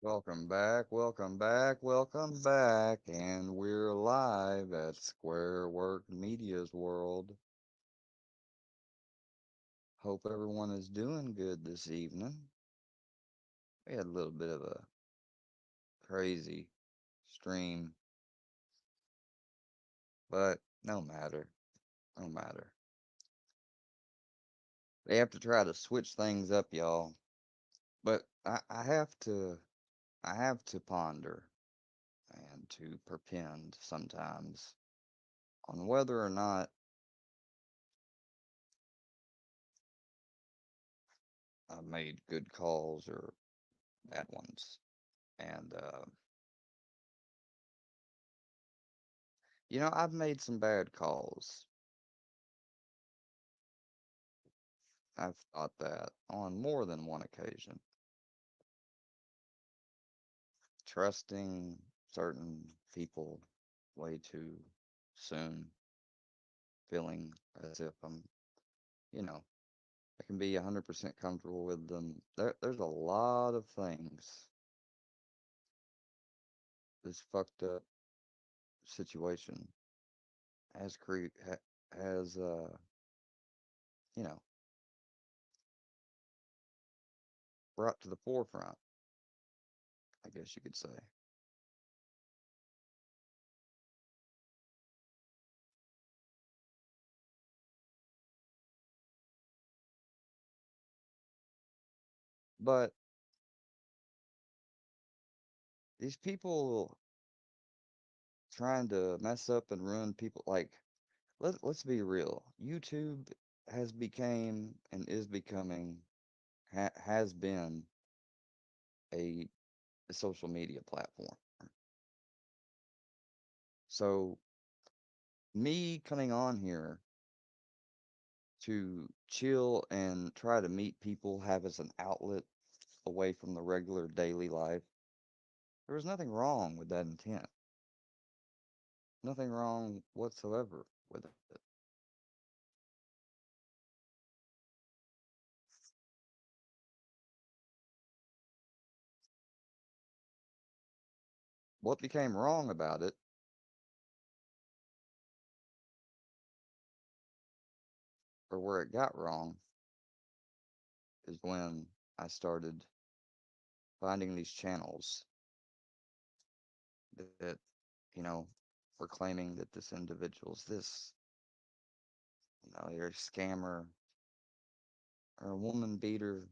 Welcome back, welcome back, welcome back, and we're live at Square Work Media's World. Hope everyone is doing good this evening. We had a little bit of a crazy stream, but no matter, no matter. They have to try to switch things up, y'all. But I have to ponder and to perpend sometimes on whether or not I made good calls or bad ones. And, I've made some bad calls. I've thought that on more than one occasion. Trusting certain people way too soon, feeling as if you know, I can be 100% comfortable with them. There's a lot of things this fucked up situation has you know, brought to the forefront, I guess you could say. But these people trying to mess up and ruin people like let's be real. YouTube has became and is becoming has been a, a social media platform. So me coming on here to chill and try to meet people, have as an outlet away from the regular daily life, there was nothing wrong with that intent. Nothing wrong whatsoever with it. What became wrong about it, or where it got wrong, is when I started finding these channels that, you know, were claiming that this individual's this, you're a scammer or a woman beater.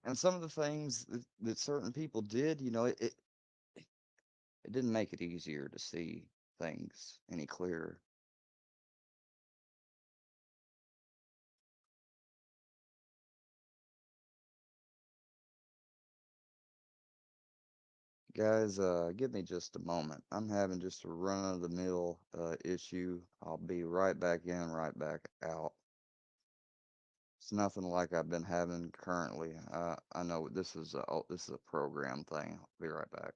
And some of the things that certain people did, it didn't make it easier to see things any clearer. Guys, give me just a moment. I'm having just a run of the mill issue. I'll be right back in, right back out. It's nothing like I've been having currently. I know this is a program thing. I'll be right back.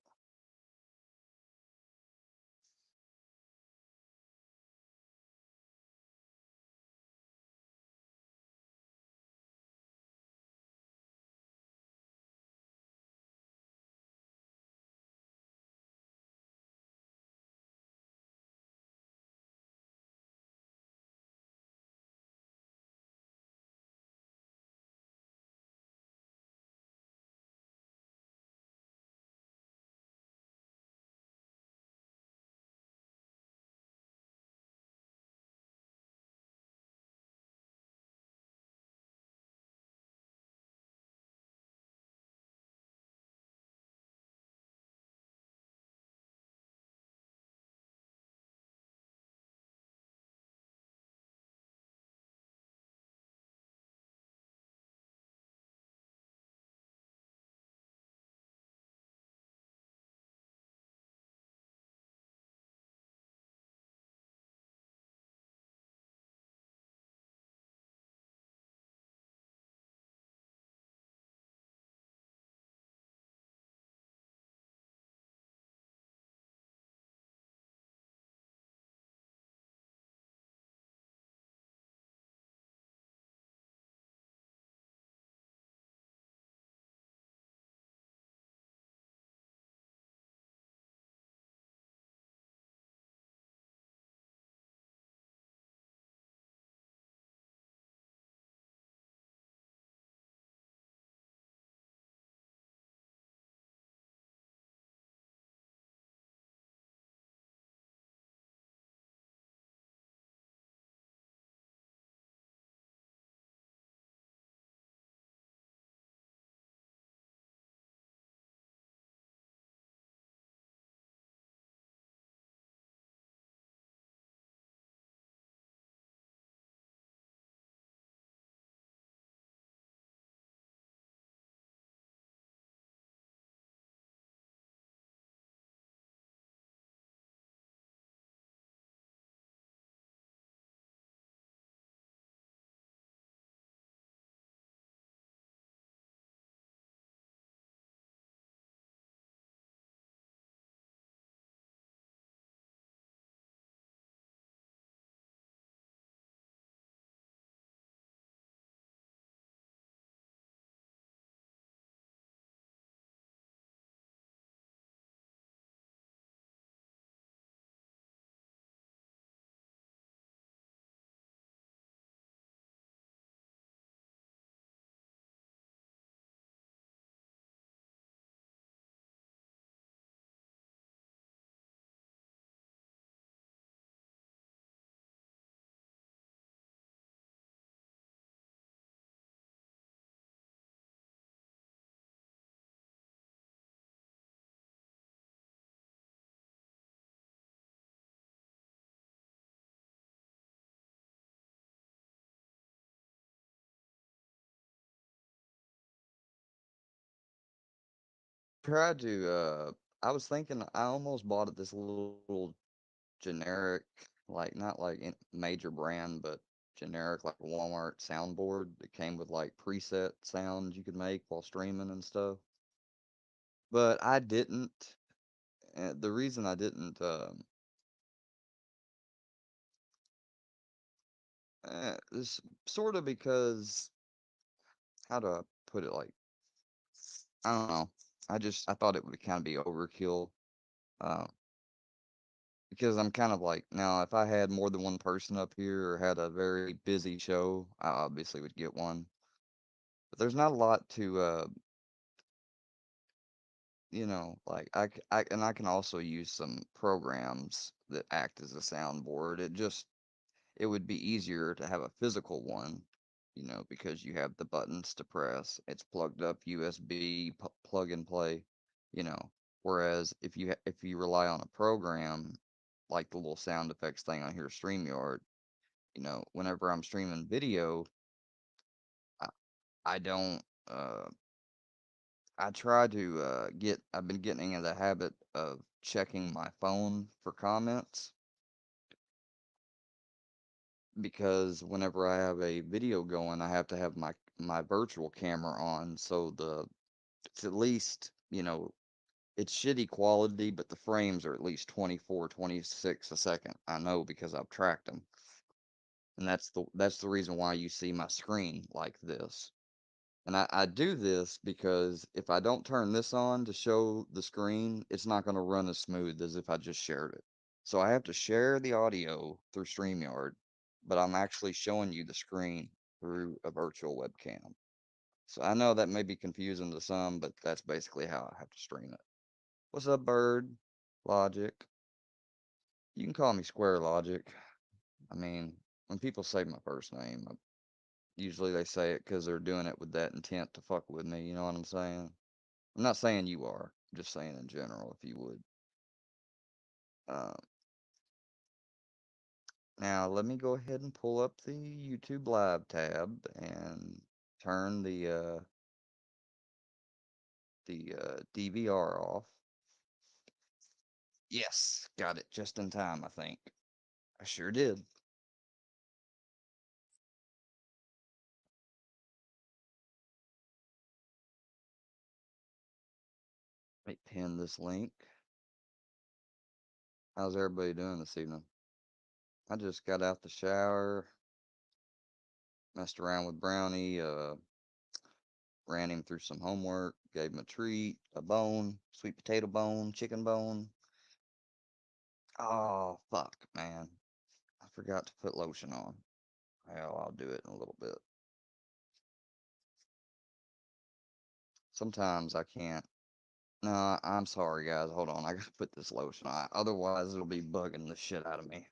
tried to, I was thinking I almost bought it this little generic, like not like major brand, but generic like a Walmart soundboard that came with like preset sounds you could make while streaming and stuff. But I didn't. The reason I didn't, is sort of because how do I put it? Like I don't know. I thought it would kind of be overkill. Uh, because I'm kind of like now, if I had more than one person up here or had a very busy show, I obviously would get one. But there's not a lot to, like and I can also use some programs that act as a soundboard. It would be easier to have a physical one, because you have the buttons to press. It's plugged up USB, plug and play, you know. Whereas if you rely on a program like the little sound effects thing on here, StreamYard, whenever I'm streaming video, I, I don't. I try to I've been getting in the habit of checking my phone for comments because whenever I have a video going, I have to have my virtual camera on, so it's at least, it's shitty quality, but the frames are at least 24, 26 a second. I know because I've tracked them. And that's the reason why you see my screen like this. And I do this because if I don't turn this on to show the screen, it's not going to run as smooth as if I just shared it. So I have to share the audio through StreamYard, but I'm actually showing you the screen through a virtual webcam. So I know that may be confusing to some, but that's basically how I have to stream it. What's up, Bird? Logic. You can call me Square Logic. I mean, when people say my first name, usually they say it because they're doing it with that intent to fuck with me. You know what I'm saying? I'm not saying you are. I'm just saying in general, if you would. Uh, Now let me go ahead and pull up the YouTube Live tab and turn the DVR off. Yes, got it just in time, I think. I sure did. Let me pin this link. How's everybody doing this evening? I just got out the shower, messed around with Brownie, ran him through some homework, gave him a treat, a bone, sweet potato bone, chicken bone. Oh, fuck, man. I forgot to put lotion on. Hell, I'll do it in a little bit. Sometimes I can't. No, I'm sorry, guys. Hold on. I gotta put this lotion on. Otherwise, it'll be bugging the shit out of me.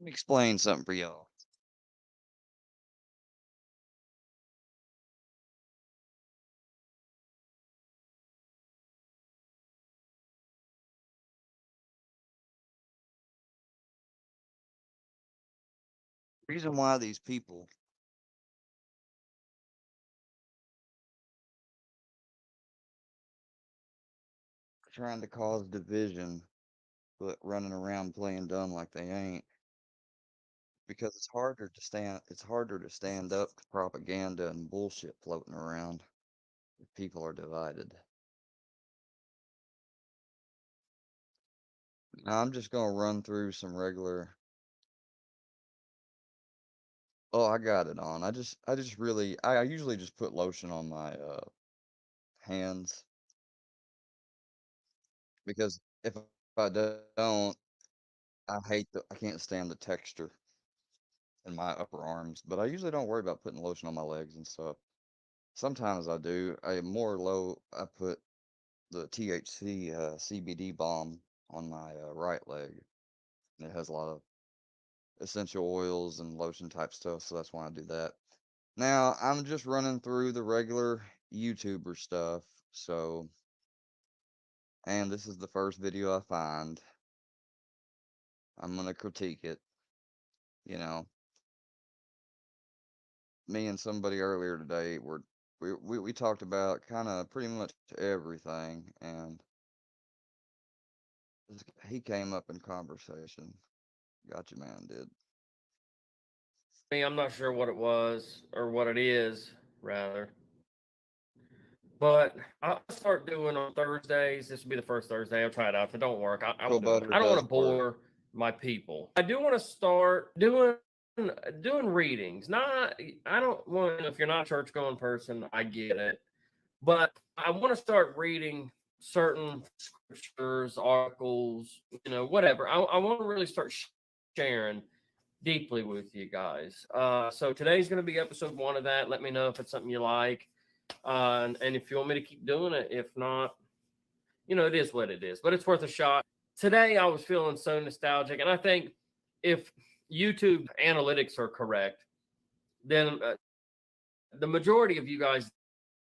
Let me explain something for y'all. The reason why these people are trying to cause division, but running around playing dumb like they ain't, because it's harder to stand up to propaganda and bullshit floating around if people are divided. Now I'm just gonna run through some regular. Oh, I got it on. I usually just put lotion on my hands because if I don't, I can't stand the texture in my upper arms. But I usually don't worry about putting lotion on my legs and stuff. Sometimes I do. I put the THC CBD balm on my right leg. And it has a lot of essential oils and lotion type stuff, so that's why I do that. Now, I'm just running through the regular YouTuber stuff, so, and this is the first video I find. I'm gonna critique it. You know, me and somebody earlier today we talked about kind of pretty much everything, and he came up in conversation. Gotcha, man, did. Me, I'm not sure what it was or what it is, rather. But I'll start doing on Thursdays. This will be the first Thursday. I'll try it out. If it don't work, I Pearl won't do it. butter I don't want does to work. bore my people. I do want to start doing readings. Not I don't want if you're not a church going person, I get it. But I want to start reading certain scriptures, articles, whatever. I want to really start sharing deeply with you guys. So today's going to be episode 1 of that. Let me know if it's something you like. And if you want me to keep doing it, if not, it is what it is, but it's worth a shot. Today, I was feeling so nostalgic. And I think if YouTube analytics are correct, then the majority of you guys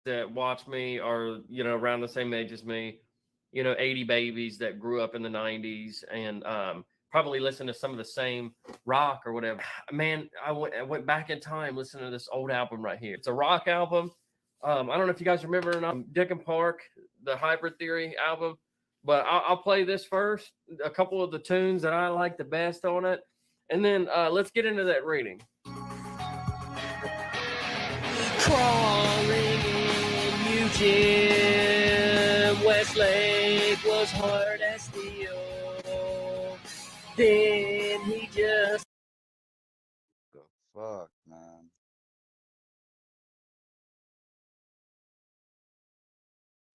that watch me are, around the same age as me, 80 babies that grew up in the 90s and probably listen to some of the same rock or whatever. Man, I went back in time listening to this old album right here. It's a rock album. I don't know if you guys remember or not, Dick and Park, the Hybrid Theory album, but I'll play this first, a couple of the tunes that I like the best on it, and then let's get into that reading. Crawling in Eugene, Westlake was hard as steel. Then he just The fuck, man.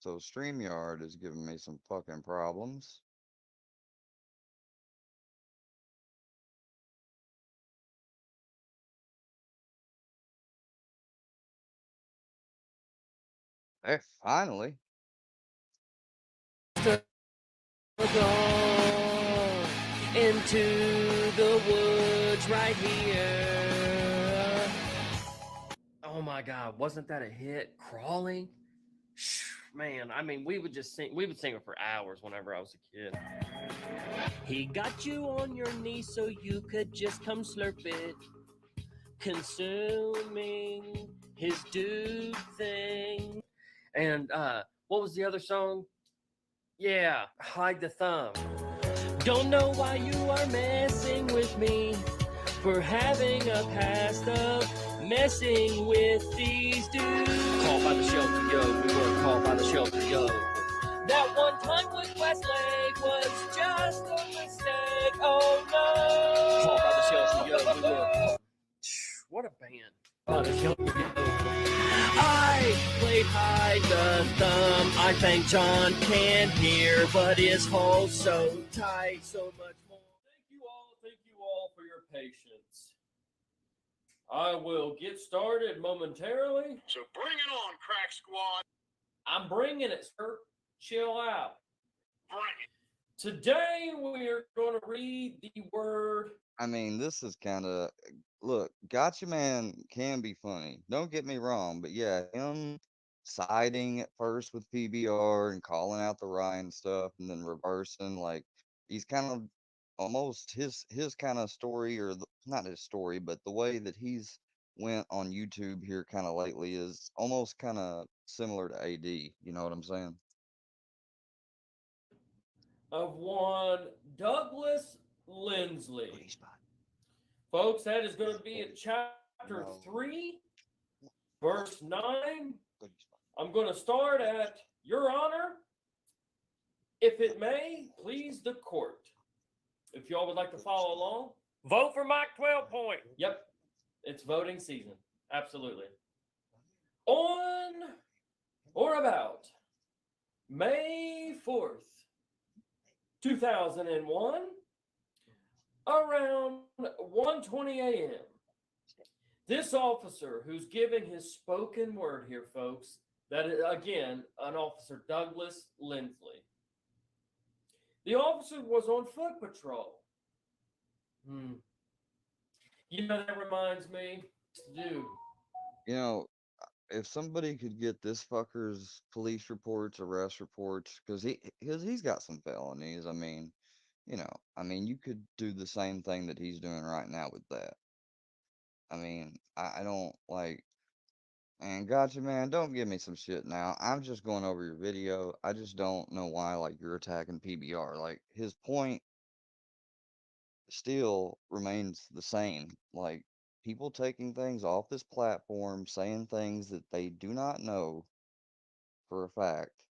So StreamYard is giving me some fucking problems. Hey, finally. go into the woods right here. Oh my God, wasn't that a hit? Crawling? Man, I mean, we would sing it for hours whenever I was a kid. He got you on your knees so you could just come slurp it, consuming his dude thing. And what was the other song? Yeah, Hide the Thumb. Don't know why you are messing with me for having a past of messing with these dudes. Called by the shelter, yo. We were called by the shelter, yo. That one time with Westlake was just a mistake. Oh no. Called by the shelter, yo. We were. What a band. By the shelter, yo. I played hide the thumb. I think John can hear, but his hole's so tight, so much more. Thank you all for your patience. I will get started momentarily. So bring it on, Crack Squad. I'm bringing it, sir. Chill out. Bring it. Today we are going to read the word. I mean, this is kind of look. Gotcha Man can be funny. Don't get me wrong, but yeah, him siding at first with PBR and calling out the Ryan stuff, and then reversing like he's kind of almost his kind of story, or not his story, but the way that he's went on YouTube here kind of lately is almost kind of similar to AD. You know what I'm saying? Of one Douglas Lindsley. Goodie spot. Folks, that is going to be at chapter No. 3, verse 9. Goodie spot. I'm going to start at, Your Honor, if it may please the court. if y'all would like to follow along, vote for Mike 12 Point. Yep, it's voting season. Absolutely. On or about May 4th, 2001, around 1:20 a.m., this officer who's giving his spoken word here, folks, that is, again, an officer Douglas Lindsley. The officer was on foot patrol. You know, that reminds me, dude. You know, if somebody could get this fucker's police reports, arrest reports, because he's got some felonies. I mean, you could do the same thing that he's doing right now with that. I mean, I don't like, and gotcha, man. Don't give me some shit now. I'm just going over your video. I just don't know why, like, you're attacking PBR. Like, his point still remains the same. Like, people taking things off this platform, saying things that they do not know for a fact.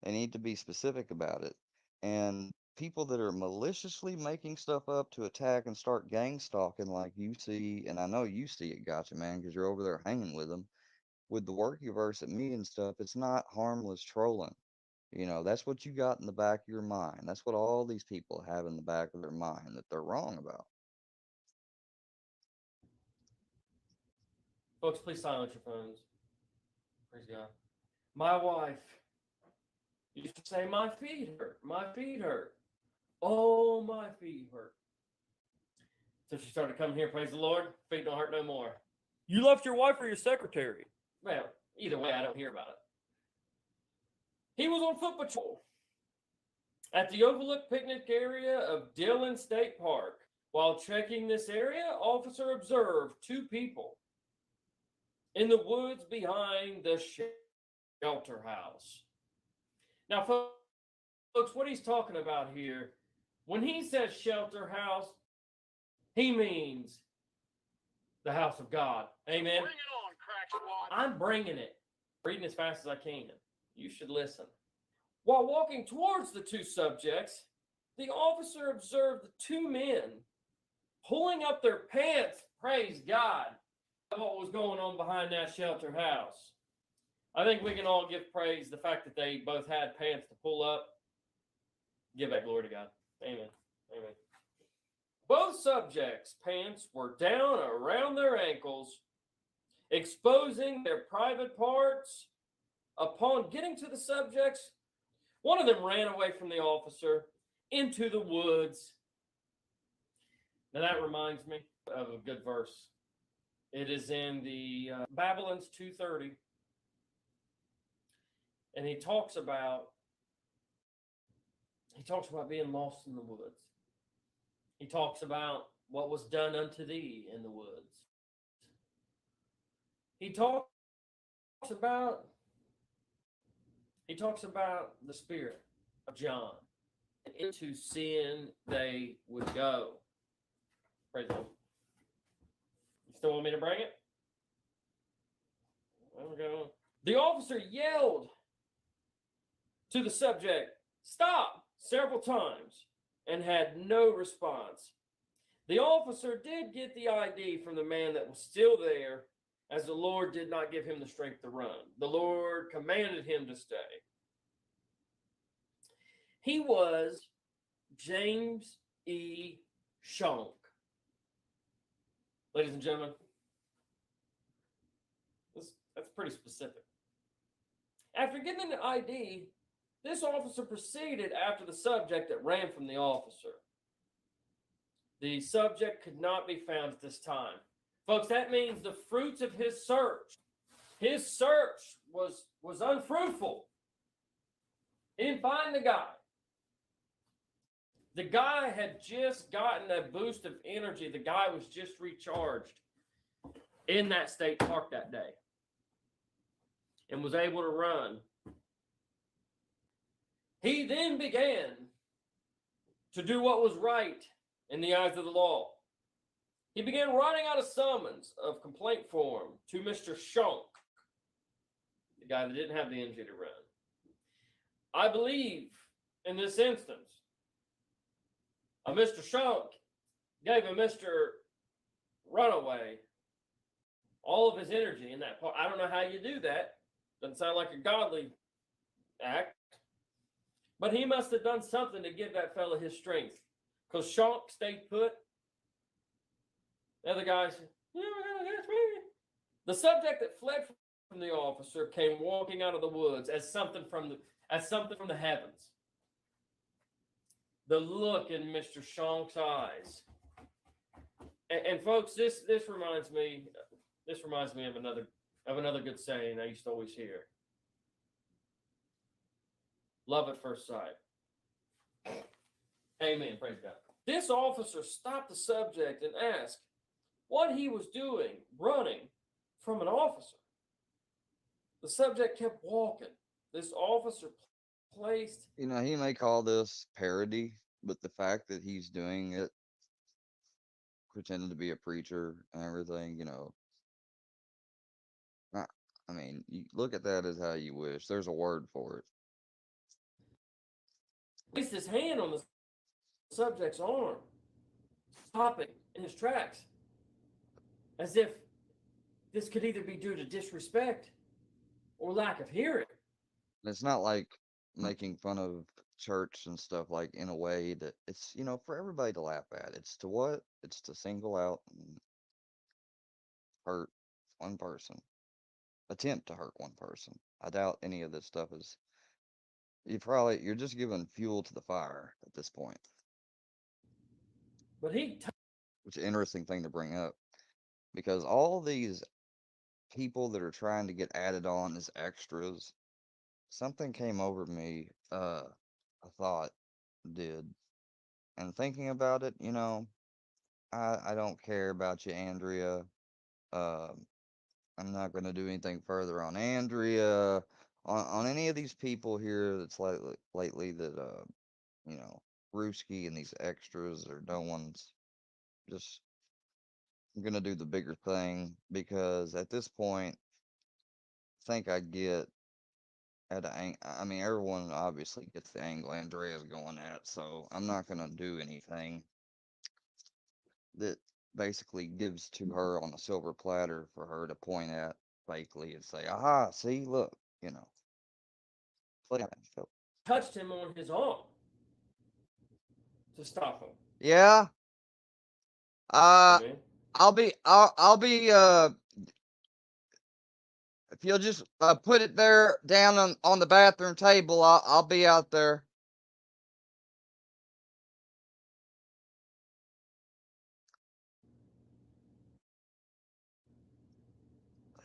They need to be specific about it. And people that are maliciously making stuff up to attack and start gang stalking, like you see, and I know you see it, gotcha, man, because you're over there hanging with them, with the Workiverse at me and stuff. It's not harmless trolling. That's what you got in the back of your mind. That's what all these people have in the back of their mind that they're wrong about. Folks, please silence your phones. Praise God. My wife used to say, my feet hurt. My feet hurt. Oh, my feet hurt. So she started coming here, praise the Lord. Feet don't hurt no more. You left your wife or your secretary? Well, either way, I don't hear about it. He was on foot patrol at the overlooked picnic area of Dillon State Park. While checking this area, officer observed two people in the woods behind the shelter house. Now, folks, what he's talking about here, when he says shelter house, he means the house of God. Amen. Bring it on, crack squad. I'm bringing it. Reading as fast as I can. You should listen. While walking towards the two subjects, the officer observed the two men pulling up their pants. Praise God. What was going on behind that shelter house. I think we can all give praise the fact that they both had pants to pull up. Give that glory to God. Amen. Amen. Both subjects' pants were down around their ankles, exposing their private parts. Upon getting to the subjects, one of them ran away from the officer into the woods. Now that reminds me of a good verse. It is in the Babylons 2:30. And he talks about being lost in the woods. He talks about what was done unto thee in the woods. He talks about the spirit of John. Into sin they would go. Praise the Lord. You still want me to bring it? There we go. The officer yelled to the subject, "Stop!" several times and had no response. The officer did get the ID from the man that was still there, as the Lord did not give him the strength to run. The Lord commanded him to stay. He was James E. Shonk. Ladies and gentlemen, that's pretty specific. After getting the ID, this officer proceeded after the subject that ran from the officer. The subject could not be found at this time. Folks, that means the fruits of his search was unfruitful. He didn't find the guy. The guy had just gotten a boost of energy. The guy was just recharged in that state park that day and was able to run. He then began to do what was right in the eyes of the law. He began writing out a summons of complaint form to Mr. Shonk, the guy that didn't have the energy to run. I believe in this instance, a Mr. Shunk gave a Mr. Runaway all of his energy in that part. I don't know how you do that. Doesn't sound like a godly act. But he must have done something to give that fella his strength. Because Shunk stayed put. The other guy said, yeah, that's me. The subject that fled from the officer came walking out of the woods as something from the heavens. The look in Mr. Shank's eyes. And folks, this reminds me of another good saying I used to always hear. Love at first sight. Amen. Praise God. This officer stopped the subject and asked what he was doing running from an officer. The subject kept walking. This officer placed. He may call this parody, but the fact that he's doing it, pretending to be a preacher and everything, I mean, you look at that as how you wish. There's a word for it. Placed his hand on the subject's arm, stopping in his tracks, as if this could either be due to disrespect or lack of hearing. And it's not like making fun of church and stuff, like in a way that it's, for everybody to laugh at. It's to what? It's to single out and hurt one person, attempt to hurt one person. I doubt any of this stuff is. You're just giving fuel to the fire at this point. But Which is an interesting thing to bring up, because all these people that are trying to get added on as extras, something came over me, a thought did. And thinking about it, I don't care about you, Andrea. I'm not going to do anything further on Andrea, on any of these people here that's lately that, Brewski and these extras or no one's. Just, I'm going to do the bigger thing because at this point, I think I get I mean, everyone obviously gets the angle Andrea's going at, so I'm not going to do anything that basically gives to her on a silver platter for her to point at fakely and say, aha, see, look, touched him on his arm to stop him. Yeah. Amen. I'll be if you'll just put it there down on the bathroom table, I'll be out there.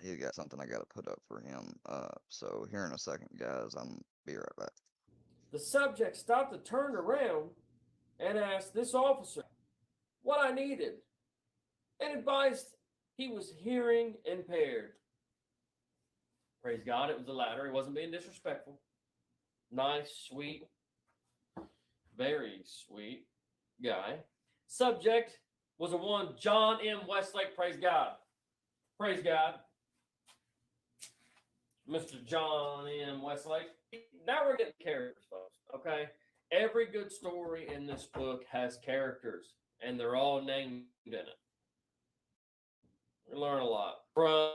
He's got something I gotta put up for him. So here in a second, guys, I'm be right back. The subject stopped and turned around and asked this officer what I needed and advised he was hearing impaired. Praise God, it was the latter. He wasn't being disrespectful. Nice, sweet, very sweet guy. Subject was a one John M. Westlake. Praise God. Praise God. Mr. John M. Westlake. Now we're getting characters, folks. Okay. Every good story in this book has characters, and they're all named in it. We learn a lot from,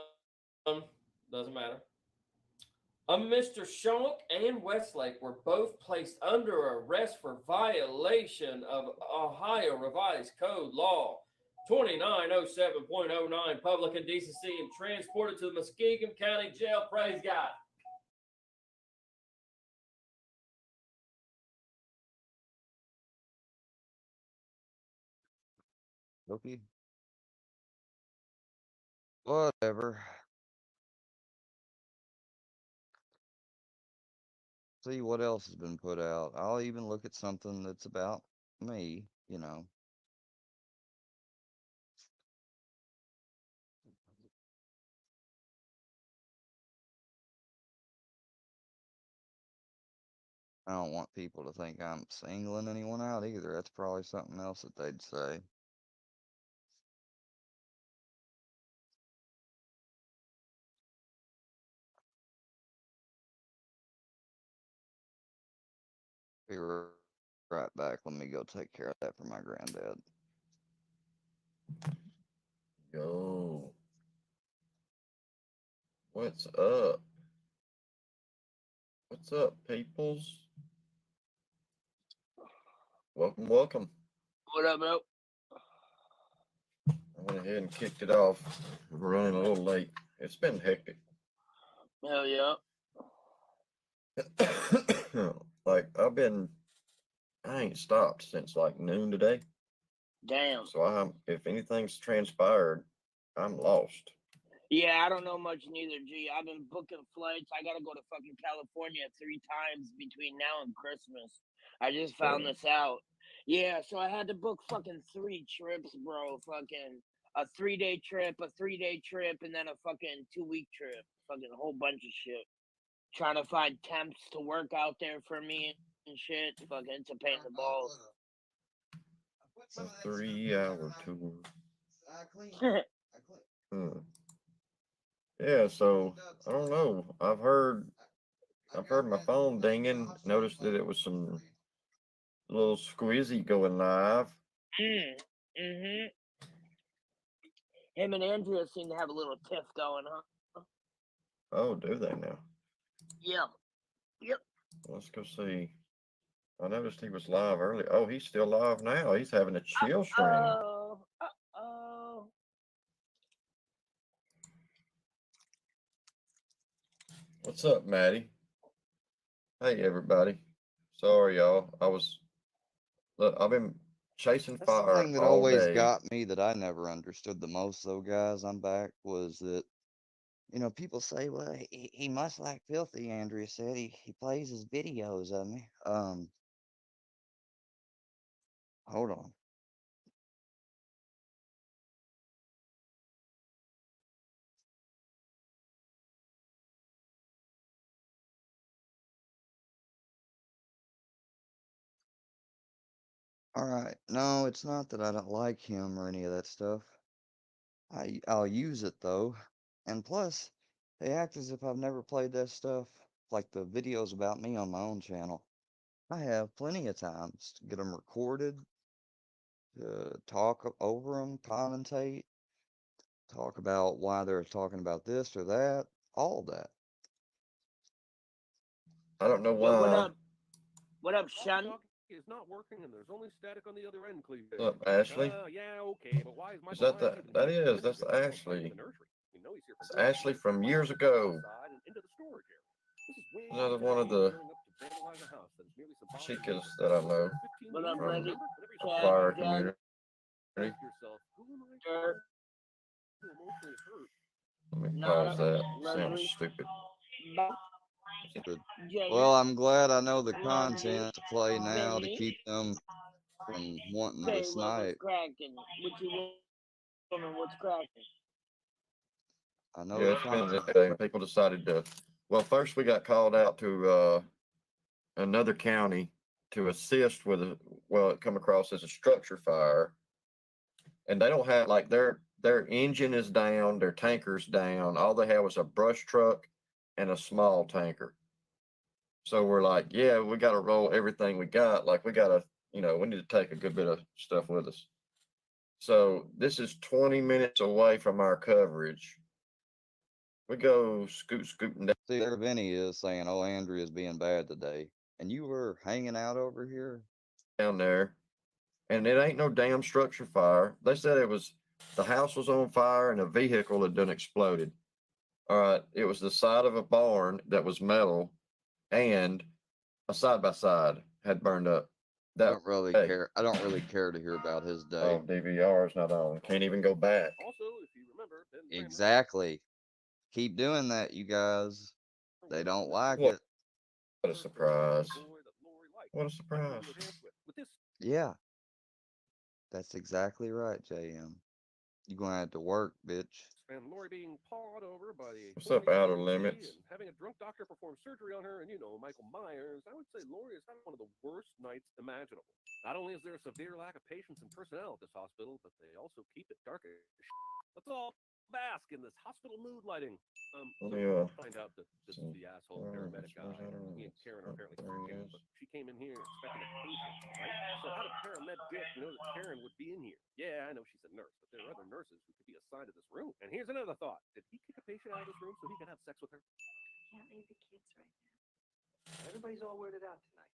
doesn't matter. Mr. Shunk and Westlake were both placed under arrest for violation of Ohio Revised Code Law 2907.09, public indecency, and transported to the Muskegon County Jail. Praise God. Okay. Whatever. See what else has been put out. I'll even look at something that's about me, I don't want people to think I'm singling anyone out either. That's probably something else that they'd say. Be Right back. Let me go take care of that for my granddad. Yo, what's up? What's up, peoples? Welcome, welcome. What up, bro? I went ahead and kicked it off. We're running a little late. It's been hectic. Hell yeah. Like I ain't stopped since like noon today. Damn. So if anything's transpired, I'm lost. Yeah, I don't know much neither, G. I've been booking flights. I gotta go to fucking California 3 times between now and Christmas. I just found Really? this out. Yeah, so I had to book fucking 3 trips, bro. Fucking a 3-day trip, a 3-day trip, and then a fucking 2-week trip. Fucking a whole bunch of shit. Trying to find temps to work out there for me and shit. Fucking to paint the balls. A 3-hour tour. Hmm. Yeah, so I don't know. I've heard my phone dinging. Noticed that it was some little squizzy going live. Mm-hmm. Him and Andrea seem to have a little tiff going, huh? Oh, do they now? Yeah. Yep. Let's go see. I noticed he was live earlier. Oh, he's still live now. He's having a chill stream. Oh. Oh. What's up, Maddie? Hey, everybody. Sorry, y'all. Look, I've been chasing That's the fire thing that all always day. got me that I never understood the most, though, guys. I'm back. Was that, people say, well, he must like Filthy, Andrea said. He plays his videos of me. Hold on. All right. No, it's not that I don't like him or any of that stuff. I'll use it though. And plus, they act as if I've never played that stuff, like the videos about me on my own channel. I have plenty of times to get them recorded, to talk over them, commentate, talk about why they're talking about this or that, all that. I don't know Yo, what why. up? What up, Shun? Is not working and there's only static on the other end, cliche. What's up, Ashley? Yeah, okay, but why is Is Michael that Myers even that here? is, that's Ashley. The nursery. We know he's here It's for work. Ashley from years Why ago. outside and into the storage area? This is way Another too one of late the gearing up to vandalize a house that is merely symbolic chicas of that I know 15 What years up, ago, from Reggie? remember? Whenever you the Chad, choir Jack, community. ask yourself, who am I Dirt, to emotionally hurt? Let me Nada, pause that. Sounds Leslie, stupid. Bob, But, Jay, well, I'm glad I know the Randy, content to play now to Vinny. keep them from wanting to Say, well, what's snipe. cracking? What you woman, what's cracking? I know Yeah, the it's been content. interesting. People decided to. Well, first we got called out to another county to assist with it come across as a structure fire, and they don't have like their engine is down, their tanker's down. All they have was a brush truck and a small tanker. So we're like, yeah, we got to roll everything we got. Like we got to, we need to take a good bit of stuff with us. So this is 20 minutes away from our coverage. We go scooting down. See, there Vinny is saying, oh, Andrea's being bad today. And you were hanging out over here? Down there, and it ain't no damn structure fire. They said the house was on fire and a vehicle had done exploded. All right, it was the side of a barn that was metal, and a side by side had burned up. I That don't really day. care. I don't really care to hear about his day. Oh, DVR is not on. Can't even go back. Also, if you remember, Ben Bramlett- Exactly. Keep doing that, you guys. They don't like What? it. What a surprise! Boy that Lori liked. What a Might surprise! ruin the dance with this. Yeah. That's exactly right, JM. You're gonna have to work, bitch. And Lori being pawed over by the What's up, holy Outer EMT Limits? and having a drunk doctor perform surgery on her, and Michael Myers, I would say Lori has had one of the worst nights imaginable. Not only is there a severe lack of patients and personnel at this hospital, but they also keep it dark as shit. That's all. bask in this hospital mood lighting. Let So me, we'll find out that this is see. the asshole paramedic guy. Me and Karen are apparently There he fucking, is. but she came in here expecting a patient, right? So how did Paramed Dick know that Karen would be in here? Yeah, I know she's a nurse, but there are other nurses who could be assigned to this room. And here's another thought. Did he kick a patient out of this room so he could have sex with her? Can't leave the kids right now. Everybody's all weirded out tonight.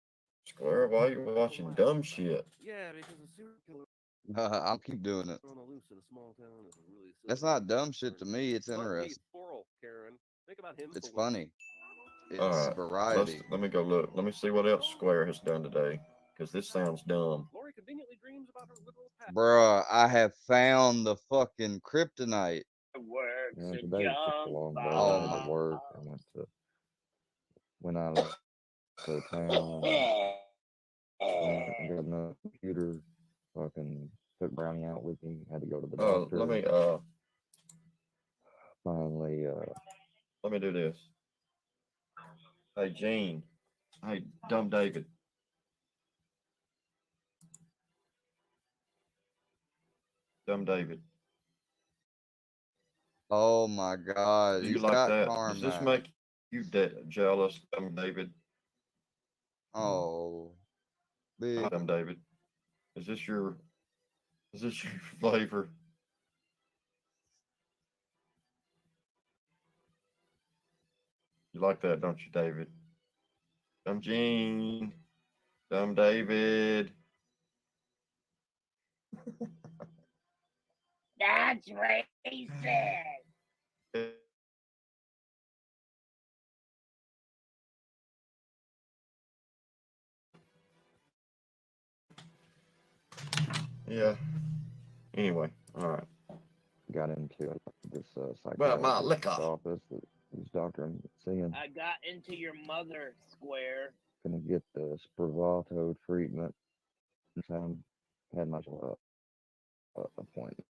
Square, why you watching dumb shit? Yeah, because a serial killer I'll keep doing it. on the loose in a small town is a really That's silly not dumb shit to me. It's But he's interesting. oral, Karen. Think about him It's for once. funny. All It's right, variety. let me go look. Let me see what else Square has done today, because this sounds dumb. Lori conveniently dreams about her literal past. Bruh, I have found the fucking kryptonite. Works Yeah, a today was just a long day. Oh I had my- to work. I went out to town, got another computer, fucking took Brownie out with me, had to go to the doctor. Finally, Let me do this. Hey, Gene. Hey, dumb David. Dumb David. Oh my god. Do you He's like got that? Does this Carmack. make you jealous, dumb David? Oh. Big. Dumb David. Is this your flavor? You like that, don't you, David? Dumb Gene. Dumb David. That's racist. Yeah. Anyway, all right. got into this Well, my psychiatrist's liquor. office that this doctor I'm seeing. I got into your mother, Square. Gonna get the Spravato treatment. So I had my appointment.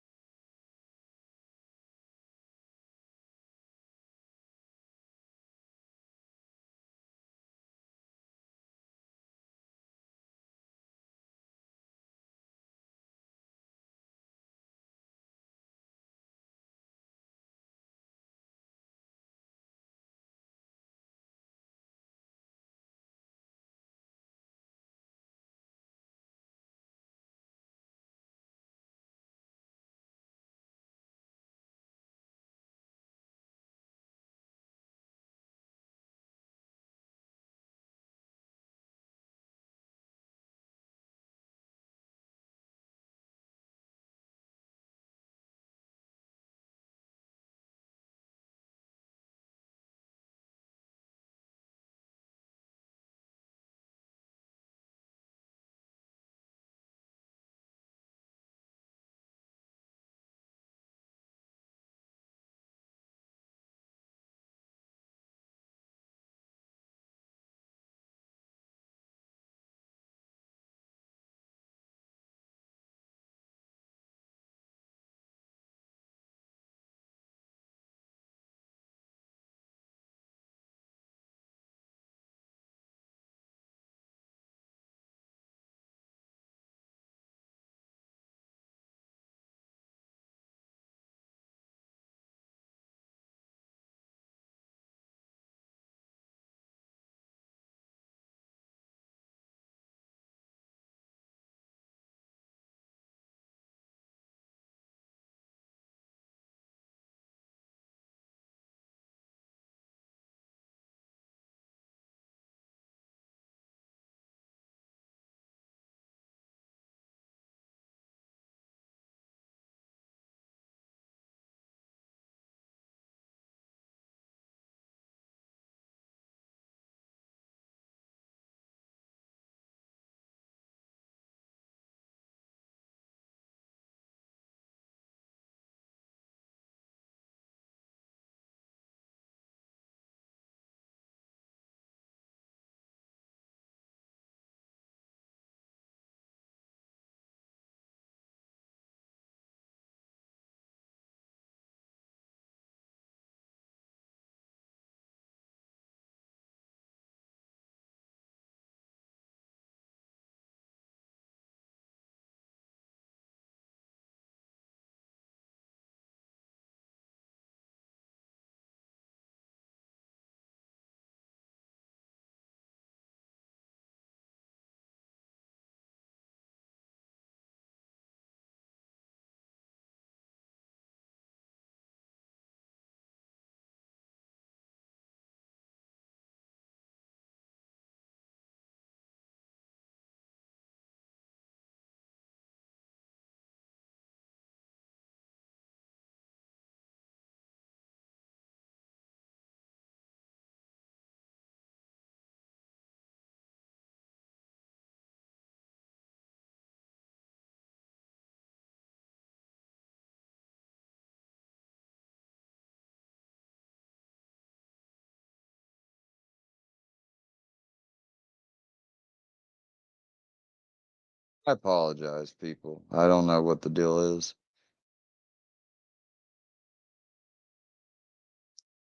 I apologize, people. I don't know what the deal is.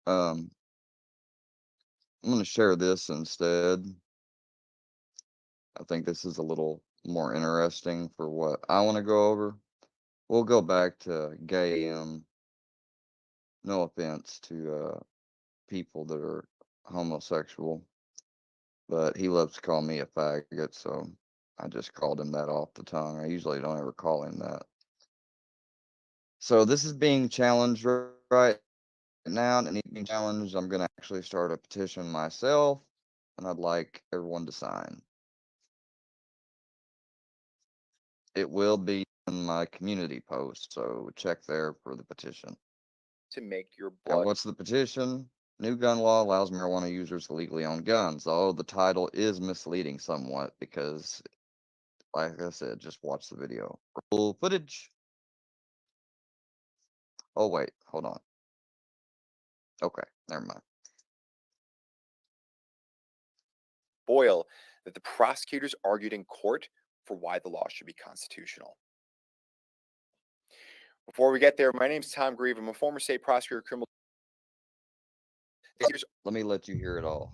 Um, I'm gonna share this instead. I think this is a little more interesting for what I want to go over. We'll go back to gay M. No offense to people that are homosexual, but he loves to call me a faggot, so I just called him that off the tongue. I usually don't ever call him that. So this is being challenged right now, and being challenged. I'm going to actually start a petition myself, and I'd like everyone to sign. It will be in my community post, so check there for the petition. To make your Now, blood what's the petition? New gun law allows marijuana users to legally own guns. Although the title is misleading somewhat because, like I said, just watch the video. Roll footage. Oh, wait, hold on. Okay, never mind. Boyle that the prosecutors argued in court for why the law should be constitutional. Before we get there, my name's Tom Grieve. I'm a former state prosecutor, criminal. Let me let you hear it all.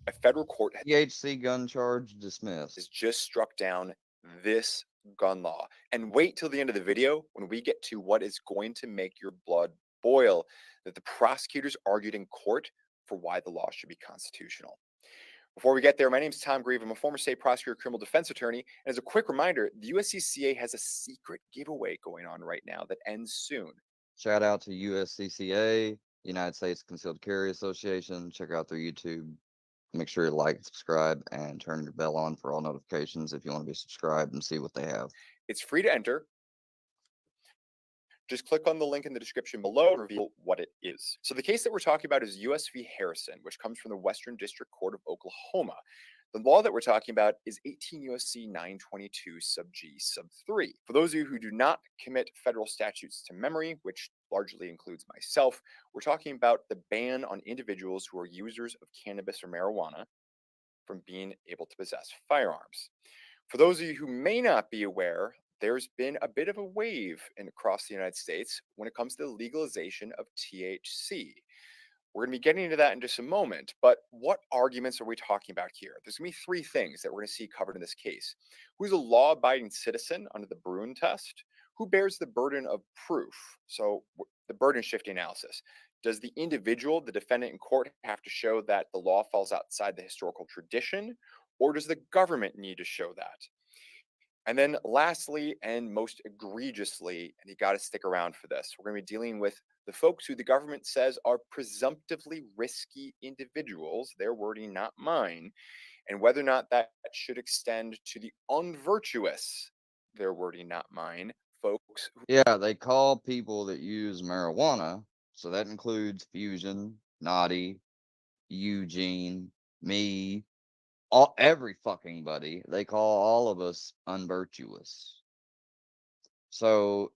A federal court THC gun charge dismissed. has just struck down this gun law. And wait till the end of the video when we get to what is going to make your blood boil, that the prosecutors argued in court for why the law should be constitutional. Before we get there, my name is Tom Grieve. I'm a former state prosecutor, criminal defense attorney. And as a quick reminder, the USCCA has a secret giveaway going on right now that ends soon. Shout out to USCCA, United States Concealed Carry Association. Check out their YouTube. Make sure you like, subscribe, and turn your bell on for all notifications if you want to be subscribed and see what they have. It's free to enter. Just click on the link in the description below and reveal what it is. So the case that we're talking about is US v. Harrison, which comes from the Western District Court of Oklahoma. The law that we're talking about is 18 U.S.C. 922 sub G sub 3. For those of you who do not commit federal statutes to memory, which largely includes myself, we're talking about the ban on individuals who are users of cannabis or marijuana from being able to possess firearms. For those of you who may not be aware, there's been a bit of a wave across the United States when it comes to the legalization of THC. We're going to be getting into that in just a moment, but what arguments are we talking about here? There's going to be three things that we're going to see covered in this case. Who's a law-abiding citizen under the Bruin test? Who bears the burden of proof? So the burden shifting analysis. Does the individual, the defendant in court, have to show that the law falls outside the historical tradition, or does the government need to show that? And then lastly, and most egregiously, and you got to stick around for this, we're going to be dealing with the folks who the government says are presumptively risky individuals, their wording, not mine, and whether or not that should extend to the unvirtuous, their wording, not mine, folks. Yeah, they call people that use marijuana, so that includes Fusion, Naughty, Eugene, me, every fucking buddy. They call all of us unvirtuous. So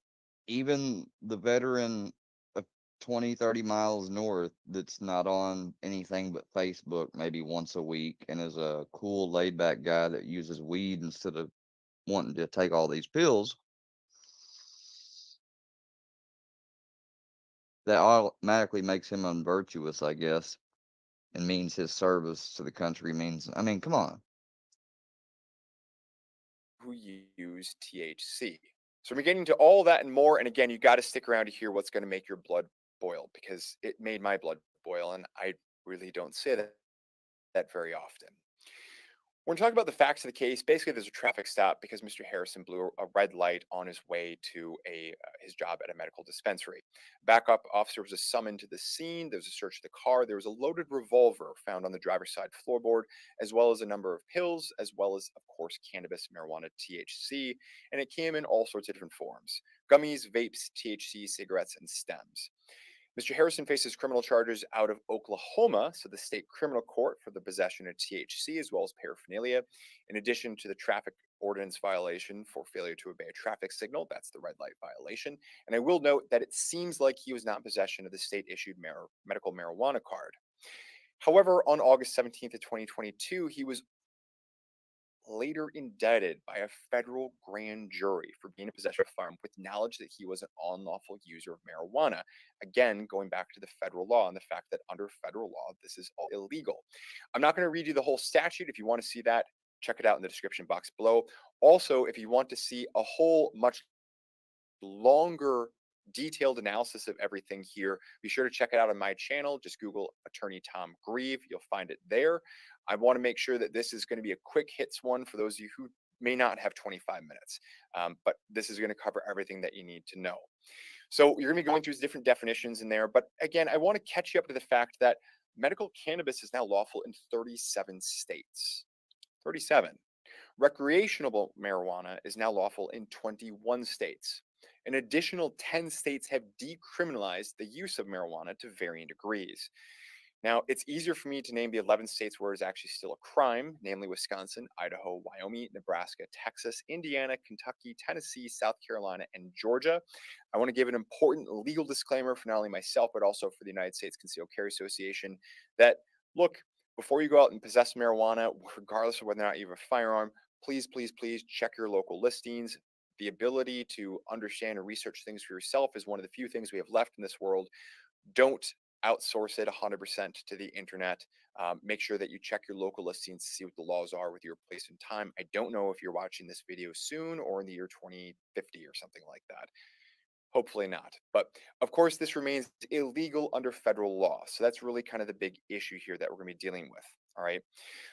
even the veteran of 20, 30 miles north that's not on anything but Facebook maybe once a week and is a cool laid back guy that uses weed instead of wanting to take all these pills, that automatically makes him unvirtuous, I guess, and means his service to the country means, I mean, come on. Who use THC. So we're getting to all that and more. And again, you got to stick around to hear what's going to make your blood boil, because it made my blood boil, and I really don't say that very often. When talking about the facts of the case, basically there's a traffic stop because Mr. Harrison blew a red light on his way to his job at a medical dispensary. Backup officer was summoned to the scene. There was a search of the car. There was a loaded revolver found on the driver's side floorboard, as well as a number of pills, as well as, of course, cannabis, marijuana, THC, and it came in all sorts of different forms: gummies, vapes, THC, cigarettes, and stems. Mr. Harrison faces criminal charges out of Oklahoma, so the state criminal court, for the possession of THC as well as paraphernalia, in addition to the traffic ordinance violation for failure to obey a traffic signal. That's the red light violation. And I will note that it seems like he was not in possession of the state-issued medical marijuana card. However, on August 17th of 2022, he was later indicted by a federal grand jury for being in possession of a firearm with knowledge that he was an unlawful user of marijuana. Again, going back to the federal law and the fact that under federal law, this is all illegal. I'm not going to read you the whole statute. If you want to see that, check it out in the description box below. Also, if you want to see a whole much longer detailed analysis of everything here, be sure to check it out on my channel. Just Google Attorney Tom Grieve. You'll find it there. I want to make sure that this is going to be a quick hits one for those of you who may not have 25 minutes, but this is going to cover everything that you need to know. So you're going to be going through different definitions in there. But again, I want to catch you up to the fact that medical cannabis is now lawful in 37 states. 37. Recreational marijuana is now lawful in 21 states. An additional 10 states have decriminalized the use of marijuana to varying degrees. Now, it's easier for me to name the 11 states where it's actually still a crime, namely Wisconsin, Idaho, Wyoming, Nebraska, Texas, Indiana, Kentucky, Tennessee, South Carolina, and Georgia. I want to give an important legal disclaimer for not only myself, but also for the United States Concealed Carry Association that, look, before you go out and possess marijuana, regardless of whether or not you have a firearm, please, please, please check your local listings. The ability to understand and research things for yourself is one of the few things we have left in this world. Don't outsource it 100% to the internet. Make sure that you check your local listings to see what the laws are with your place and time. I don't know if you're watching this video soon or in the year 2050 or something like that. Hopefully not. But of course, this remains illegal under federal law. So that's really kind of the big issue here that we're going to be dealing with. All right.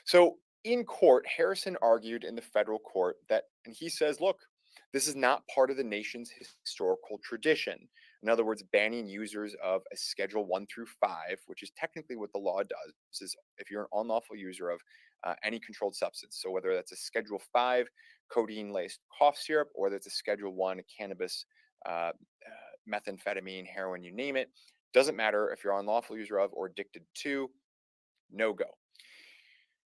So in court, Harrison argued in the federal court that, and he says, look, this is not part of the nation's historical tradition. In other words, banning users of a Schedule 1 through 5, which is technically what the law does, is if you're an unlawful user of any controlled substance. So whether that's a Schedule 5 codeine-laced cough syrup, or whether it's a Schedule 1 cannabis, methamphetamine, heroin, you name it, doesn't matter if you're an unlawful user of or addicted to, no go.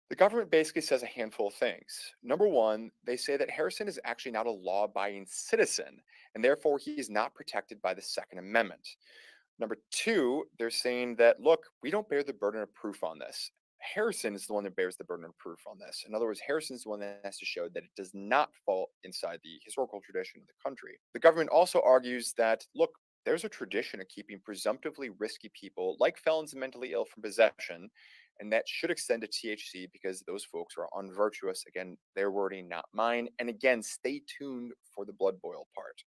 The government basically says a handful of things. Number one, they say that Harrison is actually not a law-abiding citizen, and therefore he is not protected by the Second Amendment. Number two, they're saying that, look, we don't bear the burden of proof on this. Harrison is the one that bears the burden of proof on this. In other words, Harrison is the one that has to show that it does not fall inside the historical tradition of the country. The government also argues that, look, there's a tradition of keeping presumptively risky people like felons and mentally ill from possession, and that should extend to THC because those folks are unvirtuous. Again, their wording, not mine. And again, stay tuned for the blood boil part.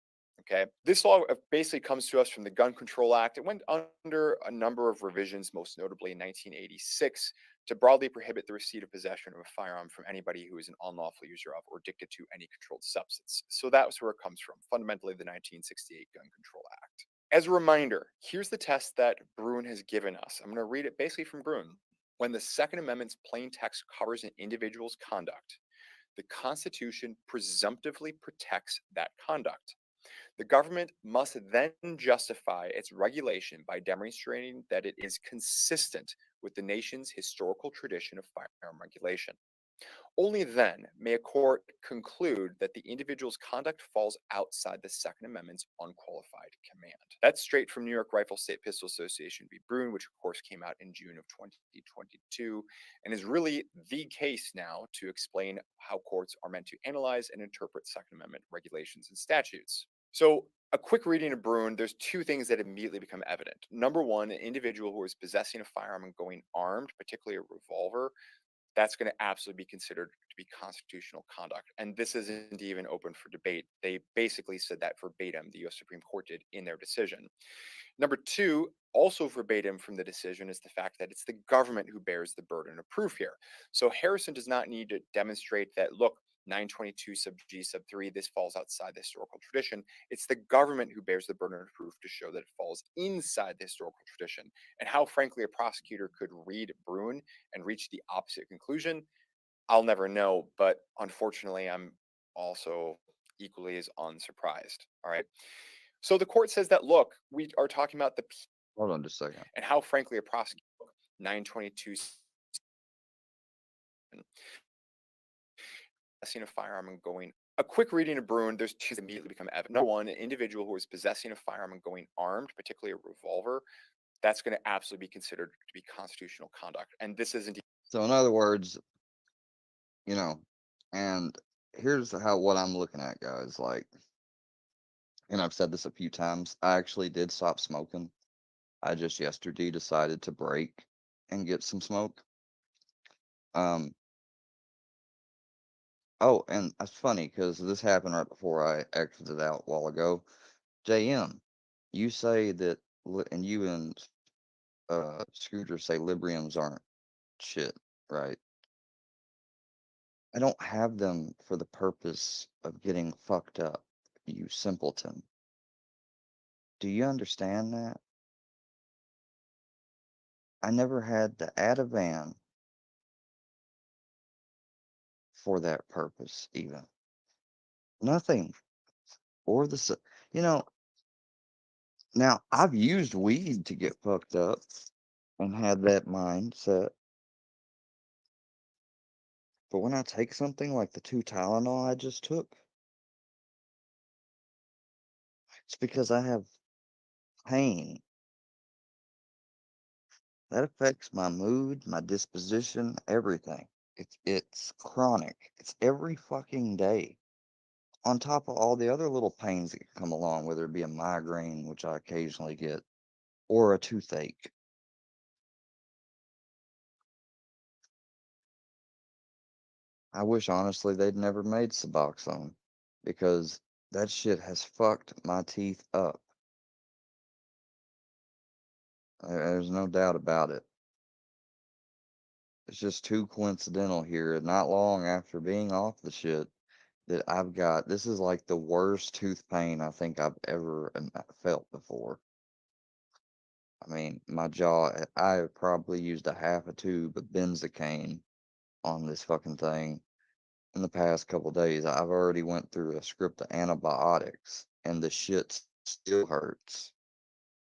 Okay, this law basically comes to us from the Gun Control Act. It went under a number of revisions, most notably in 1986, to broadly prohibit the receipt or possession of a firearm from anybody who is an unlawful user of or addicted to any controlled substance. So that's where it comes from, fundamentally the 1968 Gun Control Act. As a reminder, here's the test that Bruen has given us. I'm going to read it basically from Bruen. When the Second Amendment's plain text covers an individual's conduct, the Constitution presumptively protects that conduct. The government must then justify its regulation by demonstrating that it is consistent with the nation's historical tradition of firearm regulation. Only then may a court conclude that the individual's conduct falls outside the Second Amendment's unqualified command. That's straight from New York Rifle State Pistol Association v. Bruen, which of course came out in June of 2022, and is really the case now to explain how courts are meant to analyze and interpret Second Amendment regulations and statutes. So a quick reading of Bruen, there's two things that immediately become evident. Number one, an individual who is possessing a firearm and going armed, particularly a revolver, that's going to absolutely be considered to be constitutional conduct. And this isn't even open for debate. They basically said that verbatim, the US Supreme Court did in their decision. Number two, also verbatim from the decision, is the fact that it's the government who bears the burden of proof here. So Harrison does not need to demonstrate that, look, 922 sub G sub 3, this falls outside the historical tradition. It's the government who bears the burden of proof to show that it falls inside the historical tradition. And how, frankly, a prosecutor could read Bruen and reach the opposite conclusion, I'll never know. But unfortunately, I'm also equally as unsurprised. All right. So the court says that, look, we are talking about the Hold on just a second. and how, frankly, a prosecutor 922 possessing a firearm and going. A quick reading of Bruen, there's two that immediately become evident. Number one, an individual who is possessing a firearm and going armed, particularly a revolver, that's going to absolutely be considered to be constitutional conduct. And this isn't. So in other words, you know, And here's how what I'm looking at, guys. Like, and I've said this a few times. I actually did stop smoking. I just yesterday decided to break and get some smoke. Um. Oh, and that's funny because this happened right before I exited out a while ago. JM, you say that, and you and Scooter say Libriums aren't shit, right? I don't have them for the purpose of getting fucked up, you simpleton. Do you understand that? I never had the Ativan for that purpose, even. Nothing. Or you know, now I've used weed to get fucked up and had that mindset. But when I take something like the 2 Tylenol I just took, it's because I have pain. That affects my mood, my disposition, everything. It's chronic. It's every fucking day. On top of all the other little pains that come along, whether it be a migraine, which I occasionally get, or a toothache. I wish honestly they'd never made Suboxone because that shit has fucked my teeth up. There's no doubt about it. It's just too coincidental here. Not long after being off the shit, that I've got this is like the worst tooth pain I think I've ever felt before. I mean, my jaw, I have probably used a half a tube of benzocaine on this fucking thing in the past couple days. I've already went through a script of antibiotics and the shit still hurts.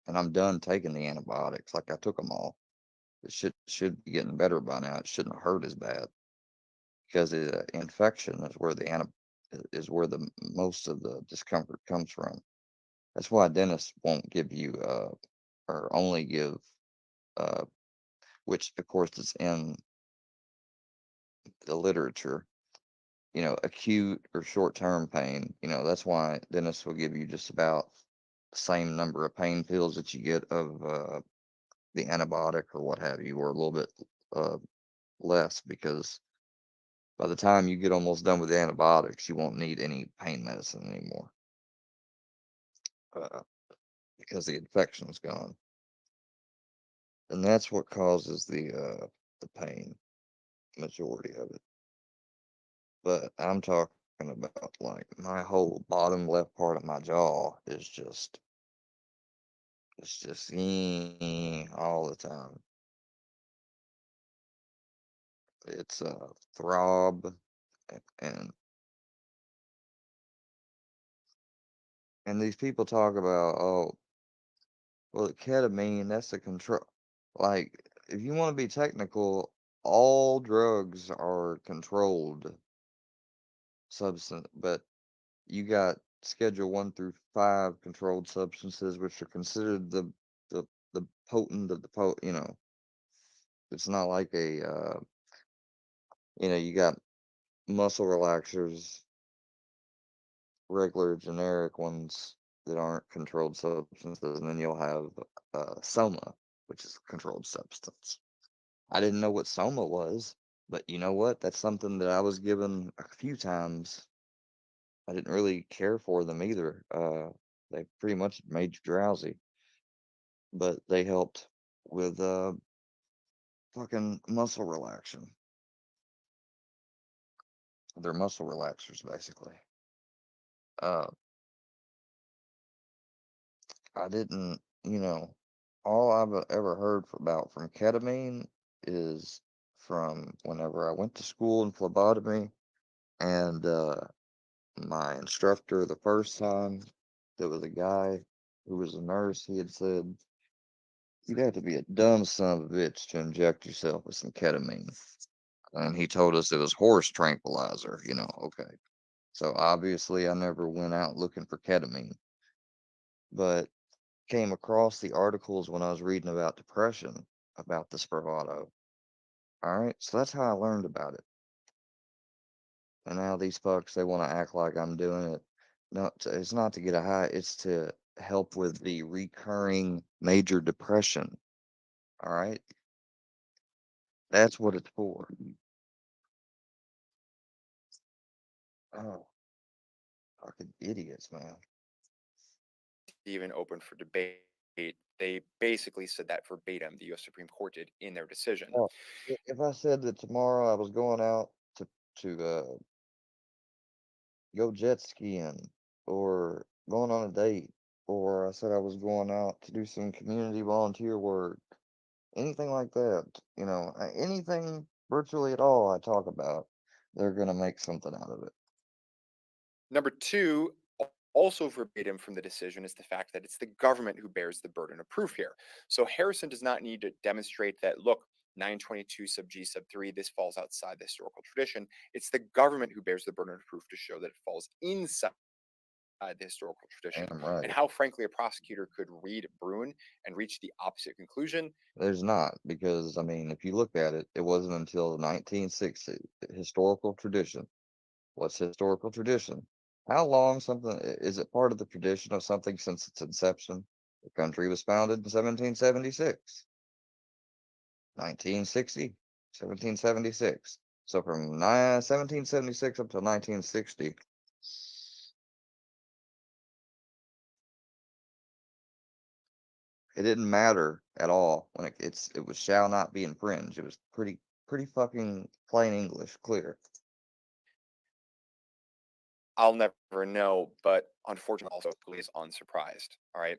And I'm done taking the antibiotics. Like I took them all. It should be getting better by now. It shouldn't hurt as bad because the infection is where is where the most of the discomfort comes from. That's why dentists won't give you or only give uh which of course is in the literature, acute or short-term pain. That's why dentists will give you just about the same number of pain pills that you get of the antibiotic or what have you, or a little bit uh less because by the time you get almost done with the antibiotics, you won't need any pain medicine anymore. Uh, because the infection's gone. And that's what causes the pain, majority of it. But I'm talking about like my whole bottom left part of my jaw is just it's just all the time. It's a throb and and these people talk about, oh, well, ketamine, that's the control. Like, if you want to be technical, all drugs are controlled substance, but you got Schedule 1 through 5 controlled substances, which are considered the the potent of the it's not like you got muscle relaxers, regular generic ones that aren't controlled substances, and then you'll have Soma, which is a controlled substance. I didn't know what Soma was, but you know what? That's something that I was given a few times. I didn't really care for them either. They pretty much made you drowsy, but they helped with fucking muscle relaxation. They're muscle relaxers, basically. Uh, I didn't, all I've ever heard about from ketamine is from whenever I went to school in phlebotomy and my instructor the first time, there was a guy who was a nurse. He had said, "You'd have to be a dumb son of a bitch to inject yourself with some ketamine." And he told us it was horse tranquilizer, okay. So obviously I never went out looking for ketamine, but came across the articles when I was reading about depression, about the Spravato. All right. So that's how I learned about it. And now these fucks, they want to act like I'm doing it. No, it's not to get a high, it's to help with the recurring major depression. All right? That's what it's for. Oh, fucking idiots, man. Even open for debate. They basically said that verbatim, the US Supreme Court did in their decision. Oh, if I said that tomorrow I was going out to go jet skiing or going on a date, or I said I was going out to do some community volunteer work, anything like that, anything virtually at all I talk about, they're going to make something out of it. Number two, also verbatim from the decision, is the fact that it's the government who bears the burden of proof here. So Harrison does not need to demonstrate that, look, 922 sub G sub 3, this falls outside the historical tradition. It's the government who bears the burden of proof to show that it falls inside the historical tradition. Damn right. And how, frankly, a prosecutor could read Bruen and reach the opposite conclusion. There's not, because, I mean, if you look at it, it wasn't until 1960, historical tradition. What's historical tradition? How long something is it part of the tradition of something since its inception? The country was founded in 1776, 1960, 1776. So from 1776 up to 1960, it didn't matter at all when it was shall not be infringed. It was pretty fucking plain English, clear. I'll never know, but unfortunately, also is unsurprised. All right.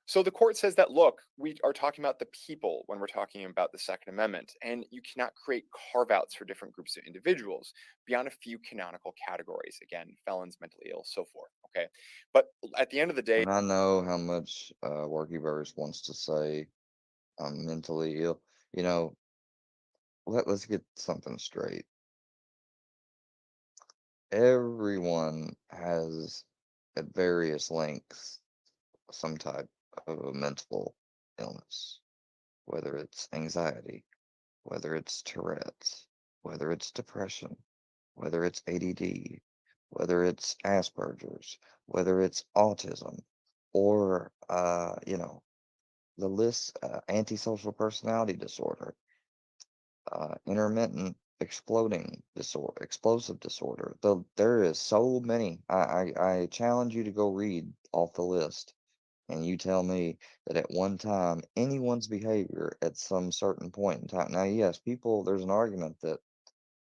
So the court says that, look, we are talking about the people when we're talking about the Second Amendment, and you cannot create carve outs for different groups of individuals beyond a few canonical categories. Again, felons, mentally ill, so forth. Okay. But at the end of the day, And I know how much Workyverse wants to say I'm mentally ill. You know, let's get something straight. Everyone has, at various lengths, some type of a mental illness, whether it's anxiety, whether it's Tourette's, whether it's depression, whether it's ADD, whether it's Asperger's, whether it's autism, or, the list, antisocial personality disorder, intermittent explosive disorder. Though there is so many. I challenge you to go read off the list, and you tell me that at one time anyone's behavior at some certain point in time. Now, yes, there's an argument that,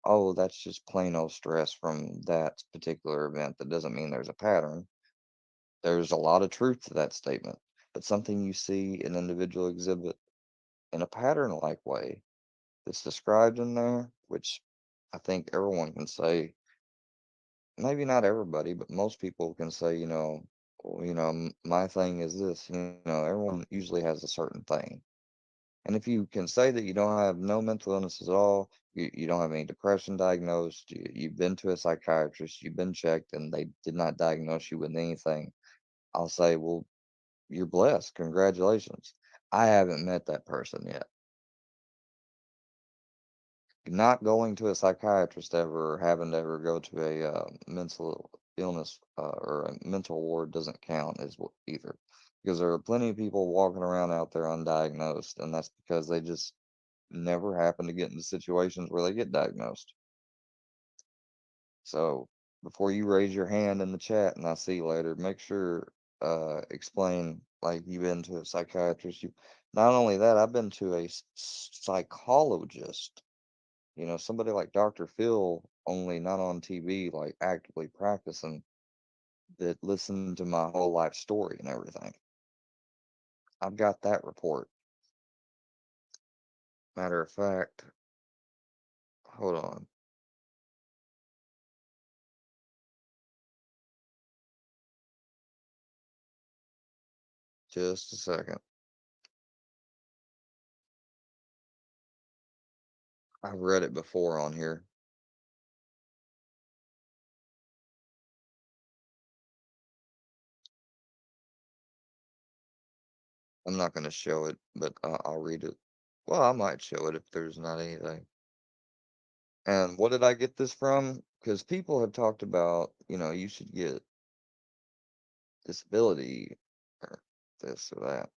oh, that's just plain old stress from that particular event. That doesn't mean there's a pattern. There's a lot of truth to that statement, but something you see an individual exhibit in a pattern like way that's described in there, which I think everyone can say, maybe not everybody, but most people can say, "Well, my thing is this." Everyone usually has a certain thing. And if you can say that you don't have no mental illnesses at all, you don't have any depression diagnosed, you've been to a psychiatrist, you've been checked, and they did not diagnose you with anything, I'll say, well, you're blessed. Congratulations. I haven't met that person yet. Not going to a psychiatrist ever, or having to ever go to a mental illness or a mental ward doesn't count as either, because there are plenty of people walking around out there undiagnosed, and that's because they just never happen to get into situations where they get diagnosed. So before you raise your hand in the chat and I see you later, make sure explain like you've been to a psychiatrist. You not only that, I've been to a psychologist. Somebody like Dr. Phil, only not on TV, like actively practicing, that listened to my whole life story and everything. I've got that report. Matter of fact, hold on. Just a second. I've read it before on here. I'm not going to show it, but I'll read it. Well, I might show it if there's not anything. And what did I get this from? because people have talked about, you should get disability or this or that.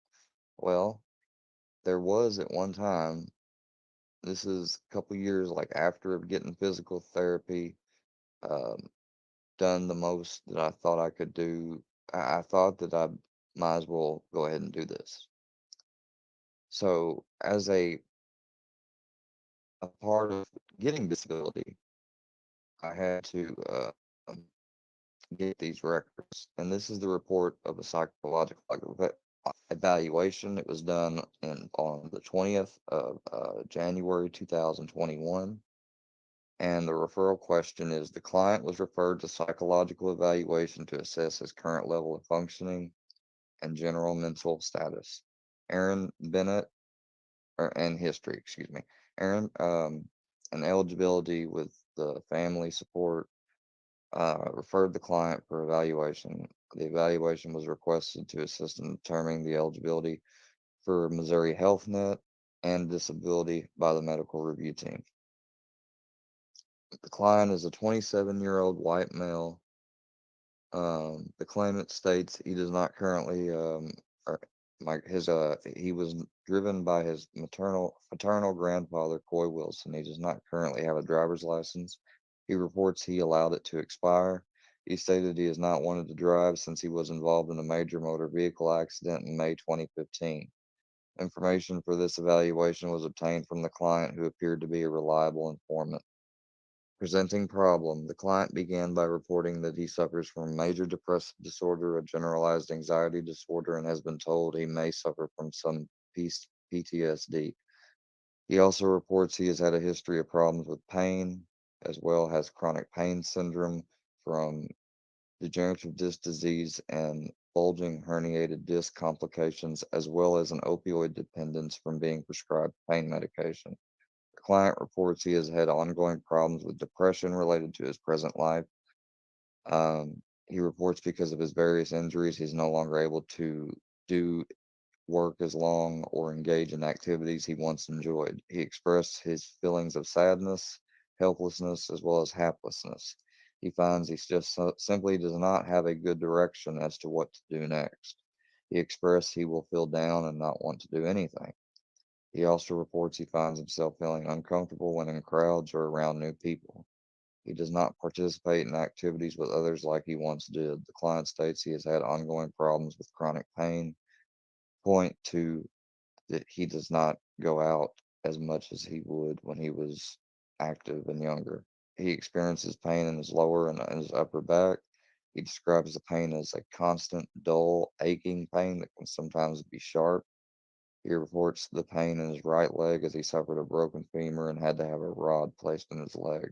Well, there was at one time, this is a couple years like after getting physical therapy, um, done the most that I thought I could do. I thought that I might as well go ahead and do this. So, as a part of getting disability, I had to um, get these records. And this is the report of a psychological evaluation. It was done on the 20th of January 2021. And the referral question is the client was referred to psychological evaluation to assess his current level of functioning and general mental status. Aaron Bennett, and history, excuse me. Aaron, and eligibility with the family support, referred the client for evaluation. The evaluation was requested to assist in determining the eligibility for Missouri Health Net and disability by the medical review team. The client is a 27-year-old white male. The claimant states he does not currently, or he was driven by his paternal grandfather, Coy Wilson. He does not currently have a driver's license. He reports he allowed it to expire. He stated he has not wanted to drive since he was involved in a major motor vehicle accident in May 2015. Information for this evaluation was obtained from the client, who appeared to be a reliable informant. Presenting problem, the client began by reporting that he suffers from major depressive disorder, a generalized anxiety disorder, and has been told he may suffer from some PTSD. He also reports he has had a history of problems with pain, as well as chronic pain syndrome from degenerative disc disease and bulging herniated disc complications, as well as an opioid dependence from being prescribed pain medication. The client reports he has had ongoing problems with depression related to his present life. He reports because of his various injuries, he's no longer able to do work as long or engage in activities he once enjoyed. He expressed his feelings of sadness, helplessness, as well as haplessness. He finds he just simply does not have a good direction as to what to do next. He expressed he will feel down and not want to do anything. He also reports he finds himself feeling uncomfortable when in crowds or around new people. He does not participate in activities with others like he once did. The client states he has had ongoing problems with chronic pain, point to that he does not go out as much as he would when he was active and younger. He experiences pain in his lower and his upper back. He describes the pain as a constant, dull, aching pain that can sometimes be sharp. He reports the pain in his right leg as he suffered a broken femur and had to have a rod placed in his leg.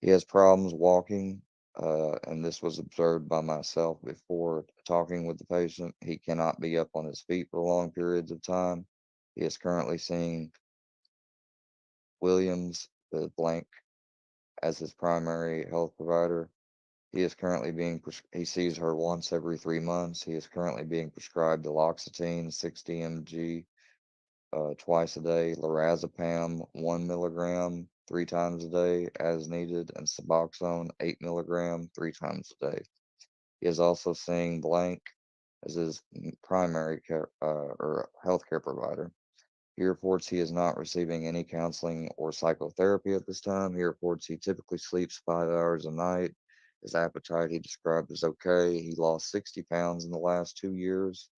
He has problems walking, and this was observed by myself before talking with the patient. He cannot be up on his feet for long periods of time. He is currently seeing Williams, the blank, as his primary health provider. He is currently he sees her once every 3 months. He is currently being prescribed duloxetine, 60 mg, twice a day, lorazepam 1 mg 3 times a day as needed, and Suboxone 8 mg 3 times a day. He is also seeing blank as his primary care or healthcare provider. He reports he is not receiving any counseling or psychotherapy at this time. He reports he typically sleeps 5 hours a night. His appetite he described as okay. He lost 60 pounds in the last 2 years.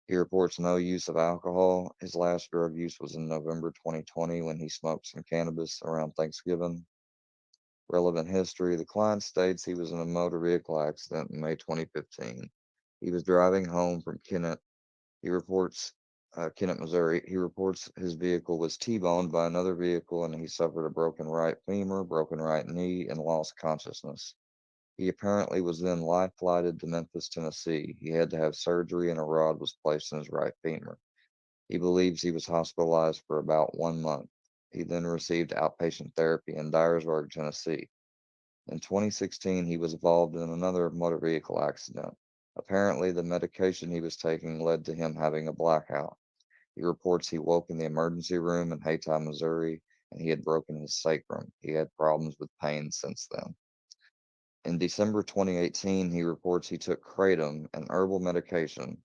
He reports no use of alcohol. His last drug use was in November 2020 when he smoked some cannabis around Thanksgiving. Relevant history. The client states he was in a motor vehicle accident in May 2015. He was driving home from Kennett. He reports Kennett, Missouri. He reports his vehicle was T-boned by another vehicle and he suffered a broken right femur, broken right knee, and lost consciousness. He apparently was then life flighted to Memphis, Tennessee. He had to have surgery and a rod was placed in his right femur. He believes he was hospitalized for about 1 month. He then received outpatient therapy in Dyersburg, Tennessee. In 2016, he was involved in another motor vehicle accident. Apparently, the medication he was taking led to him having a blackout. He reports he woke in the emergency room in Haytime, Missouri. and he had broken his sacrum. He had problems with pain since then. In December 2018, he reports he took kratom, an herbal medication.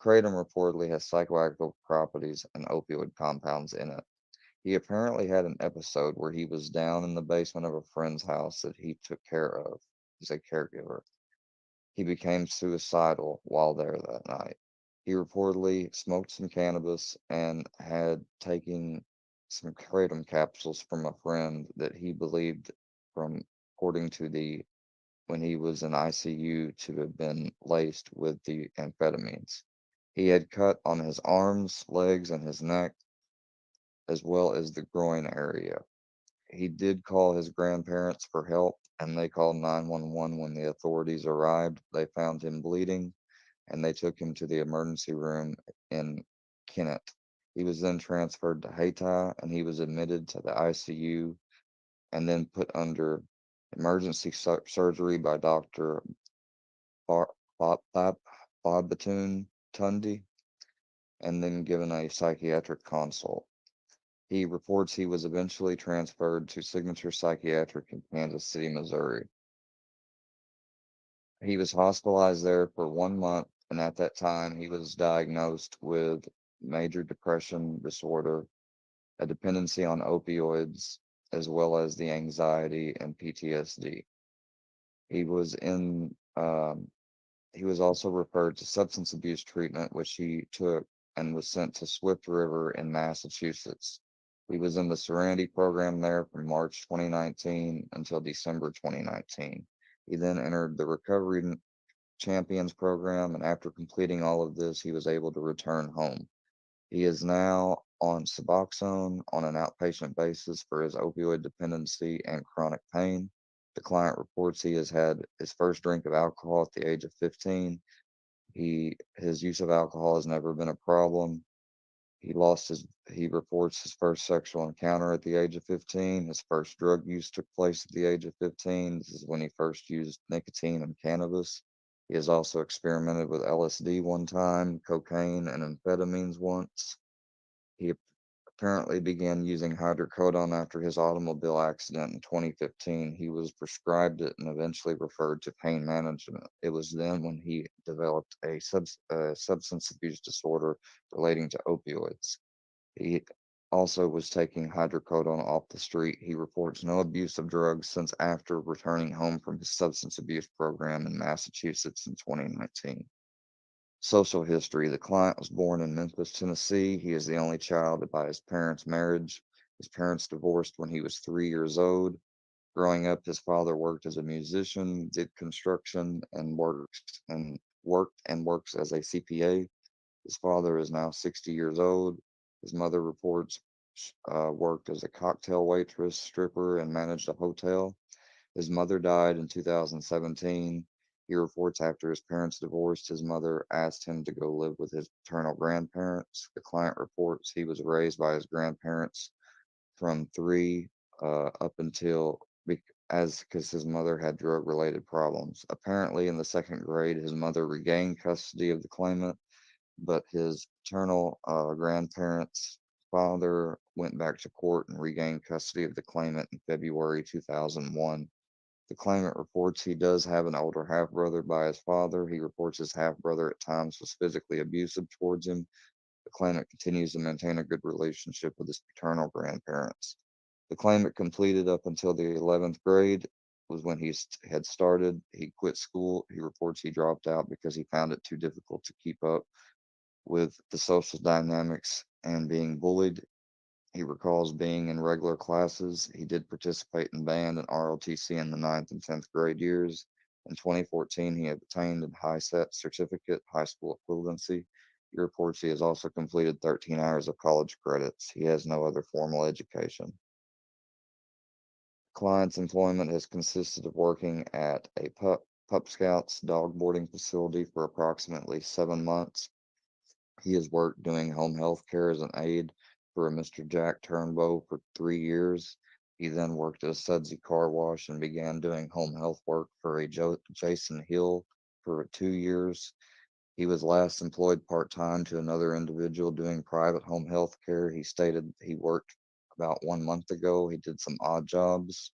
Kratom reportedly has psychoactive properties and opioid compounds in it. He apparently had an episode where he was down in the basement of a friend's house that he took care of. He's a caregiver. He became suicidal while there that night. He reportedly smoked some cannabis and had taken some kratom capsules from a friend that he believed from according to the when he was in ICU to have been laced with the amphetamines. He had cut on his arms, legs, and his neck, as well as the groin area. He did call his grandparents for help, and they called 911 when the authorities arrived. They found him bleeding, and they took him to the emergency room in Kennett. He was then transferred to Hayti, and he was admitted to the ICU and then put under emergency surgery by Dr. Babatun Tundi, and then given a psychiatric consult. He reports he was eventually transferred to Signature Psychiatric in Kansas City, Missouri. He was hospitalized there for 1 month, and at that time, he was diagnosed with major depression disorder, a dependency on opioids, as well as the anxiety and PTSD. He was in he was also referred to substance abuse treatment, which he took and was sent to Swift River in Massachusetts. He was in the Serenity program there from March 2019 until December 2019. He then entered the Recovery Champions program, and after completing all of this, he was able to return home. He is now on Suboxone on an outpatient basis for his opioid dependency and chronic pain. The client reports he has had his first drink of alcohol at the age of 15. His use of alcohol has never been a problem. He reports his first sexual encounter at the age of 15. His first drug use took place at the age of 15. This is when he first used nicotine and cannabis. He has also experimented with LSD one time, cocaine, and amphetamines once. He apparently began using hydrocodone after his automobile accident in 2015. He was prescribed it and eventually referred to pain management. It was then when he developed a substance abuse disorder relating to opioids. He also was taking hydrocodone off the street. He reports no abuse of drugs since after returning home from his substance abuse program in Massachusetts in 2019. Social history. The client was born in Memphis, Tennessee. He is the only child by his parents' marriage. His parents divorced when he was 3 years old. Growing up, his father worked as a musician, did construction, and works as a CPA. His father is now 60 years old. His mother reports worked as a cocktail waitress, stripper, and managed a hotel. His mother died in 2017. He reports after his parents divorced, his mother asked him to go live with his paternal grandparents. The client reports he was raised by his grandparents from 3 up until because his mother had drug related problems. Apparently, in the second grade, his mother regained custody of the claimant, but his paternal grandparents' father went back to court and regained custody of the claimant in February 2001. The claimant reports he does have an older half brother by his father. He reports his half brother at times was physically abusive towards him. The claimant continues to maintain a good relationship with his paternal grandparents. The claimant completed up until the 11th grade was when he had started. He quit school. He reports he dropped out because he found it too difficult to keep up with the social dynamics and being bullied. He recalls being in regular classes. He did participate in band and ROTC in the 9th and 10th grade years. In 2014, he obtained a high set certificate, high school equivalency. He reports he has also completed 13 hours of college credits. He has no other formal education. Client's employment has consisted of working at a pup scouts dog boarding facility for approximately 7 months. He has worked doing home health care as an aide for a Mr. Jack Turnbow for 3 years. He then worked at a Sudsy car wash and began doing home health work for a Jason Hill for 2 years. He was last employed part-time to another individual doing private home health care. He stated he worked about 1 month ago. He did some odd jobs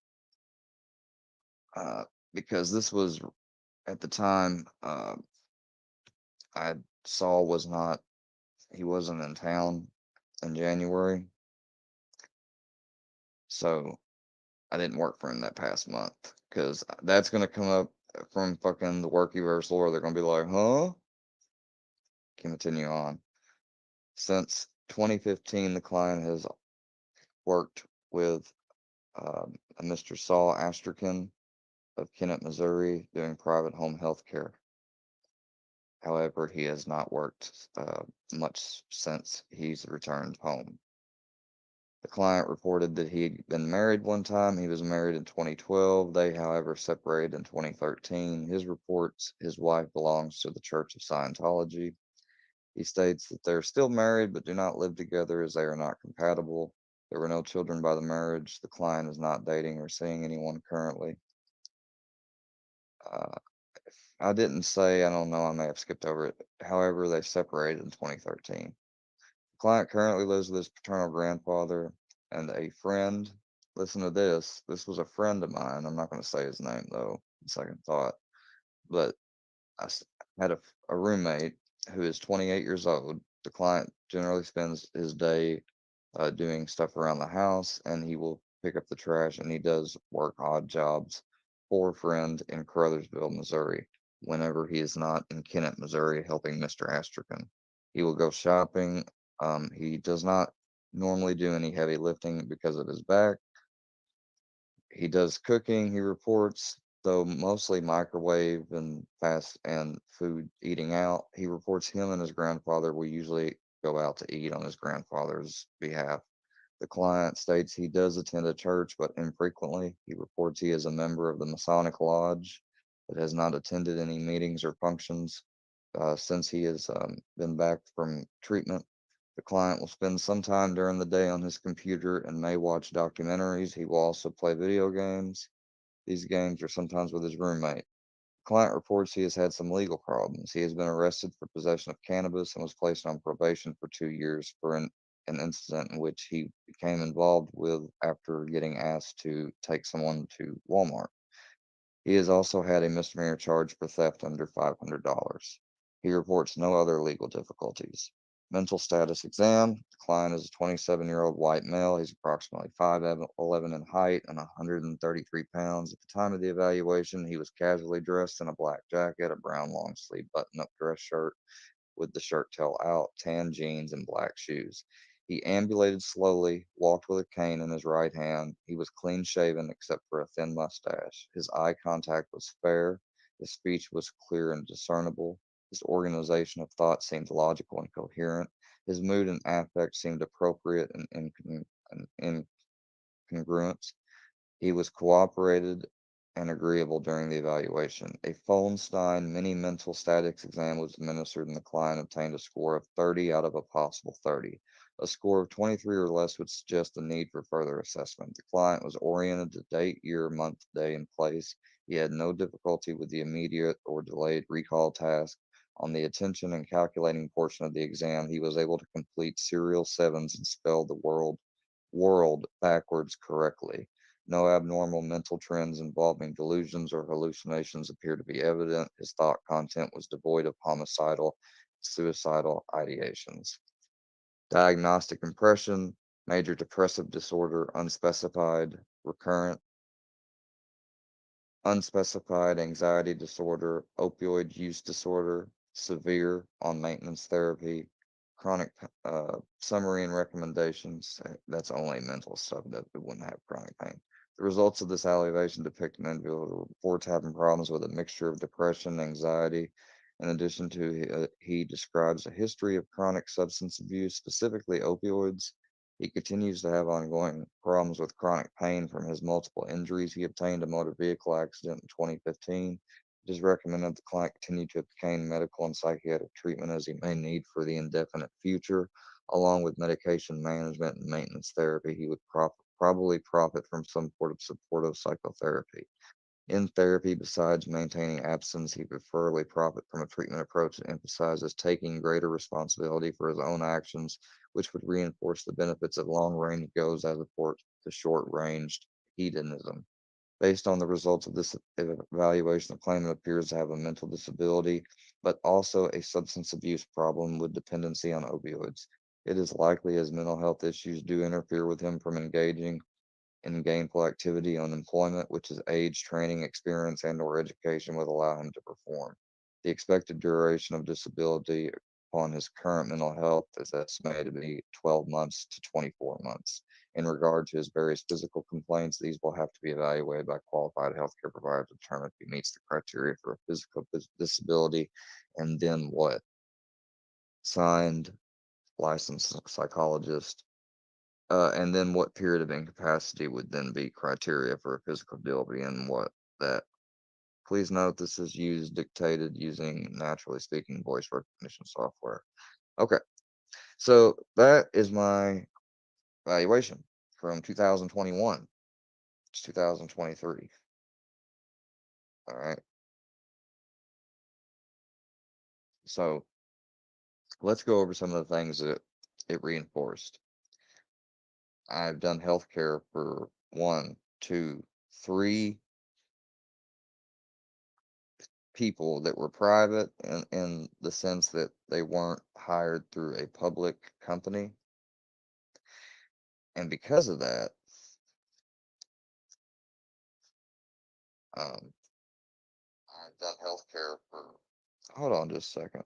because this was at the time I saw was not he wasn't in town in January, so I didn't work for him that past month because that's gonna come up from fucking the Workyverse lore. They're gonna be like, huh? Continue on. Since 2015, the client has worked with a Mr. Saul Astrachan of Kennett, Missouri, doing private home health care. However, he has not worked much since he's returned home. The client reported that he had been married one time. He was married in 2012. They, however, separated in 2013. His reports his wife belongs to the Church of Scientology. He states that they're still married but do not live together as they are not compatible. There were no children by the marriage. The client is not dating or seeing anyone currently. If I didn't say, I don't know, I may have skipped over it. However, they separated in 2013. The client currently lives with his paternal grandfather and a friend. Listen to this. This was a friend of mine. I'm not going to say his name though, second thought. But I had a roommate who is 28 years old. The client generally spends his day doing stuff around the house, and he will pick up the trash, and he does work odd jobs for a friend in Caruthersville, Missouri, whenever he is not in Kennett, Missouri, helping Mr. Astrachan. He will go shopping. He does not normally do any heavy lifting because of his back. He does cooking, he reports, though mostly microwave and fast and food eating out. He reports him and his grandfather will usually go out to eat on his grandfather's behalf. The client states he does attend a church, but infrequently. He reports he is a member of the Masonic Lodge, but has not attended any meetings or functions since he has been back from treatment. The client will spend some time during the day on his computer and may watch documentaries. He will also play video games. These games are sometimes with his roommate. Client reports he has had some legal problems. He has been arrested for possession of cannabis and was placed on probation for 2 years for an incident in which he became involved with after getting asked to take someone to Walmart. He has also had a misdemeanor charge for theft under $500. He reports no other legal difficulties. Mental status exam. The client is a 27-year-old white male. He's approximately 5'11" in height and 133 pounds. At the time of the evaluation, he was casually dressed in a black jacket, a brown long sleeve button up dress shirt with the shirt tail out, tan jeans, and black shoes. He ambulated slowly, walked with a cane in his right hand. He was clean shaven except for a thin mustache. His eye contact was fair. His speech was clear and discernible. His organization of thought seemed logical and coherent. His mood and affect seemed appropriate and incongruent. He was cooperated and agreeable during the evaluation. A Follenstein mini mental statics exam was administered and the client obtained a score of 30 out of a possible 30. A score of 23 or less would suggest the need for further assessment. The client was oriented to date, year, month, day, and place. He had no difficulty with the immediate or delayed recall task. On the attention and calculating portion of the exam, he was able to complete serial sevens and spell the world backwards correctly. No abnormal mental trends involving delusions or hallucinations appear to be evident. His thought content was devoid of homicidal, suicidal ideations. Diagnostic impression, major depressive disorder, unspecified, recurrent, unspecified anxiety disorder, opioid use disorder, severe on maintenance therapy, chronic summary and recommendations. That's only mental stuff that it wouldn't have chronic pain. The results of this evaluation depict an individual who reports having problems with a mixture of depression, anxiety. In addition to, he describes a history of chronic substance abuse, specifically opioids. He continues to have ongoing problems with chronic pain from his multiple injuries. He obtained a motor vehicle accident in 2015. It is recommended the client continue to obtain medical and psychiatric treatment as he may need for the indefinite future, along with medication management and maintenance therapy. He would probably profit from some sort of supportive psychotherapy. In therapy, besides maintaining absence, he preferably profit from a treatment approach that emphasizes taking greater responsibility for his own actions, which would reinforce the benefits of long-range goals as opposed to short-ranged hedonism. Based on the results of this evaluation, the claimant appears to have a mental disability, but also a substance abuse problem with dependency on opioids. It is likely his mental health issues do interfere with him from engaging in gainful activity on employment, which is age, training, experience, and/or education would allow him to perform. The expected duration of disability upon his current mental health is estimated to be 12 months to 24 months. In regard to his various physical complaints, these will have to be evaluated by qualified healthcare providers to determine if he meets the criteria for a physical disability. And then what? Signed, licensed psychologist, and then what period of incapacity would then be criteria for a physical disability and what that. Please note this is dictated using naturally speaking voice recognition software. Okay, so that is my evaluation from 2021 to 2023. All right, so let's go over some of the things that it reinforced. I've done healthcare for 1, 2, 3 people that were private in the sense that they weren't hired through a public company. And because of that, um, I've done healthcare for, hold on just a second.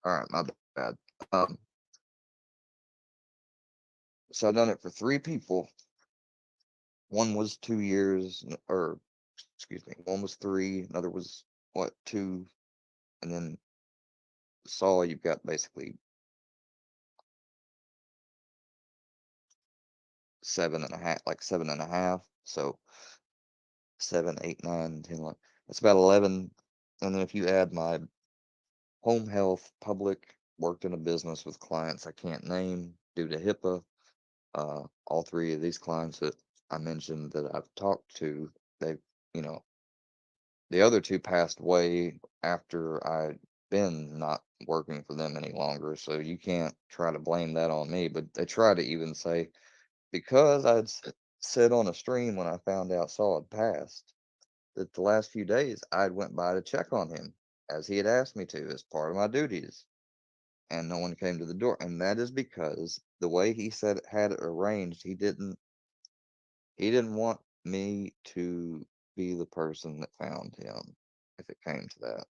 All right, my bad. So I've done it for 3 people. One was 2 years, or excuse me, one was 3, another was what, 2, and then Saul, you've got basically 7.5, like 7.5. So 7, 8, 9, 10, 11. That's about 11. And then if you add my home health, public, worked in a business with clients I can't name due to HIPAA, all 3 of these clients that I mentioned that I've talked to, they, you know, the other 2 passed away after I'd been not working for them any longer. So you can't try to blame that on me. But they try to even say, because said on a stream when I found out Saul had passed, that the last few days I'd went by to check on him as he had asked me to as part of my duties, and no one came to the door. And that is because the way he said it had it arranged, he didn't want me to be the person that found him if it came to that.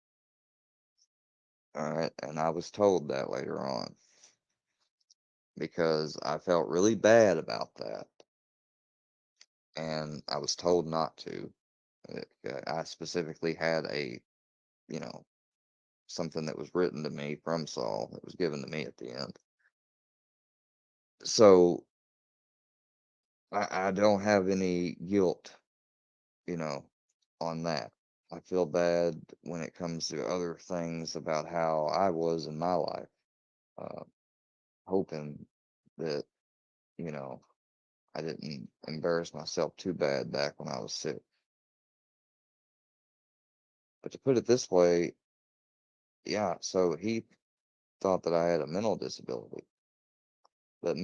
All right, and I was told that later on because I felt really bad about that, and I was told not to. I specifically had you know, something that was written to me from Saul that was given to me at the end. So I don't have any guilt, you know, on that. I feel bad when it comes to other things about how I was in my life, uh, hoping that, you know, I didn't embarrass myself too bad back when I was sick. But to put it this way, yeah, so he thought that I had a mental disability. But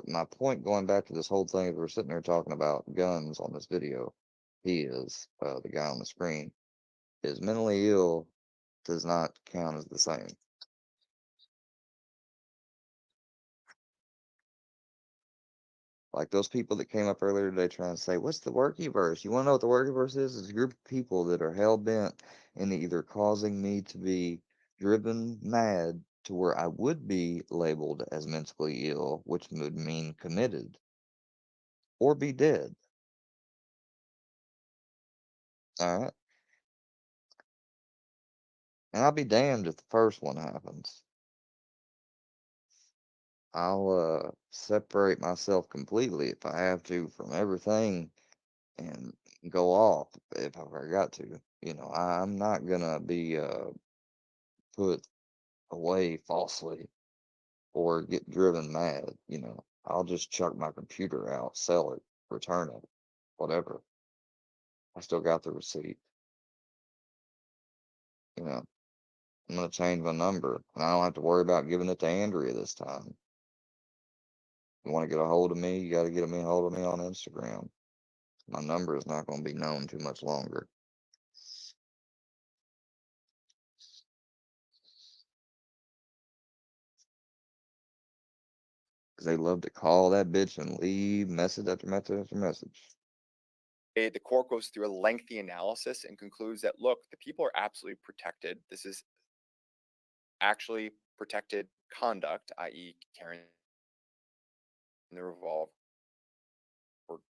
my point going back to this whole thing, is we're sitting there talking about guns on this video. He is, the guy on the screen, is mentally ill does not count as the same. Like those people that came up earlier today trying to say, what's the workyverse? You want to know what the workyverse is? It's a group of people that are hell bent in either causing me to be driven mad to where I would be labeled as mentally ill, which would mean committed, or be dead. All right. And I'll be damned if the first one happens. I'll separate myself completely if I have to from everything and go off if I got to. You know, I'm not gonna be put away falsely. or get driven mad, I'll just chuck my computer out, sell it, return it, whatever. I still got the receipt. I'm gonna change my number, and I don't have to worry about giving it to Andrea this time. You want to get a hold of me, you got to get a hold of me on Instagram. My number is not going to be known too much longer. Because they love to call that bitch and leave message after message after message. The court goes through a lengthy analysis and concludes that, look, the people are absolutely protected. This is actually protected conduct, i.e., carrying the revolver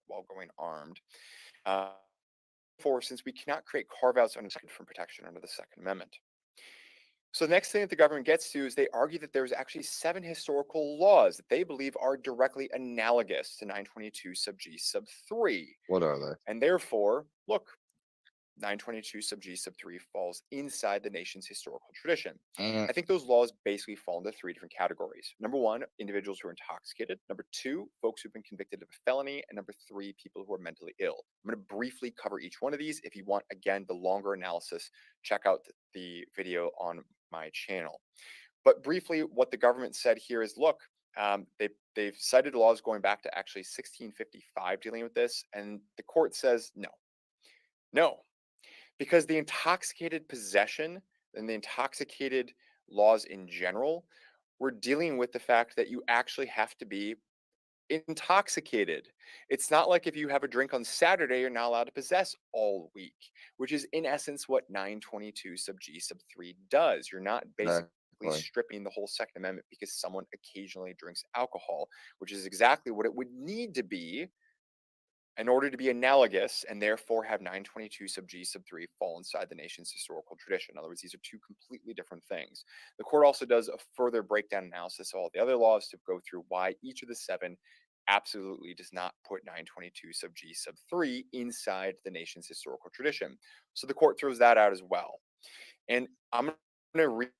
while going armed. Since we cannot create carve-outs from protection under the Second Amendment. So the next thing that the government gets to is they argue that there's actually 7 historical laws that they believe are directly analogous to 922 sub G sub 3. What are they? And therefore, look, 922 sub G sub 3 falls inside the nation's historical tradition. And I think those laws basically fall into 3 different categories. Number 1, individuals who are intoxicated. Number 2, folks who've been convicted of a felony. And number 3, people who are mentally ill. I'm going to briefly cover each one of these. If you want, again, the longer analysis, check out the video on my channel. But briefly, what the government said here is, look, they've cited laws going back to actually 1655 dealing with this. And the court says, no. Because the intoxicated possession and the intoxicated laws in general, we're dealing with the fact that you actually have to be intoxicated. It's not like if you have a drink on Saturday, you're not allowed to possess all week, which is in essence what 922 sub G sub 3 does. You're not basically stripping the whole Second Amendment because someone occasionally drinks alcohol, which is exactly what it would need to be in order to be analogous and therefore have 922 sub G sub 3 fall inside the nation's historical tradition. In other words, these are 2 completely different things. The court also does a further breakdown analysis of all the other laws to go through why each of the 7 absolutely does not put 922 sub G sub 3 inside the nation's historical tradition. So the court throws that out as well. And I'm going to read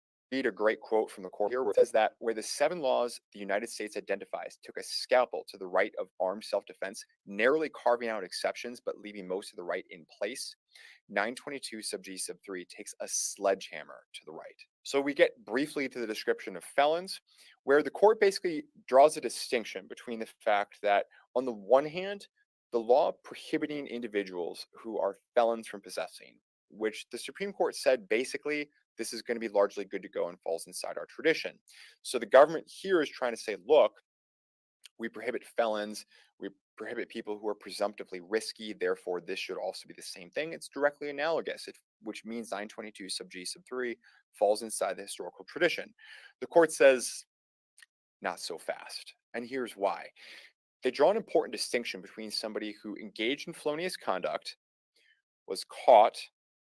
a great quote from the court here, where it says that where the 7 laws the United States identifies took a scalpel to the right of armed self-defense, narrowly carving out exceptions but leaving most of the right in place, 922 sub G sub 3 takes a sledgehammer to the right. So we get briefly to the description of felons, where the court basically draws a distinction between the fact that on the one hand, the law prohibiting individuals who are felons from possessing, which the Supreme Court said basically this is going to be largely good to go and falls inside our tradition. So the government here is trying to say, look, we prohibit felons, we prohibit people who are presumptively risky, therefore this should also be the same thing. It's directly analogous, which means 922 sub G sub 3 falls inside the historical tradition. The court says, not so fast. And here's why. They draw an important distinction between somebody who engaged in felonious conduct, was caught,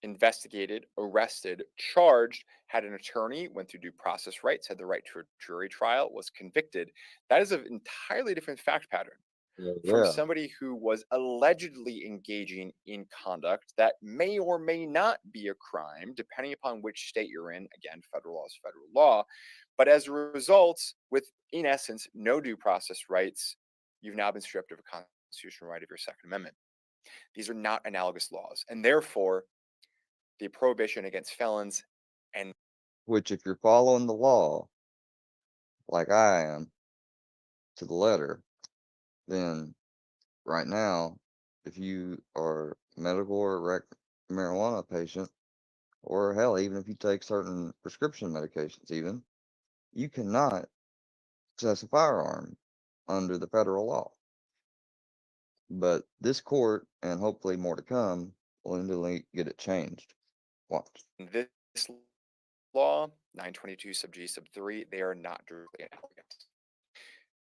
investigated, arrested, charged, had an attorney, went through due process rights, had the right to a jury trial, was convicted. That is an entirely different fact pattern from somebody who was allegedly engaging in conduct that may or may not be a crime, depending upon which state you're in. Again, federal law is federal law. But as a result, with, in essence, no due process rights, you've now been stripped of a constitutional right of your Second Amendment. These are not analogous laws, and therefore the prohibition against felons and which, if you're following the law, like I am, to the letter, then right now, if you are medical or marijuana patient, or hell, even if you take certain prescription medications, even, you cannot possess a firearm under the federal law. But this court, and hopefully more to come, will immediately get it changed. Watch. this law, 922 sub G sub 3, they are not directly analogous.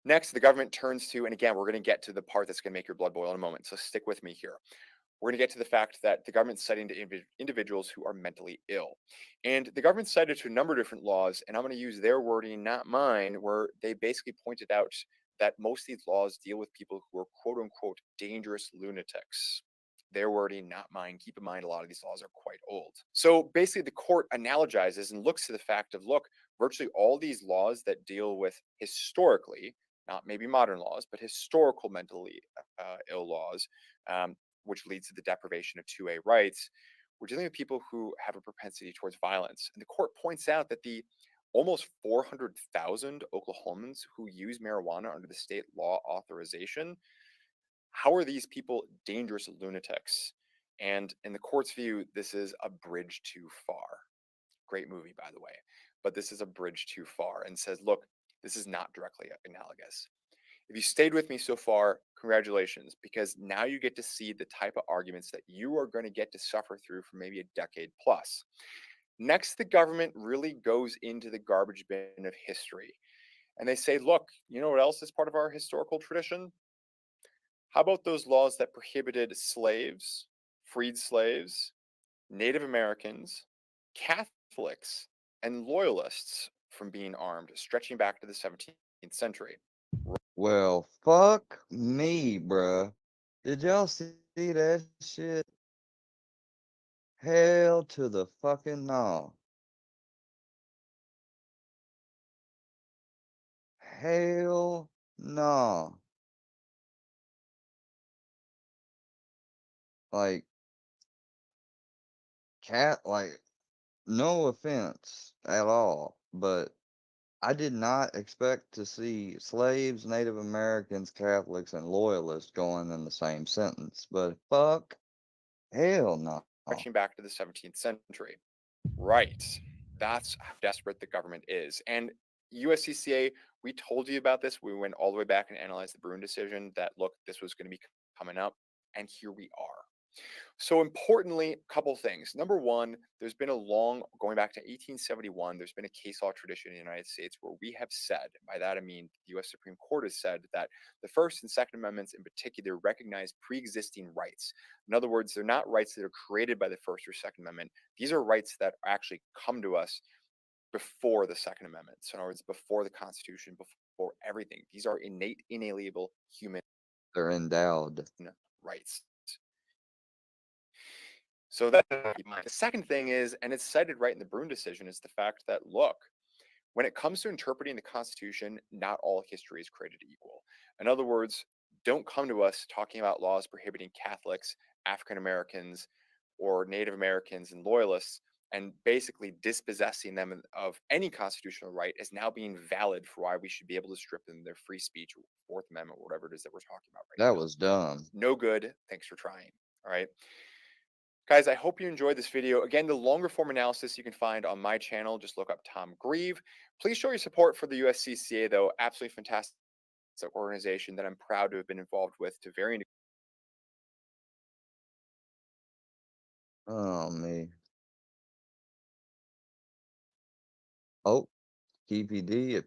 Next, the government turns to, and again, we're going to get to the part that's going to make your blood boil in a moment, so stick with me here. We're going to get to the fact that the government's citing to individuals who are mentally ill. And the government cited to a number of different laws, and I'm going to use their wording, not mine, where they basically pointed out that most of these laws deal with people who are quote unquote dangerous lunatics. Their wording, not mine. Keep in mind, a lot of these laws are quite old. So basically, the court analogizes and looks to the fact of, look, virtually all these laws that deal with historically, not maybe modern laws, but historical mentally ill laws, which leads to the deprivation of 2A rights. We're dealing with people who have a propensity towards violence. And the court points out that the almost 400,000 Oklahomans who use marijuana under the state law authorization, how are these people dangerous lunatics? And in the court's view, this is a bridge too far. Great movie, by the way. But this is a bridge too far and says, look, this is not directly analogous. If you stayed with me so far, congratulations, because now you get to see the type of arguments that you are going to get to suffer through for maybe a decade plus. Next, the government really goes into the garbage bin of history. And they say, look, you know what else is part of our historical tradition? How about those laws that prohibited slaves, freed slaves, Native Americans, Catholics, and loyalists from being armed, stretching back to the 17th century? Well, fuck me, bruh. Did y'all see that shit? Hell to the fucking no. Hell no. Like, like, no offense at all, but I did not expect to see slaves, Native Americans, Catholics, and loyalists going in the same sentence. But fuck, hell no. Stretching back to the 17th century. Right. That's how desperate the government is. And USCCA, we told you about this. We went all the way back and analyzed the Bruin decision that, look, this was going to be coming up. And here we are. So importantly, a couple things. Number one, there's been a long, going back to 1871, there's been a case law tradition in the United States where we have said, by that I mean the U.S. Supreme Court has said that the First and Second Amendments in particular recognize pre-existing rights. In other words, they're not rights that are created by the First or Second Amendment. These are rights that actually come to us before the Second Amendment. So in other words, before the Constitution, before everything. These are innate, inalienable human They're endowed. rights. So that the second thing is, and it's cited right in the Bruin decision, is the fact that, look, when it comes to interpreting the Constitution, not all history is created equal. In other words, don't come to us talking about laws prohibiting Catholics, African Americans, or Native Americans and loyalists, and basically dispossessing them of any constitutional right as now being valid for why we should be able to strip them their free speech, or Fourth Amendment, whatever it is that we're talking about right now. That was dumb. No good. Thanks for trying. All right. Guys, I hope you enjoyed this video. Again, the longer form analysis you can find on my channel. Just look up Tom Grieve. Please show your support for the USCCA, though. Absolutely fantastic organization that I'm proud to have been involved with to varying degrees. Oh, me. Oh, TPD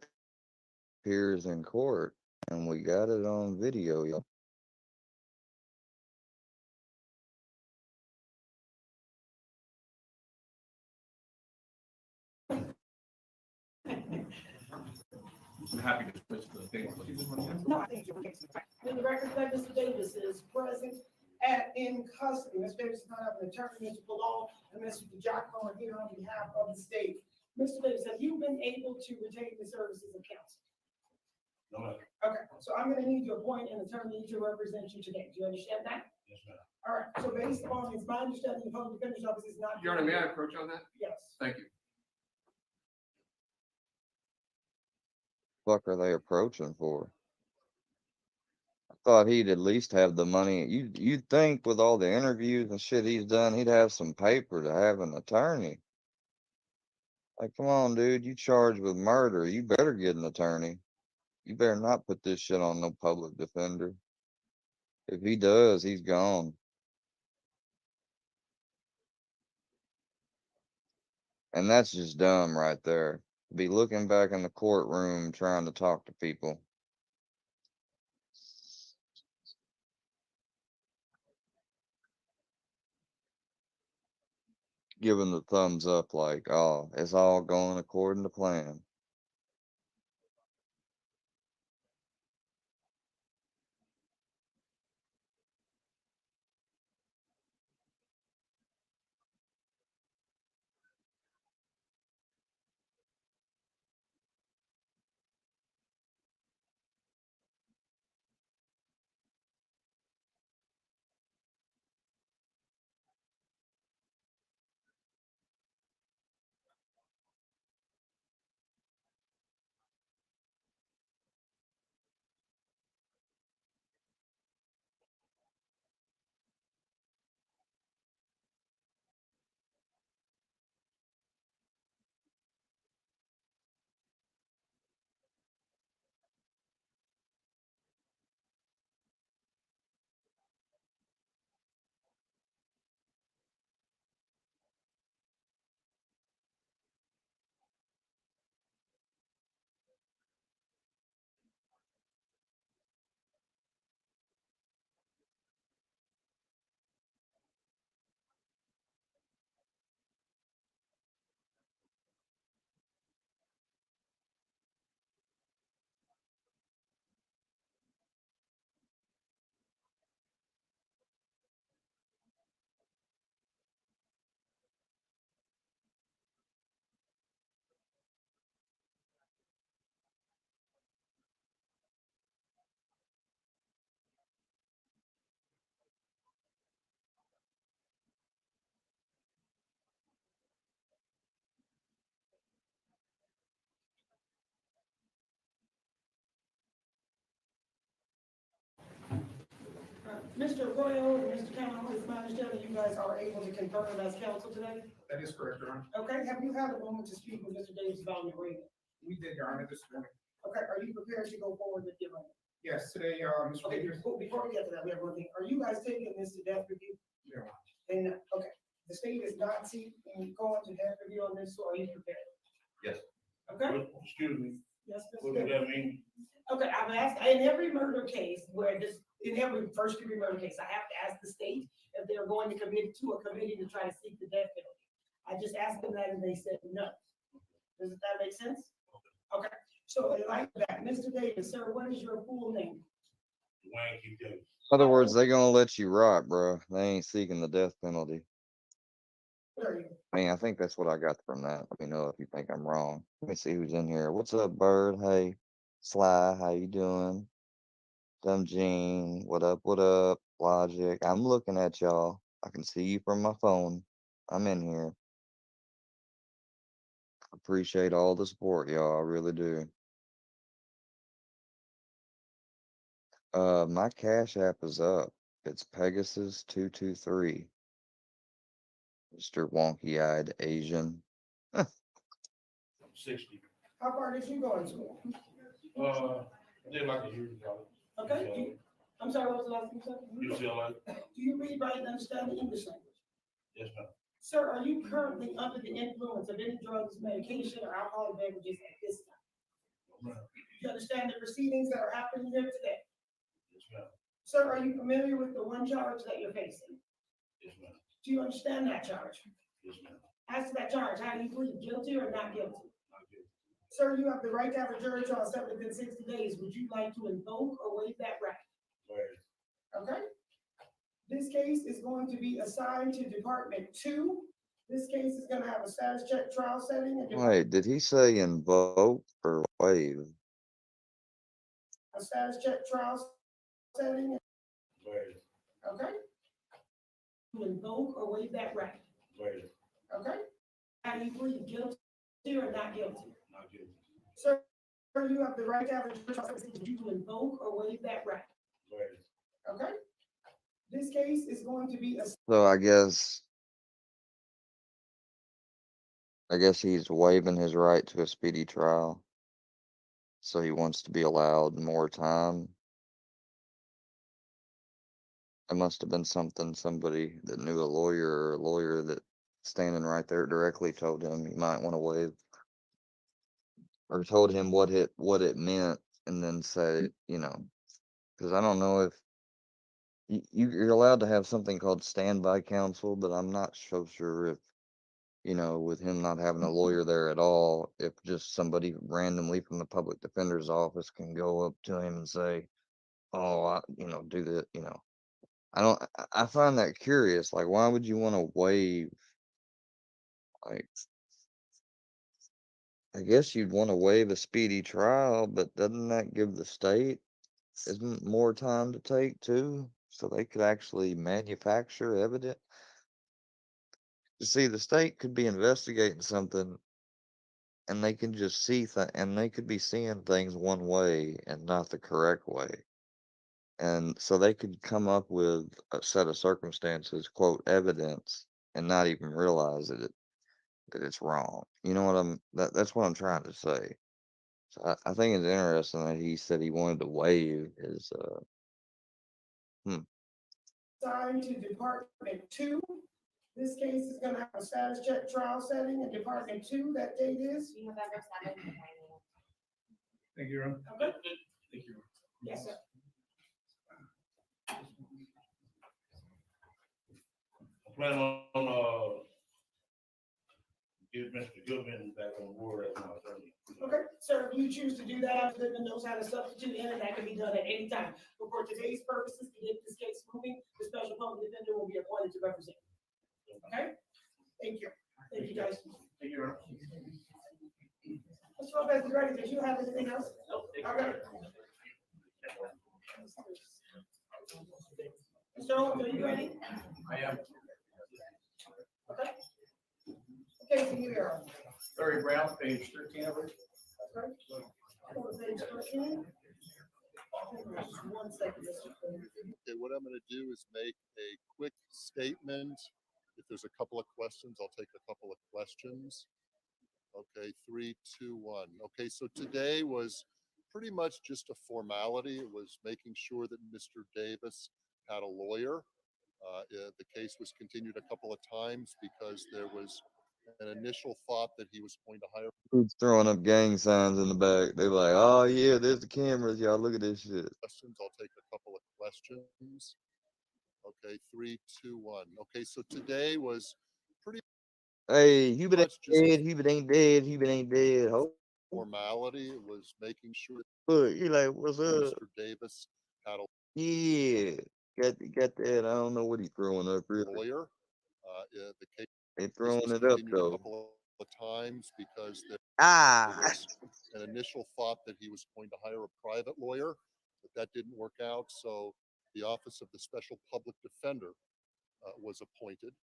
appears in court, and we got it on video, y'all. I'm happy to switch to the thing. No, I think you're in the record that Mr. Davis is present in custody. Mr. Davis does not have an attorney, Mr. Bilal and Mr. Jacko are here on behalf of the state. Mr. Davis, have you been able to retain the services of counsel? No, ma'am. Okay, so I'm gonna need to appoint an attorney to represent you today. Do you understand that? Yes, ma'am. All right, so based on, it's my understanding the public defender's office is not. Your Honor, may I approach on that? Yes. Thank you. Fuck are they approaching for? I thought he'd at least have the money. You'd think with all the interviews and shit he's done, he'd have some paper to have an attorney. Like, come on, dude, you charged with murder. You better get an attorney. You better not put this shit on no public defender. If he does, he's gone. And that's just dumb right there. To be looking back in the courtroom trying to talk to people. Giving the thumbs up like, oh, it's all going according to plan. Mr. Royal and Mr. Cameron, it's my understanding you guys are able to confirm as counsel today? That is correct, Your Honor. Okay, have you had a moment to speak with Mr. Davis about your agreement? We did, Your Honor, this morning. Okay, are you prepared to go forward with your agreement? Yes, today, Mr. Okay, Davis. before we get to that, we have one thing. Are you guys taking this to death review? Yeah. And, okay, the state is not seeking going to death review on this, so are you prepared? Yes. Okay? Excuse me, Yes, what Mr. does Davis. that mean? Okay, I'm asking, in every murder case where this, in every first degree murder case, I have to ask the state if they're going to commit it to a committee to try to seek the death penalty. I just asked them that and they said no. Does that make sense? Okay, so in light of that, Mr. Davis, sir, what is your full name? Dwayne Q. Davis. In other words, they gonna let you rot, bro. They ain't seeking the death penalty. What are you? I mean, I think that's what I got from that. Let me know if you think I'm wrong. Let me see who's in here. What's up, Bird? Hey, Sly, how you doing? Dumb Gene, what up? What up? Logic. I'm looking at y'all. I can see you from my phone. I'm in here. Appreciate all the support, y'all. I really do. My Cash App is up. It's Pegasus 223. Mr. Wonky-eyed Asian. 60. How far did you go in school? I did like a year ago. Okay, I'm sorry, what was the last thing you said? UCLA? Do you read, write, and understand the English language? Yes, ma'am. Sir, are you currently under the influence of any drugs, medication, or alcoholic beverages at this time? Ma'am. Do you understand the proceedings that are happening here today? Yes, ma'am. Sir, are you familiar with the one charge that you're facing? Yes, ma'am. Do you understand that charge? Yes, ma'am. As to that charge, how do you plead, guilty or not guilty? Not good. Sir, you have the right to have a jury trial set within 60 days. Would you like to invoke or waive that right? Wait. Okay? This case is going to be assigned to Department 2. This case is gonna have a status check trial setting and Wait, did he say invoke or waive? a status check trial setting, Wait. okay? To invoke or waive that right, Wait. okay? How do you plead, guilty or not guilty? Not good. Sir, you have the right to have a jury trial setting. Would you to invoke or waive that right, Wait. okay? This case is going to be a So I guess he's waiving his right to a speedy trial. So he wants to be allowed more time. It must have been somebody that knew a lawyer or a lawyer that standing right there directly told him he might want to waive or told him what it meant and then say, because I don't know if you're allowed to have something called standby counsel, but I'm not so sure if, with him not having a lawyer there at all, if just somebody randomly from the public defender's office can go up to him and say, oh, do that, I find that curious. Like, why would you want to waive, like, I guess you'd want to waive a speedy trial, but doesn't that give the state isn't more time to take too? So they could actually manufacture evidence. You see, the state could be investigating something and they can just and they could be seeing things one way and not the correct way. And so they could come up with a set of circumstances, quote, evidence, and not even realize that it's wrong. You know what that's what I'm trying to say. So I think it's interesting that he said he wanted to waive his assigned to Department 2. This case is gonna have a status check trial setting in Department 2. That date is? November 7th. Thank you, Your Honor. Okay. Thank you. Yes, sir. I plan on, get Mr. Goodman back on board as my attorney. Okay, sir, if you choose to do that, Goodman knows how to substitute in, and that can be done at any time. But for today's purposes, to get this case moving, the special public defender will be appointed to represent. Okay? Thank you. Thank you, guys. Thank you, Your Honor. Mr. Lopez, you ready? Did you have anything else? Okay. Mr. Owens, are you ready? I am. Okay. Okay, so you are. Larry Brown, page 13 of it. Okay. Go to page 13. Just 1 second, Mr. Clinton. Okay, what I'm gonna do is make a quick statement. If there's a couple of questions, I'll take a couple of questions. Okay, 3, 2, 1. Okay, so today was pretty much just a formality. It was making sure that Mr. Davis had a lawyer. The case was continued a couple of times because there was an initial thought that he was going to hire Who's throwing up gang signs in the back? They're like, oh yeah, there's the cameras, y'all. Look at this shit. questions. I'll take a couple of questions. Okay, 3, 2, 1. Okay, so today was pretty Hey, Hubert ain't much just dead. a Hubert ain't dead. Hubert ain't dead. Ho. formality. It was making sure Look, he like, what's that up? Mr. Davis had a Yeah, got that. I don't know what he's throwing up. Really, lawyer. The case they was throwing it up continued a though. couple of times because there Ah, was an initial thought that he was going to hire a private lawyer, but that didn't work out. So the Office of the Special Public Defender was appointed,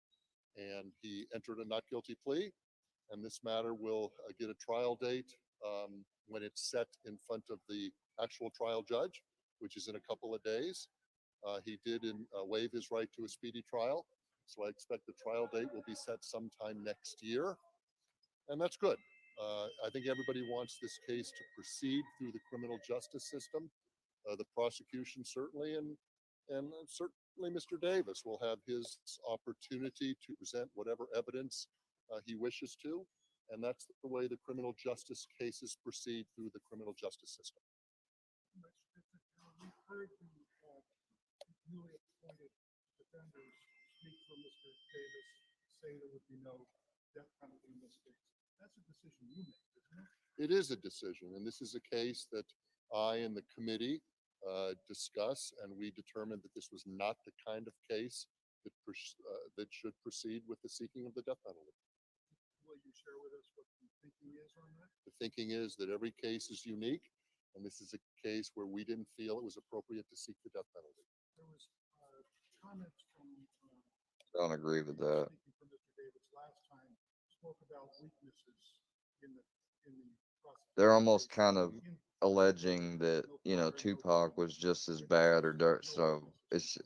and he entered a not guilty plea. And this matter will get a trial date when it's set in front of the actual trial judge, which is in a couple of days. He did waive his right to a speedy trial, so I expect the trial date will be set sometime next year, and that's good. I think everybody wants this case to proceed through the criminal justice system. The prosecution certainly, and certainly Mr. Davis will have his opportunity to present whatever evidence he wishes to, and that's the way the criminal justice cases proceed through the criminal justice system. We've heard the newly appointed defenders speak for Mr. Davis, say there would be no death penalty in this case. That's a decision you make, isn't it? It is a decision, and this is a case that I and the committee discuss, and we determined that this was not the kind of case that should proceed with the seeking of the death penalty. Will you share with us what the thinking is on that? The thinking is that every case is unique, and this is a case where we didn't feel it was appropriate to seek the death penalty. There was comments from don't agree with that. speaking for Mr. Davis last time, spoke about weaknesses in the prosecution. They're almost kind of alleging that Tupac was just as bad or dirt. So it's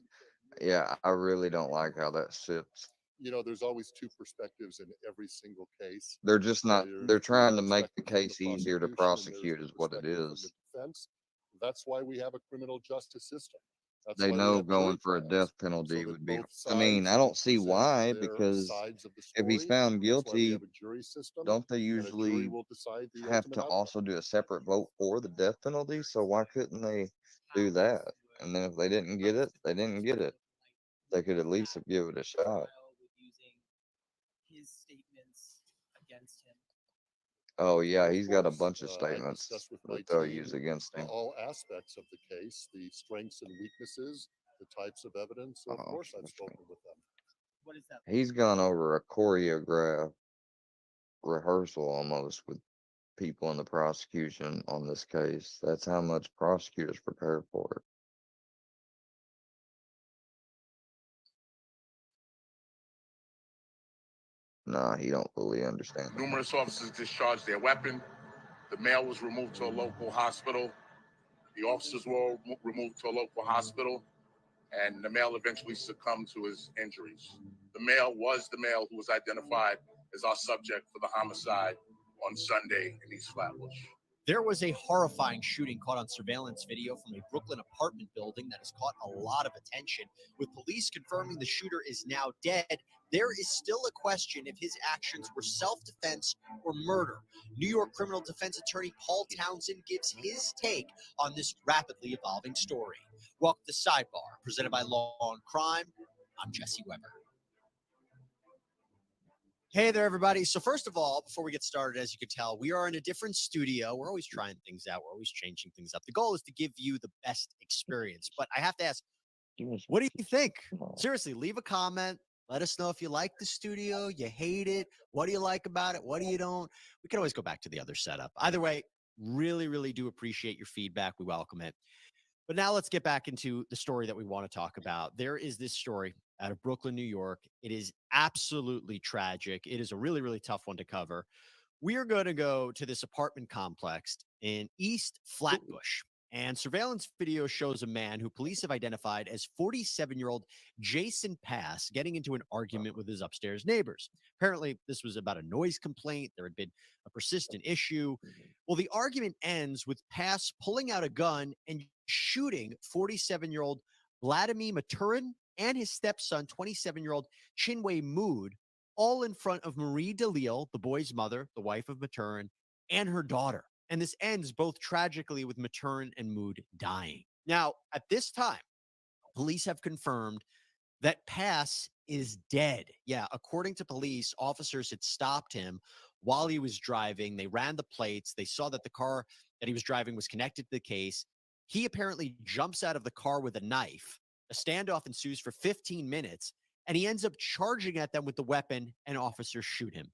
yeah, I really don't like how that sits. There's always two perspectives in every single case. They're just not. There's They're the trying to make the perspective from case easier to prosecution, and there's prosecute, the is what it perspective from is. the defense. That's why we have a criminal justice system. That's They why we know have going jury for a trials, death so penalty that would be. both I mean, sides I don't can see present why, their because sides of the if he's story. found That's why we guilty, have a jury system, don't they and a jury usually will decide the have ultimate to outcome. also do a separate vote for the death penalty? So why couldn't they do that? And then if they didn't get it, they didn't get it. They could at least have given it a shot. His statements against him. Oh yeah, Of he's got a course, bunch of I statements discussed with my that they'll team use against him. all aspects of the case, the strengths and weaknesses, the types of evidence. So of Oh, course I've that's spoken with them. What is that? He's gone over a choreographed rehearsal almost with people in the prosecution on this case. That's how much prosecutors prepare for it. Nah, he don't fully understand. Numerous officers discharged their weapon. The male was removed to a local hospital. The officers were removed to a local hospital, and the male eventually succumbed to his injuries. The male was the male who was identified as our subject for the homicide on Sunday in East Flatbush. There was a horrifying shooting caught on surveillance video from a Brooklyn apartment building that has caught a lot of attention. With police confirming the shooter is now dead, there is still a question if his actions were self-defense or murder. New York criminal defense attorney Paul Townsend gives his take on this rapidly evolving story. Welcome to Sidebar, presented by Law and Crime. I'm Jesse Weber. Hey there, everybody. So first of all, before we get started, as you can tell, we are in a different studio. We're always trying things out. We're always changing things up. The goal is to give you the best experience. But I have to ask, what do you think? Seriously, leave a comment. Let us know if you like the studio, you hate it. What do you like about it? What do you don't? We can always go back to the other setup. Either way, really, really do appreciate your feedback. We welcome it. But now let's get back into the story that we want to talk about. There is this story out of Brooklyn, New York. It is absolutely tragic. It is a really, really tough one to cover. We are going to go to this apartment complex in East Flatbush. And surveillance video shows a man who police have identified as 47-year-old Jason Pass getting into an argument with his upstairs neighbors. Apparently, this was about a noise complaint. There had been a persistent issue. Well, the argument ends with Pass pulling out a gun and shooting 47-year-old Vladimir Maturin and his stepson, 27-year-old Chinwe Mood, all in front of Marie DeLille, the boy's mother, the wife of Maturin, and her daughter. And this ends both tragically with Maturin and Mood dying. Now, at this time, police have confirmed that Pass is dead. Yeah, according to police, officers had stopped him while he was driving. They ran the plates. They saw that the car that he was driving was connected to the case. He apparently jumps out of the car with a knife. A standoff ensues for 15 minutes, and he ends up charging at them with the weapon, and officers shoot him.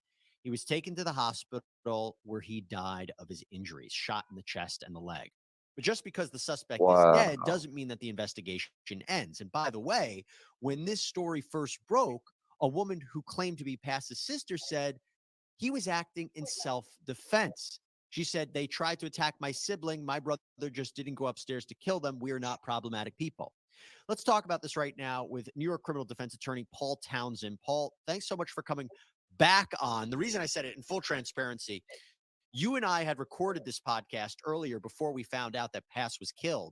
He was taken to the hospital where he died of his injuries, shot in the chest and the leg. But just because the suspect is dead doesn't mean that the investigation ends. And by the way, when this story first broke, a woman who claimed to be Pass's sister said he was acting in self-defense. She said, they tried to attack my sibling. My brother just didn't go upstairs to kill them. We're not problematic people. Let's talk about this right now with New York criminal defense attorney Paul Townsend. Paul, thanks so much for coming back on. The reason I said it in full transparency, you and I had recorded this podcast earlier before we found out that Pass was killed.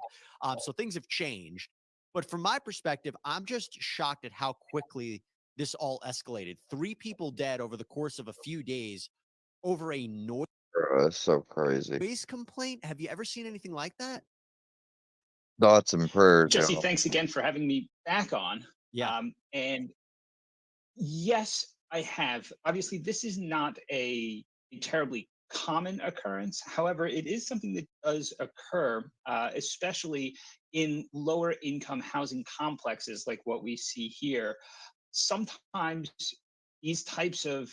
So things have changed. But from my perspective, I'm just shocked at how quickly this all escalated. 3 people dead over the course of a few days over a noise That's so crazy. complaint. Have you ever seen anything like that? Thoughts and prayers. Jesse, y'all. thanks again for having me back on. Yeah. And yes, I have. Obviously, this is not a terribly common occurrence. However, it is something that does occur, especially in lower income housing complexes like what we see here. Sometimes these types of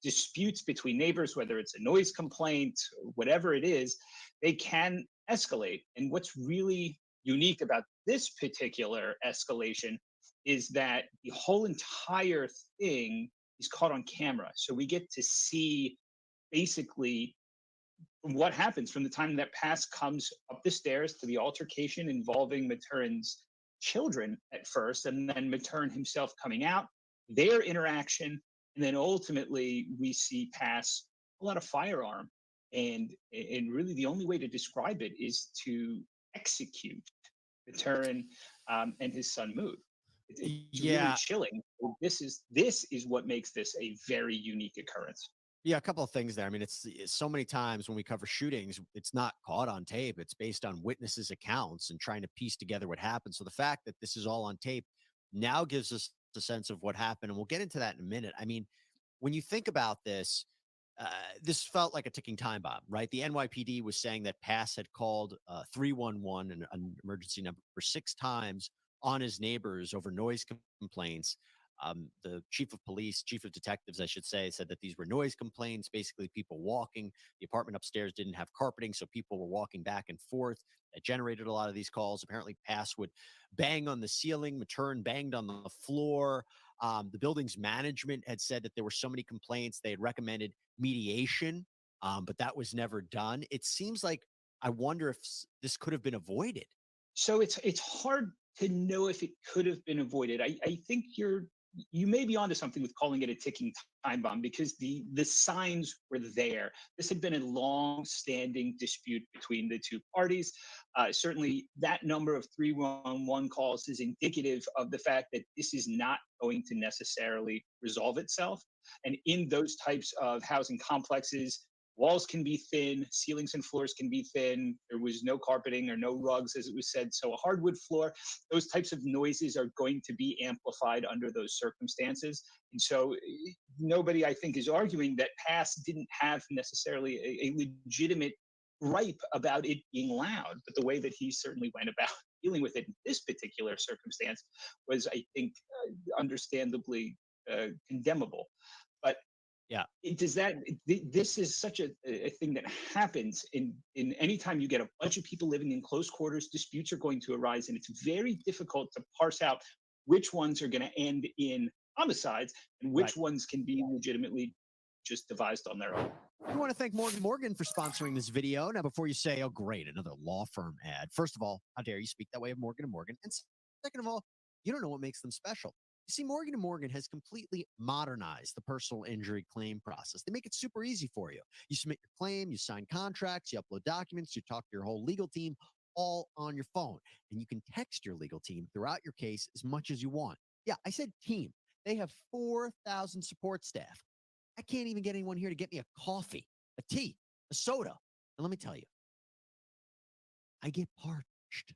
disputes between neighbors, whether it's a noise complaint, whatever it is, they can escalate. And what's really unique about this particular escalation is that the whole entire thing is caught on camera. So we get to see basically what happens from the time that Pass comes up the stairs to the altercation involving Maturin's children at first, and then Maturin himself coming out, their interaction, and then ultimately we see Pass pull out a firearm. And really the only way to describe it is to execute Maturin and his son Mood. It's really chilling. This is what makes this a very unique occurrence. Yeah, a couple of things there. I mean, it's so many times when we cover shootings, it's not caught on tape. It's based on witnesses' accounts and trying to piece together what happened. So the fact that this is all on tape now gives us a sense of what happened. And we'll get into that in a minute. I mean, when you think about this, this felt like a ticking time bomb, right? The NYPD was saying that Pass had called 311, an emergency number, 6 times on his neighbors over noise complaints. The chief of police, chief of detectives, I should say, said that these were noise complaints, basically people walking. The apartment upstairs didn't have carpeting, so people were walking back and forth. That generated a lot of these calls. Apparently, Pass would bang on the ceiling. Maturin banged on the floor. The building's management had said that there were so many complaints, they had recommended mediation, but that was never done. It seems like, I wonder if this could have been avoided. So it's hard to know if it could have been avoided. I think you may be onto something with calling it a ticking time bomb, because the signs were there. This had been a long-standing dispute between the two parties. Certainly, that number of 311 calls is indicative of the fact that this is not going to necessarily resolve itself. And in those types of housing complexes, walls can be thin, ceilings and floors can be thin. There was no carpeting or no rugs, as it was said. So a hardwood floor, those types of noises are going to be amplified under those circumstances. And so nobody, I think, is arguing that Pass didn't have necessarily a legitimate gripe about it being loud, but the way that he certainly went about dealing with it in this particular circumstance was, I think, understandably condemnable. But yeah, this is such a thing that happens in any time you get a bunch of people living in close quarters. Disputes are going to arise, and it's very difficult to parse out which ones are going to end in homicides and which ones can be legitimately just devised on their own. We want to thank Morgan Morgan for sponsoring this video. Now, before you say, oh, great, another law firm ad. First of all, how dare you speak that way of Morgan & Morgan? And second of all, you don't know what makes them special. You see, Morgan & Morgan has completely modernized the personal injury claim process. They make it super easy for you. You submit your claim, you sign contracts, you upload documents, you talk to your whole legal team all on your phone. And you can text your legal team throughout your case as much as you want. Yeah, I said team. They have 4,000 support staff. I can't even get anyone here to get me a coffee, a tea, a soda. And let me tell you, I get parched.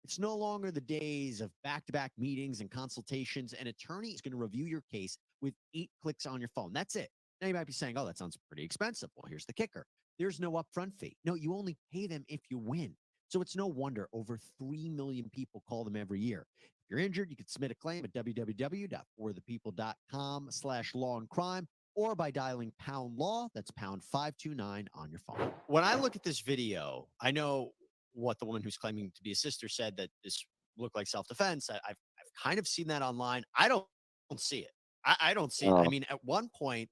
It's no longer the days of back-to-back meetings and consultations. An attorney is going to review your case with 8 clicks on your phone. That's it. Now you might be saying, oh, that sounds pretty expensive. Well, here's the kicker. There's no upfront fee. No, you only pay them if you win. So it's no wonder over 3 million people call them every year. If you're injured, you can submit a claim at www.forthepeople.com/law and crime or by dialing pound law. That's pound 529 on your phone. When I look at this video, I know what the woman who's claiming to be a sister said, that this looked like self-defense. I've kind of seen that online. I don't see it. I don't see it. I mean, at one point,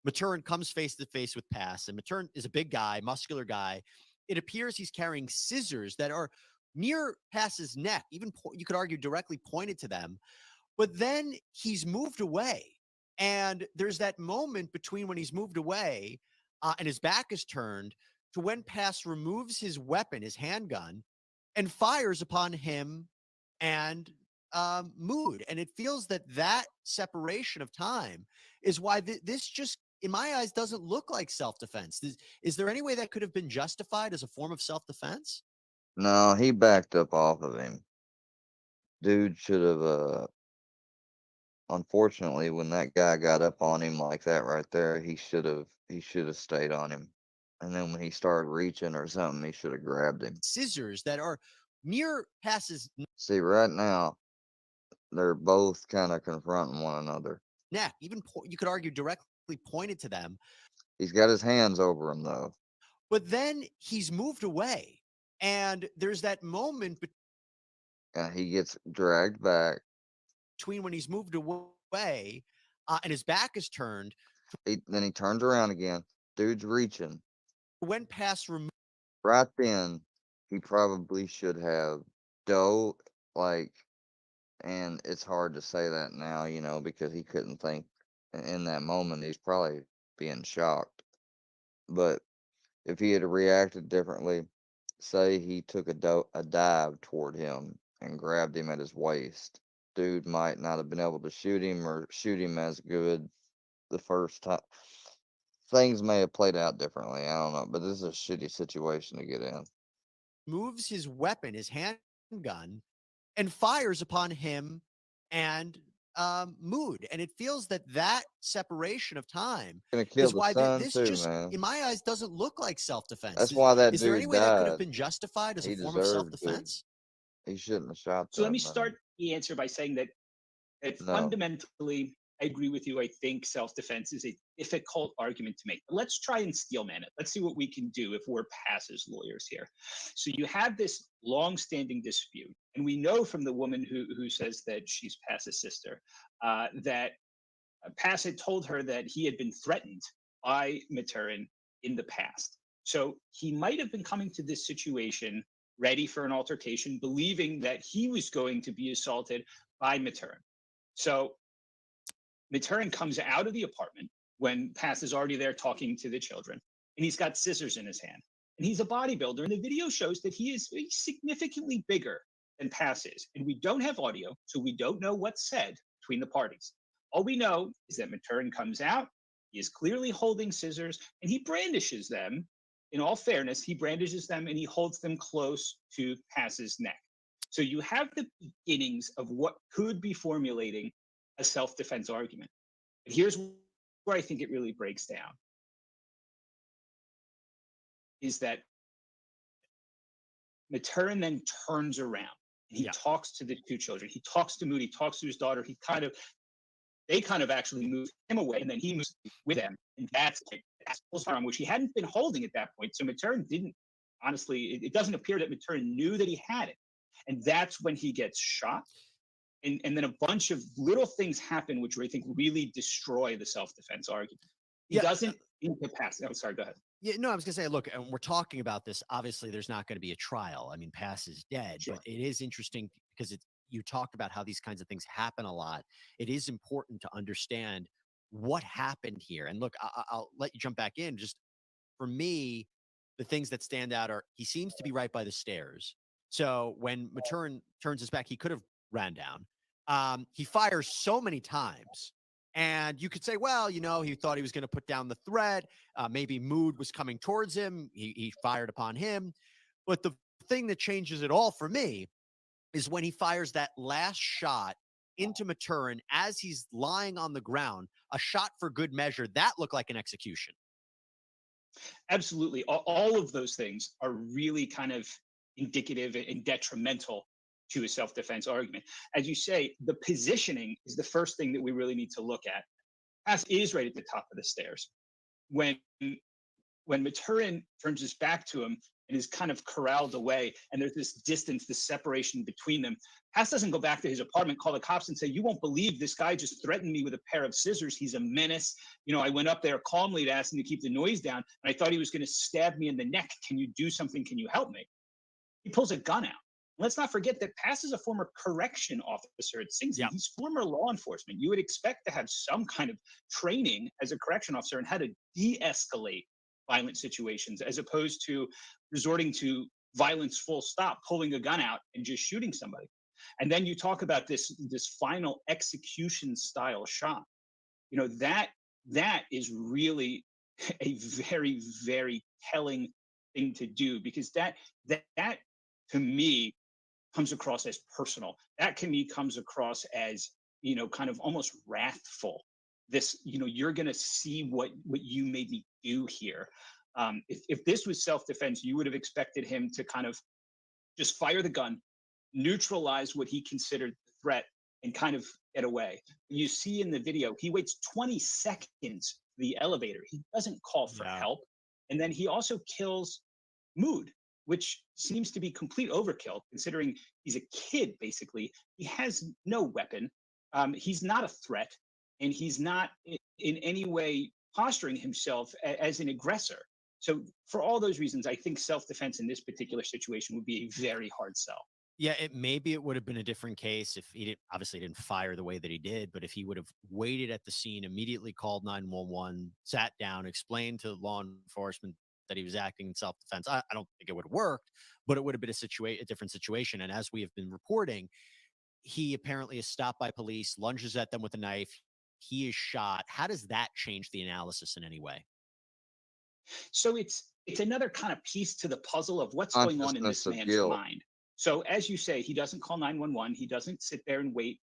Maturin comes face to face with Pass, and Maturin is a big guy, muscular guy. It appears he's carrying scissors that are near Pass's neck, even you could argue directly pointed to them. But then he's moved away. And there's that moment between when he's moved away and his back is turned to when Pass removes his weapon, his handgun, and fires upon him and Mood. And it feels that separation of time is why this just, in my eyes, doesn't look like self-defense. Is there any way that could have been justified as a form of self-defense? No, he backed up off of him. Dude should have, unfortunately, when that guy got up on him like that right there, he should have stayed on him. And then when he started reaching or something, he should have grabbed him. Scissors that are near Pass's See, right now, they're both kind of confronting one another. neck, even you could argue directly pointed to them. He's got his hands over him, though. But then he's moved away. And there's that moment He gets dragged back. between when he's moved away and his back is turned. Then he turns around again. Dude's reaching. When Pass removed. Right then, he probably should have dove, and it's hard to say that now, because he couldn't think in that moment. He's probably being shocked. But if he had reacted differently, say he took a dive toward him and grabbed him at his waist, dude might not have been able to shoot him or shoot him as good the first time. Things may have played out differently. I don't know, but this is a shitty situation to get in. Moves his weapon, his handgun, and fires upon him and Mood. And it feels that separation of time Gonna kill is the why son this too, just, man. in my eyes, doesn't look like self-defense. That's why that is there dude any way that could have died. been justified as He a form of deserved to. self-defense? He shouldn't have shot So let that me man. start the answer by saying that No. fundamentally, I agree with you. I think self-defense is a difficult argument to make. But let's try and steelman it. Let's see what we can do if we're Pass's lawyers here. So you have this long-standing dispute, and we know from the woman who says that she's Pass's sister that Pass had told her that he had been threatened by Maturin in the past. So he might have been coming to this situation ready for an altercation, believing that he was going to be assaulted by Maturin. So Maturin comes out of the apartment when Pass is already there talking to the children, and he's got scissors in his hand. And he's a bodybuilder, and the video shows that he is significantly bigger than Pass is. And we don't have audio, so we don't know what's said between the parties. All we know is that Maturin comes out, he is clearly holding scissors, and he brandishes them. In all fairness, he brandishes them and he holds them close to Pass's neck. So you have the beginnings of what could be formulating a self-defense argument. But here's where I think it really breaks down. Is that Maturin then turns around and he talks to the two children. He talks to Moody, talks to his daughter. They kind of actually move him away, and then he moves with them. And that's pulls firearm, which he hadn't been holding at that point. So Maturin didn't, honestly, it doesn't appear that Maturin knew that he had it. And that's when he gets shot. And then a bunch of little things happen, which I think really destroy the self-defense argument. Yeah. doesn't incapacitate. I'm sorry, go ahead. Yeah, no, I was gonna say, look, and we're talking about this. Obviously, there's not going to be a trial. I mean, Pass is dead, Sure. but it is interesting because you talked about how these kinds of things happen a lot. It is important to understand what happened here. And look, I'll let you jump back in. Just for me, the things that stand out are he seems to be right by the stairs. So when Maturin turns his back, he could have ran down. He fires so many times. And you could say, well, you know, he thought he was going to put down the threat. Maybe Mood was coming towards him. He fired upon him. But the thing that changes it all for me is when he fires that last shot into Maturin as he's lying on the ground, a shot for good measure. That looked like an execution. Absolutely. All of those things are really kind of indicative and detrimental to a self-defense argument. As you say, the positioning is the first thing that we really need to look at. Pass is right at the top of the stairs. When Maturin turns his back to him and is kind of corralled away, and there's this distance, this separation between them, Pass doesn't go back to his apartment, call the cops and say, you won't believe this guy just threatened me with a pair of scissors. He's a menace. You know, I went up there calmly to ask him to keep the noise down, and I thought he was going to stab me in the neck. Can you do something? Can you help me? He pulls a gun out. Let's not forget that Pass is a former correction officer at Sing Sing. Yeah. He's former law enforcement. You would expect to have some kind of training as a correction officer and how to de-escalate violent situations as opposed to resorting to violence full stop, pulling a gun out and just shooting somebody. And then you talk about this final execution style shot. You know, that is really a very, very telling thing to do, because that to me comes across as personal. That to me comes across as, you know, kind of almost wrathful. This, you know, you're going to see what you made me do here. If this was self-defense, you would have expected him to kind of just fire the gun, neutralize what he considered the threat, and kind of get away. You see in the video, he waits 20 seconds for the elevator. He doesn't call for help. And then he also kills Mood, which seems to be complete overkill considering he's a kid, basically. He has no weapon. He's not a threat, and he's not in any way posturing himself as an aggressor. So for all those reasons, I think self-defense in this particular situation would be a very hard sell. Yeah, maybe it would have been a different case if he obviously didn't fire the way that he did, but if he would have waited at the scene, immediately called 911, sat down, explained to law enforcement that he was acting in self-defense, I don't think it would have worked, but it would have been a different situation. And as we have been reporting, he apparently is stopped by police, lunges at them with a knife. He is shot. How does that change the analysis in any way? So it's another kind of piece to the puzzle of what's going on in this Consciousness of man's guilt. mind. So as you say, he doesn't call 911. He doesn't sit there and wait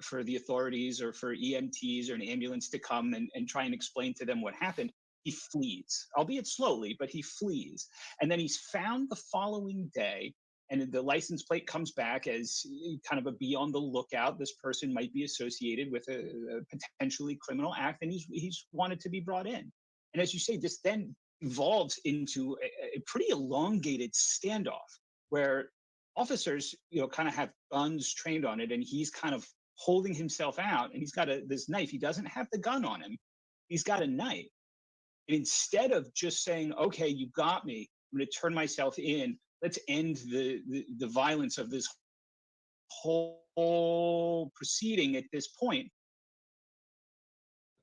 for the authorities or for EMTs or an ambulance to come and try and explain to them what happened. He flees, albeit slowly, but he flees. And then he's found the following day, and the license plate comes back as kind of a be on the lookout. This person might be associated with a potentially criminal act, and he's wanted to be brought in. And as you say, this then evolves into a pretty elongated standoff where officers, you know, kind of have guns trained on it, and he's kind of holding himself out, and he's got this knife. He doesn't have the gun on him. He's got a knife. And instead of just saying, okay, you got me, I'm going to turn myself in, let's end the violence of this whole proceeding at this point.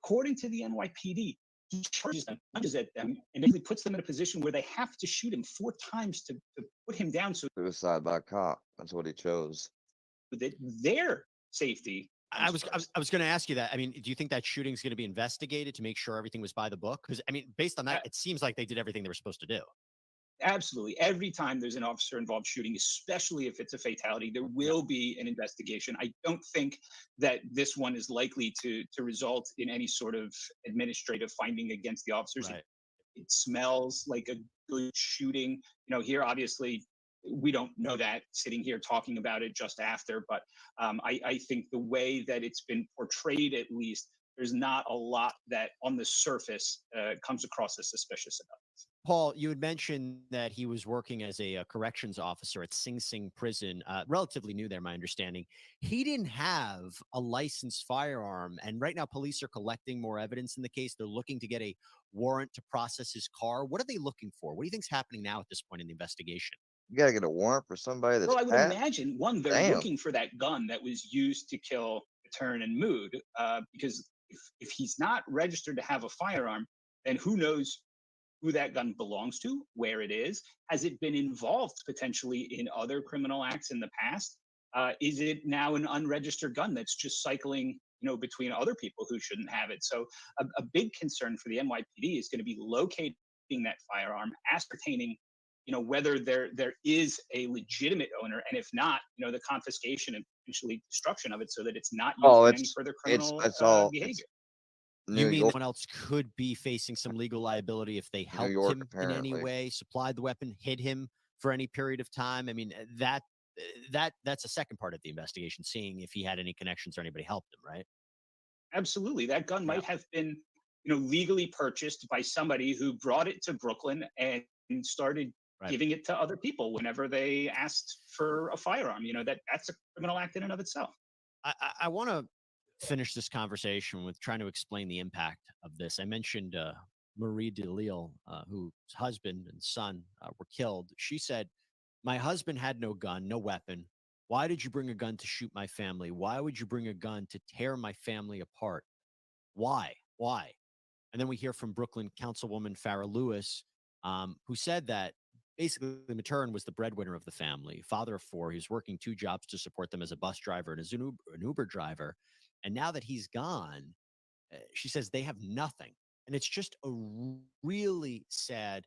According to the NYPD, he charges them, lunges at them, and basically puts them in a position where they have to shoot him 4 times to put him down so Suicide by cop. That's what he chose. that their safety. I was going to ask you that. I mean, do you think that shooting is going to be investigated to make sure everything was by the book? Because I mean, based on that, it seems like they did everything they were supposed to do. Absolutely. Every time there's an officer involved shooting, especially if it's a fatality, there will be an investigation. I don't think that this one is likely to result in any sort of administrative finding against the officers. Right. It smells like a good shooting. You know, here, obviously, we don't know that sitting here talking about it just after, but I think the way that it's been portrayed, at least, there's not a lot that on the surface comes across as suspicious about this. Paul, you had mentioned that he was working as a corrections officer at Sing Sing Prison, relatively new there, my understanding. He didn't have a licensed firearm, and right now police are collecting more evidence in the case. They're looking to get a warrant to process his car. What are they looking for? What do you think's happening now at this point in the investigation? You gotta get a warrant for somebody that's Well, I would fat? imagine one, they're Damn. looking for that gun that was used to kill Turn and Mood, because if he's not registered to have a firearm, then who knows who that gun belongs to, where it is, has it been involved potentially in other criminal acts in the past? Is it now an unregistered gun that's just cycling, between other people who shouldn't have it? So a big concern for the NYPD is going to be locating that firearm, ascertaining, whether there is a legitimate owner, and if not, the confiscation and potentially destruction of it, so that it's not used Oh, in any further criminal it's all behavior. New You mean York, someone else could be facing some legal liability if they New helped York, him in any apparently. way, supplied the weapon, hid him for any period of time? I mean, that's a second part of the investigation, seeing if he had any connections or anybody helped him, right? Absolutely, that gun Yeah. might have been, legally purchased by somebody who brought it to Brooklyn and started Right. giving it to other people whenever they asked for a firearm. That's a criminal act in and of itself. I want to finish this conversation with trying to explain the impact of this. I mentioned Marie DeLille, whose husband and son were killed. She said, "My husband had no gun, no weapon. Why did you bring a gun to shoot my family? Why would you bring a gun to tear my family apart? Why? Why?" And then we hear from Brooklyn Councilwoman Farah Lewis, who said that basically Matern was the breadwinner of the family, father of four. He was working two jobs to support them as a bus driver and as an Uber driver. And now that he's gone, she says they have nothing. And it's just a really sad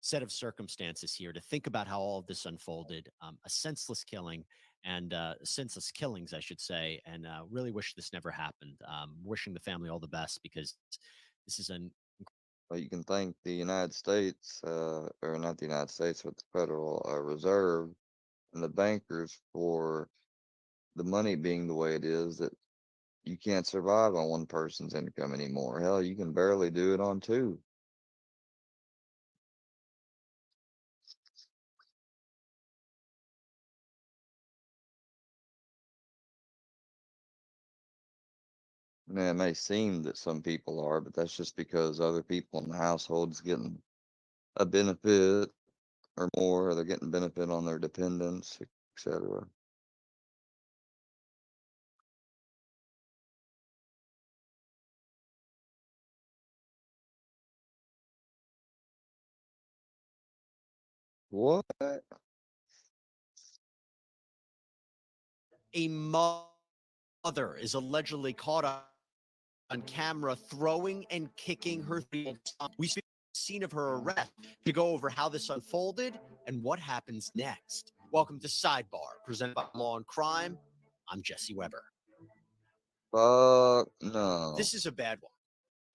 set of circumstances here to think about how all of this unfolded. A senseless killing and senseless killings, I should say. And really wish this never happened. Wishing the family all the best, because this is an Well, you can thank the United States, or not the United States, but the Federal Reserve and the bankers for the money being the way it is, that you can't survive on one person's income anymore. Hell, you can barely do it on two. Now, it may seem that some people are, but that's just because other people in the household's getting a benefit or more, or they're getting benefit on their dependents, etc. What? A mother is allegedly caught on camera throwing and kicking her three-year-old son. We see the scene of her arrest to go over how this unfolded and what happens next. Welcome to Sidebar, presented by Law and Crime. I'm Jesse Weber. Fuck no. This is a bad one.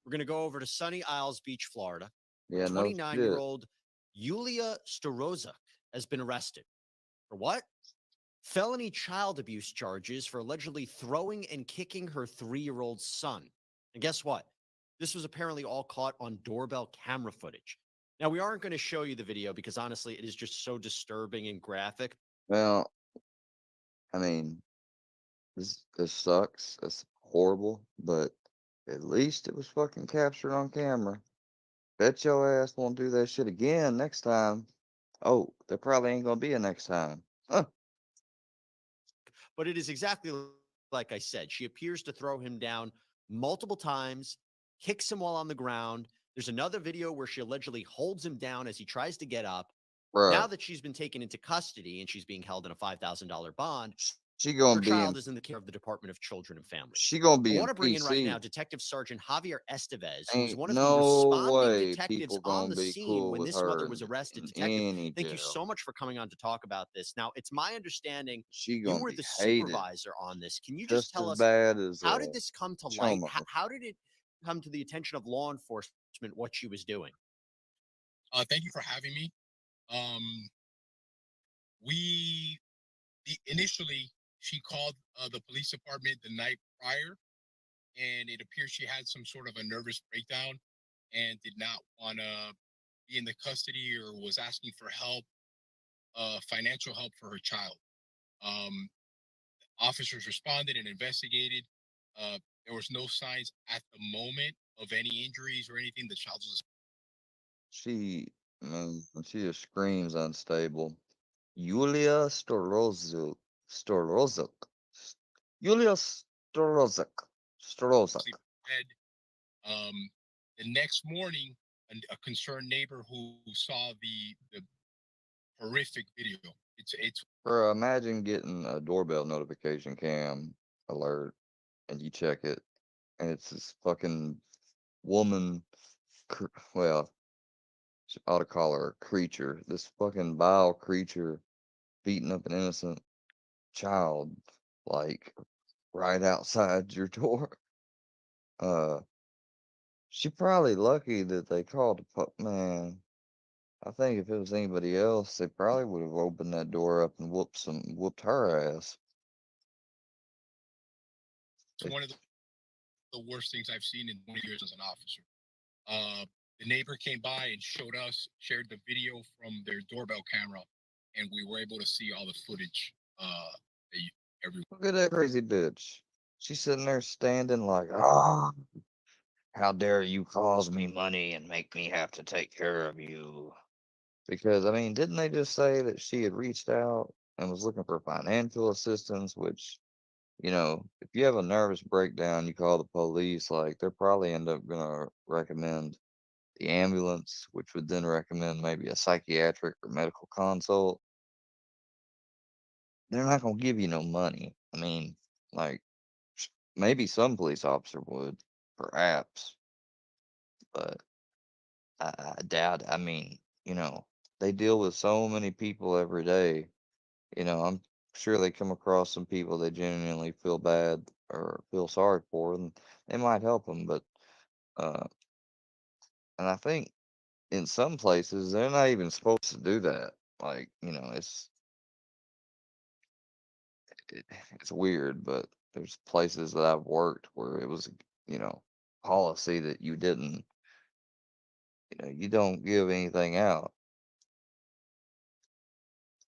We're going to go over to Sunny Isles Beach, Florida. Yeah, no shit. 29-year-old Yulia Storozuk has been arrested. For what? Felony child abuse charges for allegedly throwing and kicking her 3-year-old son. And guess what? This was apparently all caught on doorbell camera footage. Now, we aren't going to show you the video because honestly, it is just so disturbing and graphic. Well, I mean, this sucks. That's horrible, but at least it was fucking captured on camera. Bet your ass won't do that shit again next time. Oh, there probably ain't gonna be a next time. Huh. But it is exactly like I said. She appears to throw him down multiple times, kicks him while on the ground. There's another video where she allegedly holds him down as he tries to get up. Bruh. Now that she's been taken into custody and she's being held in a $5,000 bond, She gonna her be child in. is in the care of the Department of Children and Families. She gonna be I in want to bring in right PC. now Detective Sergeant Javier Estevez, who was Ain't one of the no responding way detectives people on gonna the be scene cool when with this her mother was arrested. in Detective, any thank you jail. so much for coming on to talk about this. Now, it's my understanding She you gonna were be the hated supervisor on this. Can you just just tell as us, bad as how did this come to light? Chomo. How did it come to the attention of law enforcement what she was doing? Thank you for having me. Initially she called the police department the night prior, and it appears she had some sort of a nervous breakdown and did not want to be in the custody or was asking for help, financial help for her child. Um, Officers responded and investigated. There was no signs at the moment of any injuries or anything. The child was She, she just screams unstable. Yulia Storozuk. Yulia Storozuk. dead. The next morning, a concerned neighbor who saw the horrific video. It's Bro, imagine getting a doorbell notification cam alert and you check it and it's this fucking woman, well, I ought to call her a creature. This fucking vile creature beating up an innocent child, like right outside your door. She probably lucky that they called the man. I think if it was anybody else, they probably would have opened that door up and whooped her ass. one of the worst things I've seen in 20 years as an officer. The neighbor came by and shared the video from their doorbell camera, and we were able to see all the footage. Look at that crazy bitch. She's sitting there standing like, ah, how dare you cause me money and make me have to take care of you? Because, I mean, didn't they just say that she had reached out and was looking for financial assistance, which, if you have a nervous breakdown, you call the police, like, they're probably end up going to recommend the ambulance, which would then recommend maybe a psychiatric or medical consult. They're not going to give you no money. I mean, like, maybe some police officer would, perhaps, but I doubt. I mean, they deal with so many people every day. I'm sure they come across some people they genuinely feel bad or feel sorry for, and they might help them. But, uh, and I think in some places they're not even supposed to do that. Like, it's weird, but there's places that I've worked where it was, you know, policy that you don't give anything out.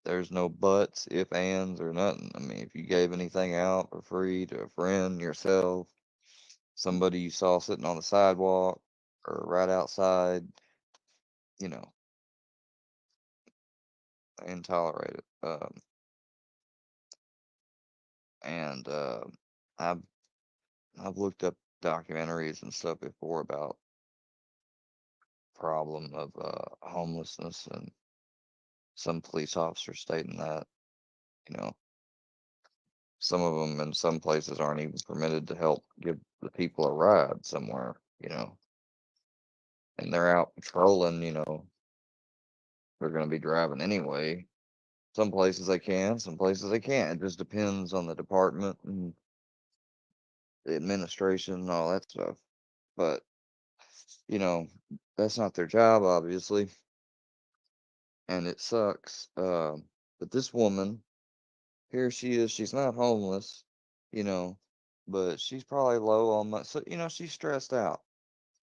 There's no buts, if, ands, or nothing. I mean, if you gave anything out for free to a friend, yourself, somebody you saw sitting on the sidewalk or right outside, you know, and tolerate it. And I've I've looked up documentaries and stuff before about problem of homelessness, and some police officers stating that, you know, some of them in some places aren't even permitted to help give the people a ride somewhere, and they're out patrolling, they're going to be driving anyway. Some places they can, some places they can't. It just depends on the department and the administration and all that stuff. But, you know, that's not their job, obviously, and it sucks. But this woman, here she is, she's not homeless, you know, but she's probably low on money. So, she's stressed out.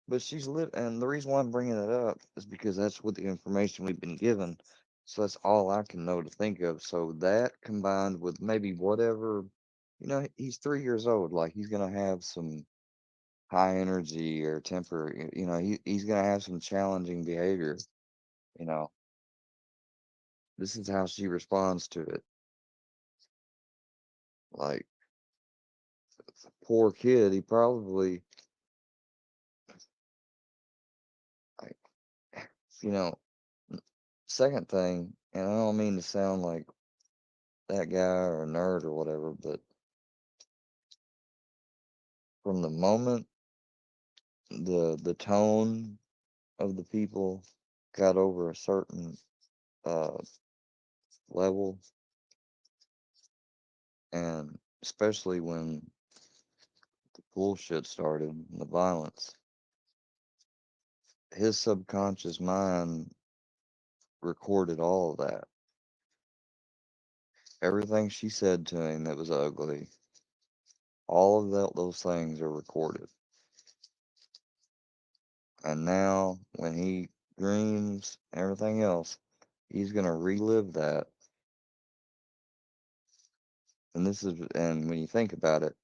But she's lit, and the reason why I'm bringing it up is because that's what the information we've been given. So that's all I can know to think of. So that combined with maybe whatever, he's 3 years old. Like, he's gonna have some high energy or temper. He's gonna have some challenging behavior. You know, this is how she responds to it. Like, poor kid, he probably, like, you know. Second thing, and I don't mean to sound like that guy or a nerd or whatever, but from the moment the tone of the people got over a certain uh level, and especially when the bullshit started, the violence, his subconscious mind recorded all of that. Everything she said to him that was ugly, all of those things are recorded. And now, when he dreams, everything else. He's gonna relive that. And when you think about it,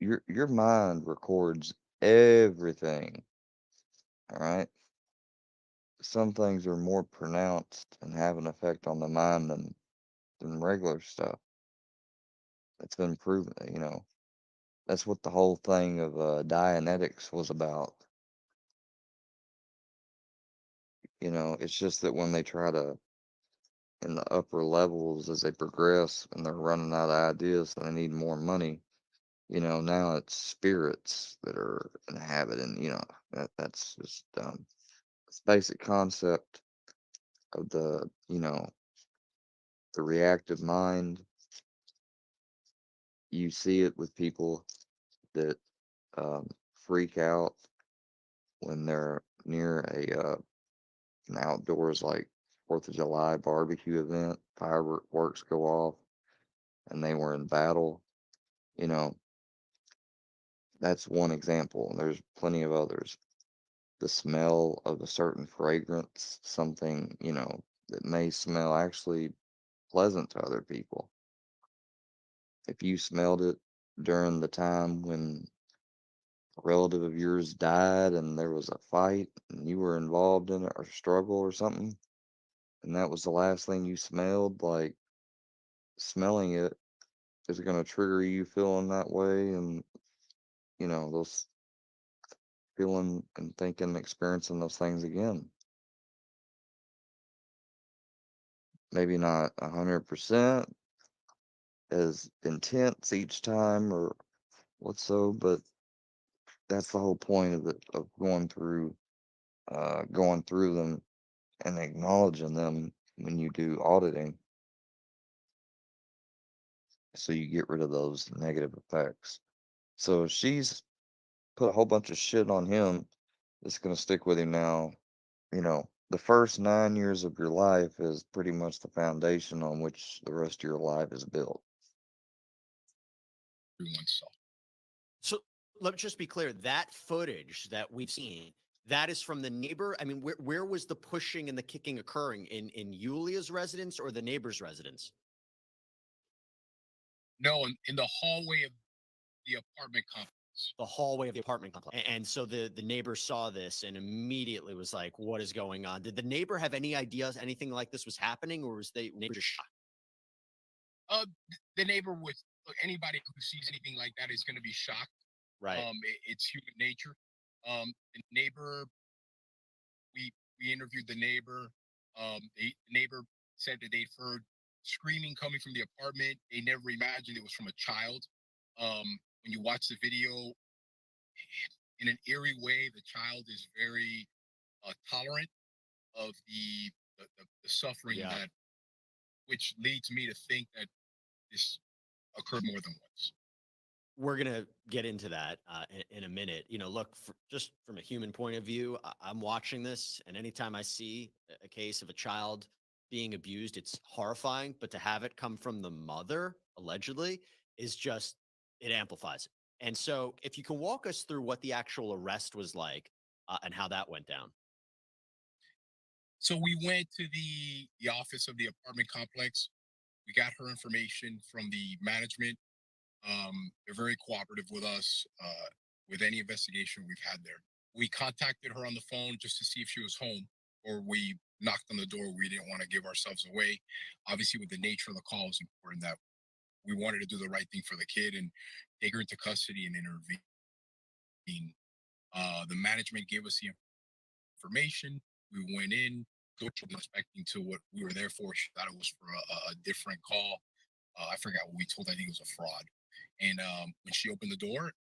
your mind records everything. All right. Some things are more pronounced and have an effect on the mind than regular stuff. It's been proven, that's what the whole thing of Dianetics was about. It's just that when they try to, in the upper levels, as they progress and they're running out of ideas and they need more money, now it's spirits that are inhabiting, that's just it's basic concept of the reactive mind. You see it with people that freak out when they're near an outdoors like 4th of July barbecue event, fireworks go off, and they were in battle. You know, that's one example. There's plenty of others. The smell of a certain fragrance, something, that may smell actually pleasant to other people. If you smelled it during the time when a relative of yours died and there was a fight and you were involved in it or struggle or something, and that was the last thing you smelled, like smelling it is going to trigger you feeling that way, and those feeling and thinking, experiencing those things again. Maybe not 100% as intense each time or what so, but that's the whole point of it, of going through them and acknowledging them when you do auditing, so you get rid of those negative effects. So she's put a whole bunch of shit on him that's going to stick with him now. The first 9 years of your life is pretty much the foundation on which the rest of your life is built. So let's just be clear, that footage that we've seen, that is from the neighbor. I mean, where was the pushing and the kicking occurring? In Yulia's residence or the neighbor's residence? No, in the hallway of the apartment complex. The hallway of the apartment complex. And so the neighbor saw this and immediately was like, what is going on? Did the neighbor have any ideas anything like this was happening, or was the neighbor just shocked? The neighbor was, look, anybody who sees anything like that is going to be shocked. Right. It's human nature. The neighbor, we interviewed the neighbor. The neighbor said that they'd heard screaming coming from the apartment. They never imagined it was from a child. When you watch the video, in an eerie way, the child is very tolerant of the suffering that, which leads me to think that this occurred more than once. We're going to get into that in a minute. Look, just from a human point of view, I'm watching this, and anytime I see a case of a child being abused, it's horrifying. But to have it come from the mother, allegedly, is just, it amplifies it. And so if you can walk us through what the actual arrest was like and how that went down. So we went to the office of the apartment complex. We got her information from the management. They're very cooperative with us with any investigation we've had there. We contacted her on the phone just to see if she was home, or we knocked on the door. We didn't want to give ourselves away. Obviously, with the nature of the call, it's important that we wanted to do the right thing for the kid and take her into custody and intervene. The management gave us the information. We went in, expecting to what we were there for. She thought it was for a different call. I forgot what we told her. I think it was a fraud. And when she opened the door,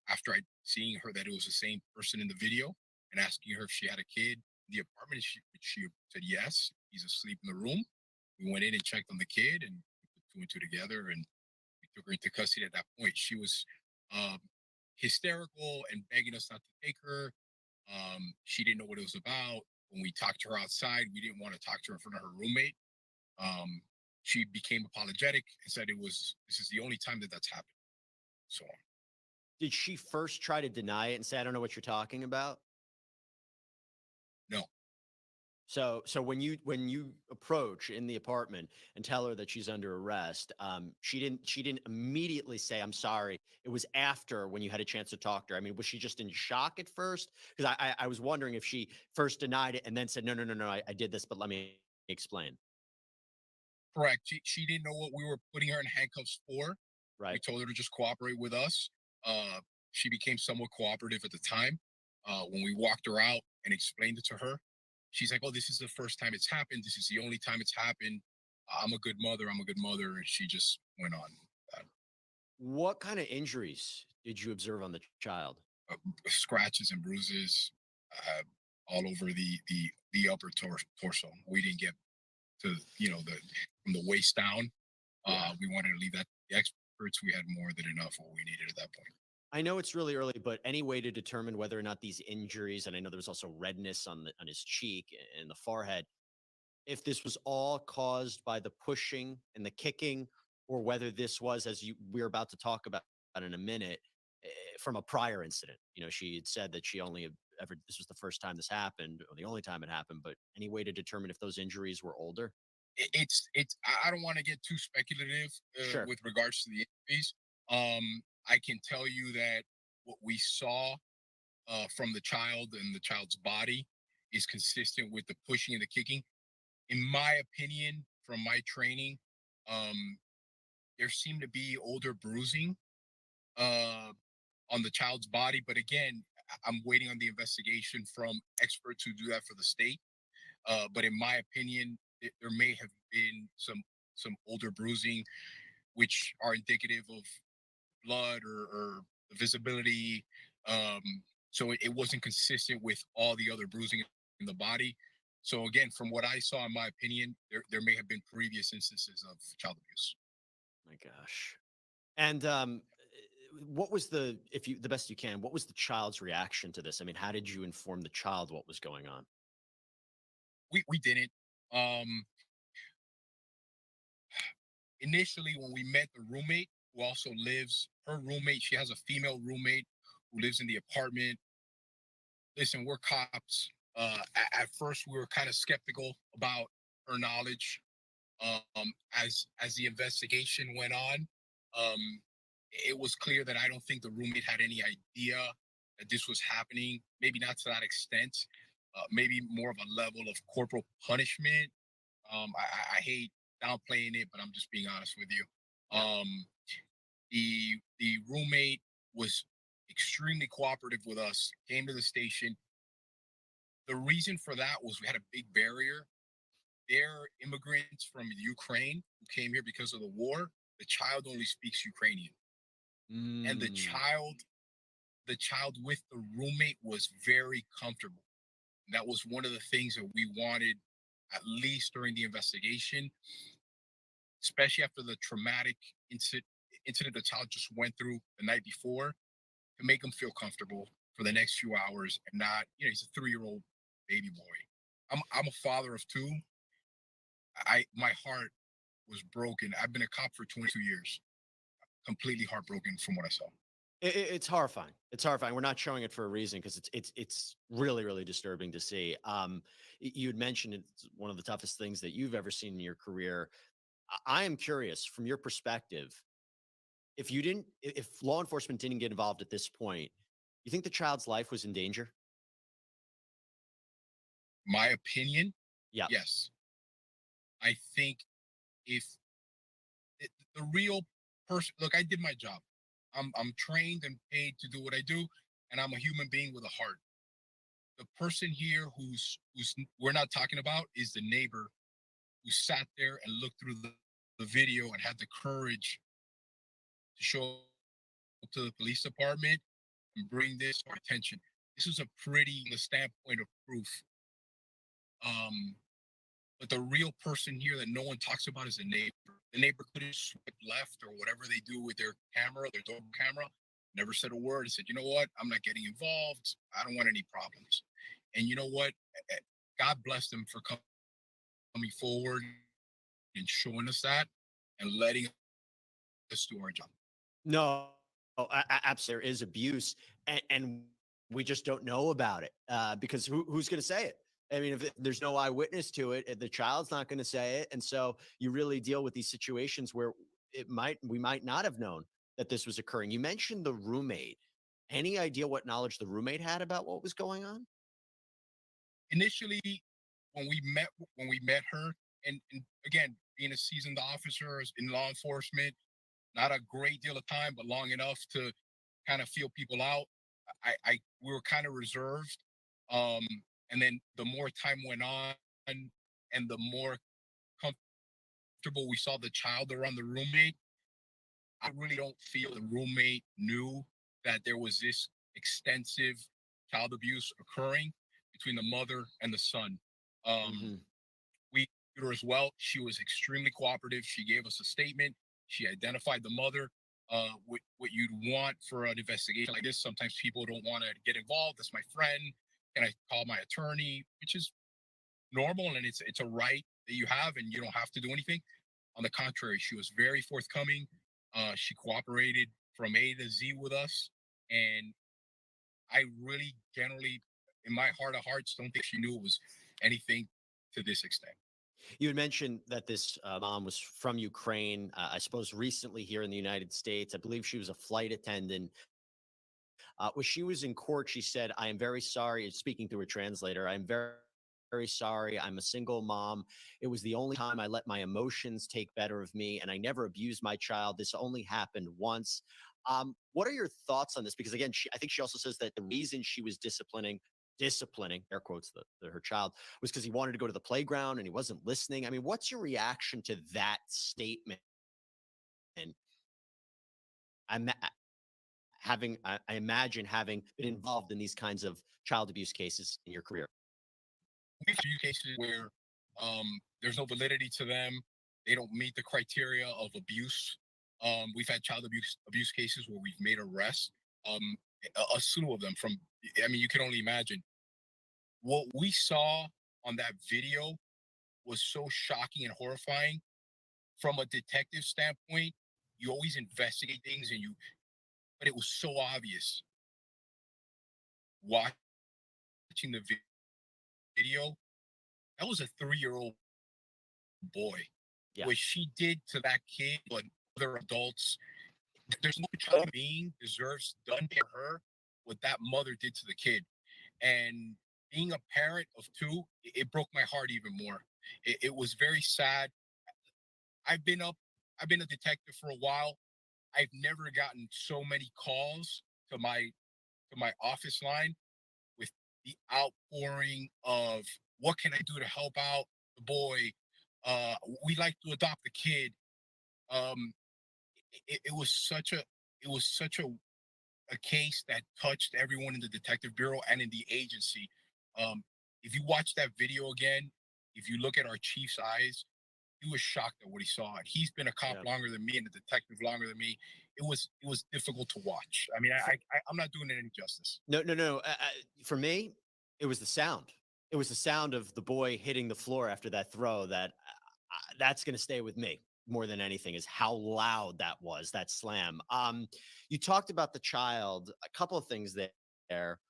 after I seeing her that it was the same person in the video and asking her if she had a kid in the apartment, she said yes, he's asleep in the room. We went in and checked on the kid and put two and two together, and we took her into custody. At that point, she was hysterical and begging us not to take her. She didn't know what it was about. When we talked to her outside, we didn't want to talk to her in front of her roommate. She became apologetic and said this is the only time that that's happened. So on. Did she first try to deny it and say, I don't know what you're talking about? No, So when you approach in the apartment and tell her that she's under arrest, she didn't immediately say, "I'm sorry." It was after, when you had a chance to talk to her. I mean, was she just in shock at first? Because I was wondering if she first denied it and then said, "No, no, no, no, I did this, but let me explain." Correct. She didn't know what we were putting her in handcuffs for. We Right. told her to just cooperate with us. Uh, she became somewhat cooperative at the time. When we walked her out and explained it to her, she's like, "Oh, this is the first time it's happened. This is the only time it's happened. I'm a good mother. I'm a good mother." And she just went on. What kind of injuries did you observe on the child? Scratches and bruises all over the upper torso. We didn't get to the from the waist down. We wanted to leave that to the experts. We had more than enough what we needed at that point. I know it's really early, but any way to determine whether or not these injuries, and I know there was also redness on his cheek and the forehead, if this was all caused by the pushing and the kicking, or whether this was, as we're about to talk about in a minute, from a prior incident. She had said that she only ever, this was the first time this happened, or the only time it happened. But any way to determine if those injuries were older? It's I don't want to get too speculative Sure. with regards to the injuries. I can tell you that what we saw from the child and the child's body is consistent with the pushing and the kicking. In my opinion, from my training, um, there seemed to be older bruising uh, on the child's body. But again, I'm waiting on the investigation from experts who do that for the state. But in my opinion, there may have been some older bruising, which are indicative of blood or visibility. Um, so it wasn't consistent with all the other bruising in the body. So again, from what I saw, in my opinion, there may have been previous instances of child abuse. My gosh. And what was if you, the best you can, what was the child's reaction to this? I mean, how did you inform the child what was going on? We didn't. Um, Initially, when we met the roommate, who also lives, her roommate, she has a female roommate who lives in the apartment. Listen, we're cops. At first, we were kind of skeptical about her knowledge. As the investigation went on, um, it was clear that I don't think the roommate had any idea that this was happening. Maybe not to that extent. Maybe more of a level of corporal punishment. I hate downplaying it, but I'm just being honest with you. The roommate was extremely cooperative with us. Came to the station. The reason for that was we had a big barrier. They're immigrants from Ukraine who came here because of the war. The child only speaks Ukrainian, and the child with the roommate was very comfortable. And that was one of the things that we wanted, at least during the investigation, especially after the traumatic incident the child just went through the night before, to make him feel comfortable for the next few hours and not, he's a 3-year-old baby boy. I'm a father of 2. My heart was broken. I've been a cop for 22 years. Completely heartbroken from what I saw. It's horrifying. It's horrifying. We're not showing it for a reason, because it's really, really disturbing to see. You had mentioned it's one of the toughest things that you've ever seen in your career. I am curious, from your perspective, if law enforcement didn't get involved at this point, you think the child's life was in danger? My opinion, Yeah. yes. I think if the real person, look, I did my job. I'm trained and paid to do what I do, and I'm a human being with a heart. The person here who's we're not talking about is the neighbor who sat there and looked through the video and had the courage to show up to the police department and bring this to our attention. This is a pretty, the standpoint of proof. But the real person here that no one talks about is the neighbor. The neighbor could have swiped left or whatever they do with their camera, their doorbell camera. Never said a word. Said, "You know what? I'm not getting involved. I don't want any problems." And you know what? God bless them for coming forward and showing us that and letting us do our job. No, absolutely, there is abuse, and we just don't know about it, because who's going to say it? I mean, if there's no eyewitness to it, the child's not going to say it. And so you really deal with these situations where we might not have known that this was occurring. You mentioned the roommate. Any idea what knowledge the roommate had about what was going on? Initially, when we met her, and again, being a seasoned officer in law enforcement, not a great deal of time, but long enough to kind of feel people out. We were kind of reserved. And then the more time went on and the more comfortable we saw the child around the roommate, I really don't feel the roommate knew that there was this extensive child abuse occurring between the mother and the son. We viewed her as well. She was extremely cooperative. She gave us a statement. She identified the mother. What you'd want for an investigation like this. Sometimes people don't want to get involved. That's my friend. Can I call my attorney? Which is normal, and it's a right that you have, and you don't have to do anything. On the contrary, she was very forthcoming. She cooperated from A to Z with us, and I really generally, in my heart of hearts, don't think she knew it was anything to this extent. You had mentioned that this mom was from Ukraine, I suppose recently here in the United States. I believe she was a flight attendant. When she was in court, she said, I am very sorry, speaking through a translator, I'm very, very sorry. I'm a single mom. It was the only time I let my emotions take better of me, and I never abused my child. This only happened once. What are your thoughts on this? Because again, I think she also says that the reason she was disciplining, air quotes, her child was because he wanted to go to the playground and he wasn't listening. I mean, what's your reaction to that statement? And I imagine having been involved in these kinds of child abuse cases in your career. We've had cases where there's no validity to them. They don't meet the criteria of abuse. We've had child abuse cases where we've made arrests. A slew of them you can only imagine. What we saw on that video was so shocking and horrifying. From a detective standpoint, you always investigate things but it was so obvious. Watching the video, that was a 3-year-old boy. Yeah. What she did to that kid, but other adults, there's no child being deserves done to her what that mother did to the kid. And being a parent of 2, it broke my heart even more. It was very sad. I've been a detective for a while. I've never gotten so many calls to my office line with the outpouring of what can I do to help out the boy? We'd like to adopt the kid. It was such a case that touched everyone in the detective bureau and in the agency. If you watch that video again, if you look at our chief's eyes, he was shocked at what he saw. And he's been a cop longer than me and a detective longer than me. It was difficult to watch. I mean, I'm not doing it any justice. No. For me, it was the sound. It was the sound of the boy hitting the floor after that throw that's going to stay with me more than anything, is how loud that was, that slam. You talked about the child, a couple of things there.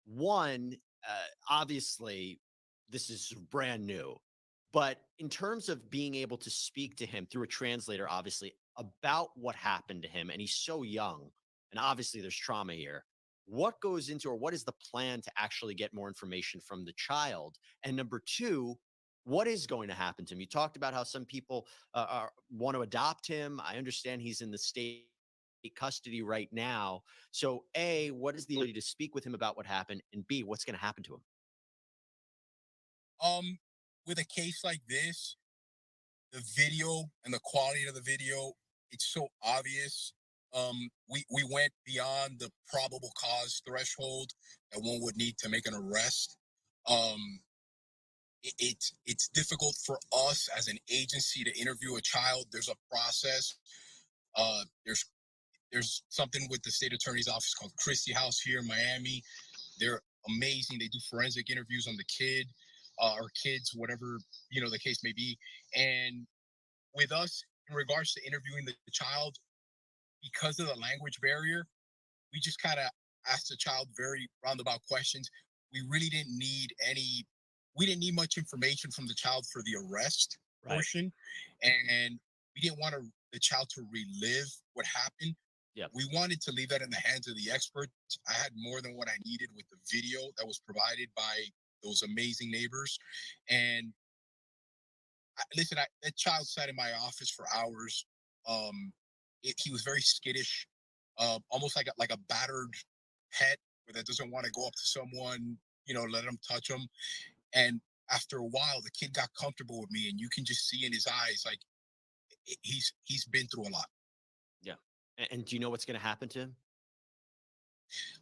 One, obviously, this is brand new. But in terms of being able to speak to him through a translator, obviously, about what happened to him, and he's so young, and obviously there's trauma here. What goes into, or what is the plan to actually get more information from the child? And number 2, what is going to happen to him? You talked about how some people want to adopt him. I understand he's in the state custody right now. So A, what is the ability to speak with him about what happened? And B, what's going to happen to him? With a case like this, the video and the quality of the video, it's so obvious. We went beyond the probable cause threshold that one would need to make an arrest. It's difficult for us as an agency to interview a child. There's a process. There's something with the state attorney's office called Christie House here in Miami. They're amazing. They do forensic interviews on the kid. Or kids, whatever, the case may be. And with us, in regards to interviewing the child, because of the language barrier, we just kind of asked the child very roundabout questions. We really didn't need any we didn't need much information from the child for the arrest portion, and we didn't want the child to relive what happened. Yeah. We wanted to leave that in the hands of the experts. I had more than what I needed with the video that was provided by those amazing neighbors. And listen, that child sat in my office for hours. He was very skittish, almost like a battered pet that doesn't want to go up to someone, let them touch him. And after a while, the kid got comfortable with me, and you can just see in his eyes, like he's been through a lot. Yeah. And do you know what's going to happen to him?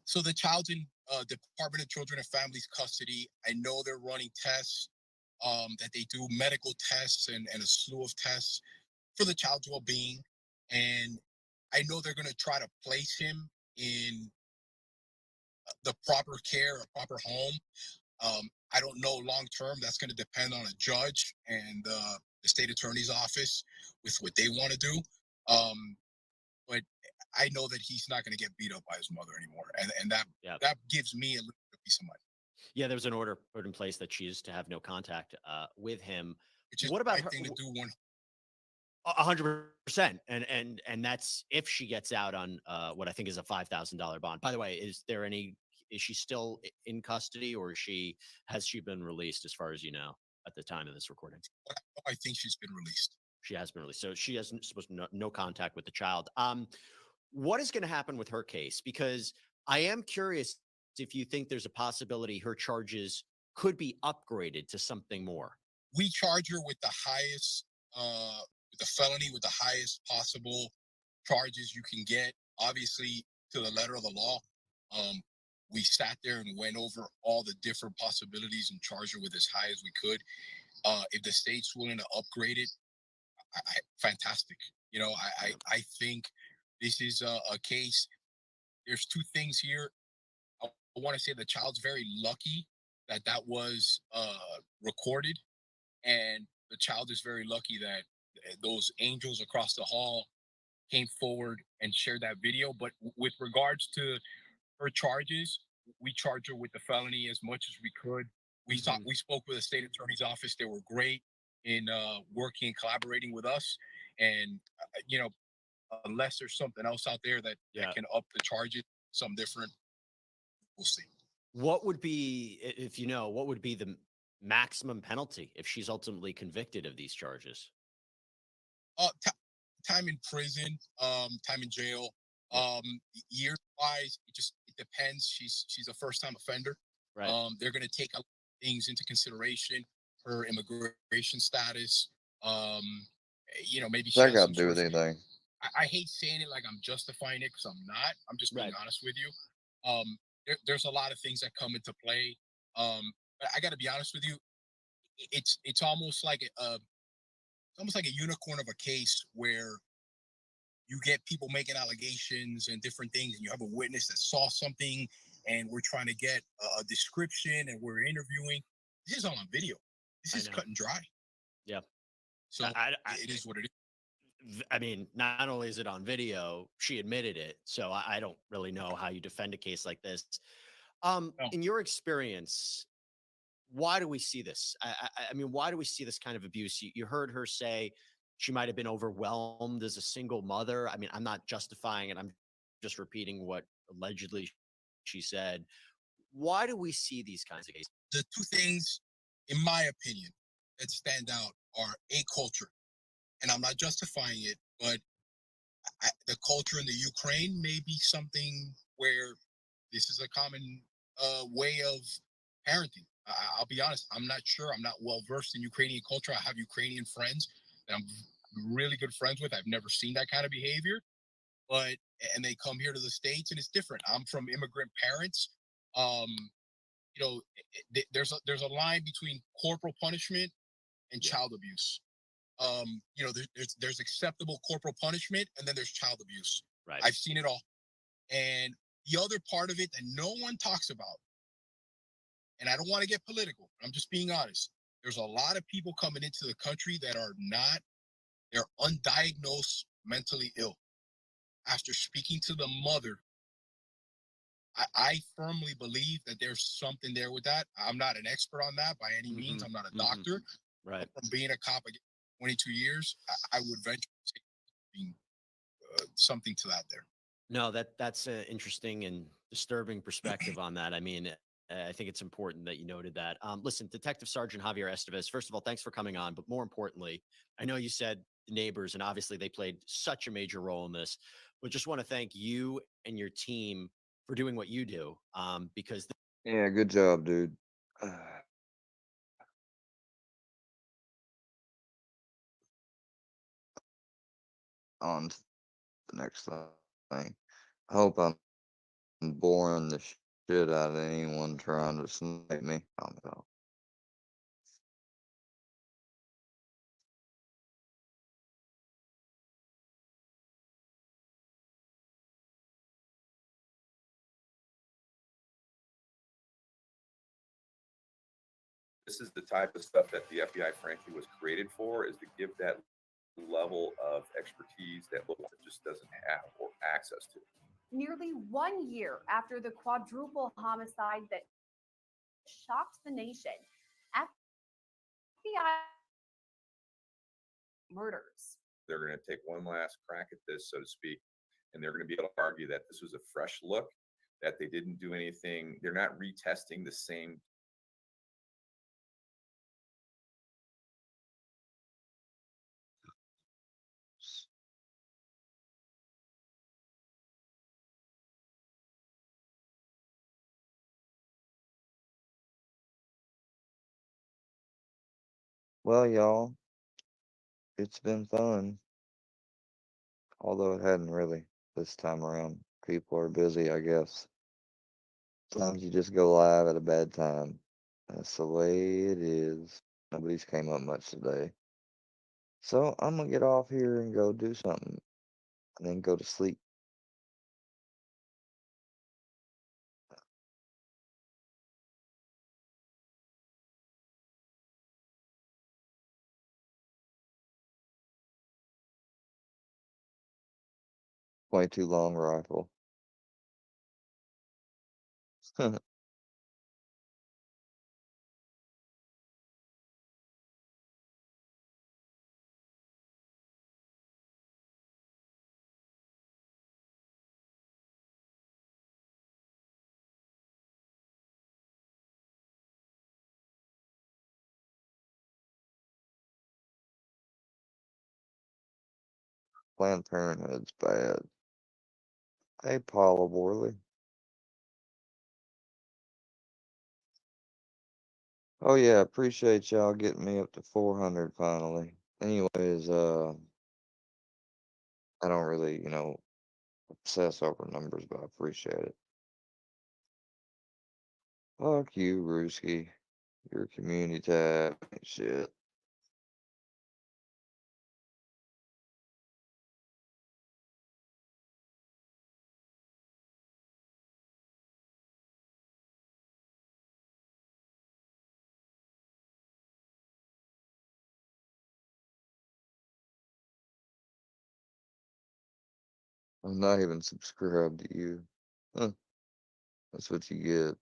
So the child's in Department of Children and Families custody. I know they're running tests, that they do medical tests and a slew of tests for the child's well-being. And I know they're going to try to place him in the proper care, a proper home. I don't know long term. That's going to depend on a judge and the state attorney's office with what they want to do. But I know that he's not going to get beat up by his mother anymore, and that gives me a little bit of peace of mind. Yeah, there's an order put in place that she is to have no contact with him. Which is what about the her? right thing to do? 100%, and that's if she gets out on what I think is a $5,000 bond. By the way, is she still in custody, or has she been released, as far as you know, at the time of this recording? I think she's been released. She has been released, so she hasn't supposed to no contact with the child. What is going to happen with her case? Because I am curious if you think there's a possibility her charges could be upgraded to something more. We charge her with the highest, with the felony, with the highest possible charges you can get, obviously to the letter of the law. We sat there and went over all the different possibilities and charged her with as high as we could. If the state's willing to upgrade it, fantastic. I think this is a case. There's two things here. I want to say the child's very lucky that was recorded, and the child is very lucky that those angels across the hall came forward and shared that video. But with regards to her charges, we charge her with the felony as much as we could. We spoke with the state attorney's office. They were great in working and collaborating with us. And unless there's something else out there that can up the charges, something different, we'll see. What would be, if you know, what would be the maximum penalty if she's ultimately convicted of these charges? Time in prison, time in jail. Years wise, it depends. She's a first time offender. Right. They're going to take things into consideration, her immigration status. Maybe she That has got some to do sort with of- anything. I hate saying it like I'm justifying it, because I'm not. I'm just being honest with you. There's a lot of things that come into play. But I got to be honest with you. It's almost like a unicorn of a case where you get people making allegations and different things, and you have a witness that saw something, and we're trying to get a description, and we're interviewing. This is all on video. This is cut and dry. Yeah. So it is what it is. I mean, not only is it on video, she admitted it. So I don't really know how you defend a case like this. In your experience, why do we see this? I mean, why do we see this kind of abuse? You heard her say she might have been overwhelmed as a single mother. I mean, I'm not justifying it. I'm just repeating what allegedly she said. Why do we see these kinds of cases? The two things, in my opinion, that stand out are a culture. And I'm not justifying it, but the culture in the Ukraine may be something where this is a common way of parenting. I'll be honest, I'm not sure. I'm not well versed in Ukrainian culture. I have Ukrainian friends that I'm really good friends with. I've never seen that kind of behavior, and they come here to the States, and it's different. I'm from immigrant parents. There's a line between corporal punishment and child abuse. There's acceptable corporal punishment, and then there's child abuse. Right. I've seen it all. And the other part of it that no one talks about, and I don't want to get political, I'm just being honest. There's a lot of people coming into the country that they're undiagnosed mentally ill. After speaking to the mother, I firmly believe that there's something there with that. I'm not an expert on that by any means. I'm not a doctor. Right. From being a cop again 22 years, I would venture to say something to that there. No, that's an interesting and disturbing perspective on that. I mean, I think it's important that you noted that. Listen, Detective Sergeant Javier Estevez, first of all, thanks for coming on. But more importantly, I know you said the neighbors, and obviously they played such a major role in this. But just want to thank you and your team for doing what you do, because Yeah, good job, dude. On to the next thing. I hope I'm boring the shit out of anyone trying to snipe me. I don't know. This is the type of stuff that the FBI, frankly, was created for, is to give that level of expertise that local just doesn't have or access to. Nearly 1 year after the quadruple homicide that shocked the nation, FBI murders. They're going to take one last crack at this, so to speak, and they're going to be able to argue that this was a fresh look, that they didn't do anything. They're not retesting the same. Well, y'all, it's been fun. Although it hadn't really this time around. People are busy, I guess. Sometimes you just go live at a bad time. That's the way it is. Nobody's came up much today. So I'm gonna get off here and go do something and then go to sleep. Way too long rifle. Planned Parenthood's bad. Hey, Paula Worley. Oh yeah, appreciate y'all getting me up to 400 finally. Anyways, I don't really, obsess over numbers, but I appreciate it. Fuck you, Ruski. Your community tab ain't shit. I'm not even subscribed to you. Huh, that's what you get.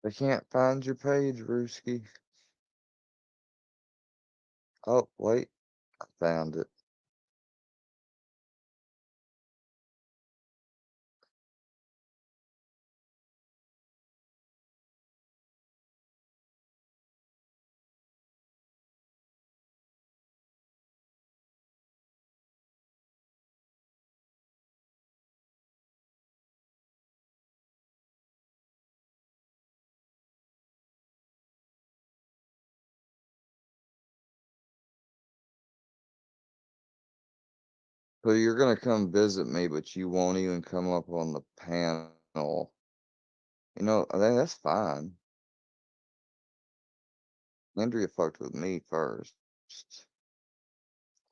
I can't find your page, Ruski. Oh, wait. I found it. So you're gonna come visit me, but you won't even come up on the panel. You know, I think that's fine. Andrea fucked with me first.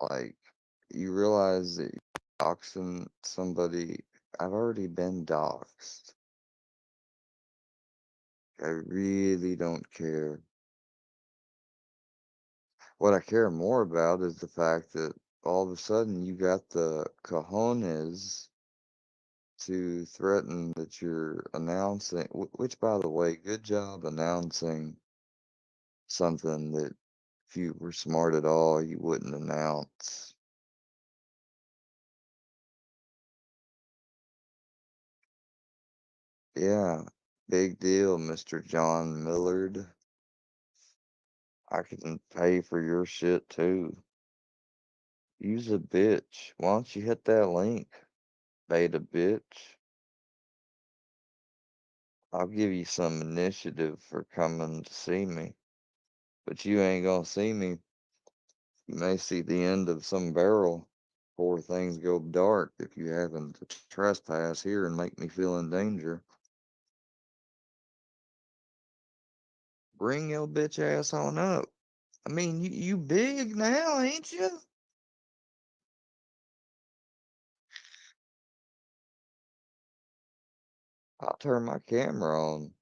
Like, you realize that you're doxing somebody. I've already been doxed. I really don't care. What I care more about is the fact that all of a sudden you got the cojones to threaten that you're announcing, which, by the way, good job announcing something that if you were smart at all, you wouldn't announce. Yeah, big deal, Mr. John Millard. I can pay for your shit too. Use a bitch. Why don't you hit that link, beta bitch? I'll give you some initiative for coming to see me, but you ain't gonna see me. You may see the end of some barrel before things go dark if you happen to trespass here and make me feel in danger. Bring your bitch ass on up. I mean, you big now, ain't you? I'll turn my camera on.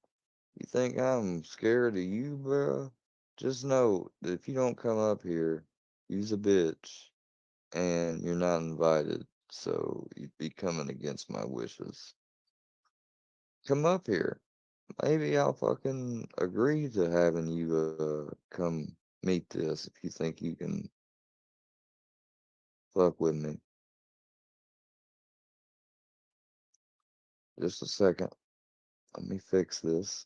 You think I'm scared of you, bruh? Just know that if you don't come up here, you's a bitch, and you're not invited. So you'd be coming against my wishes. Come up here. Maybe I'll fucking agree to having you come meet this if you think you can fuck with me. Just a second. Let me fix this.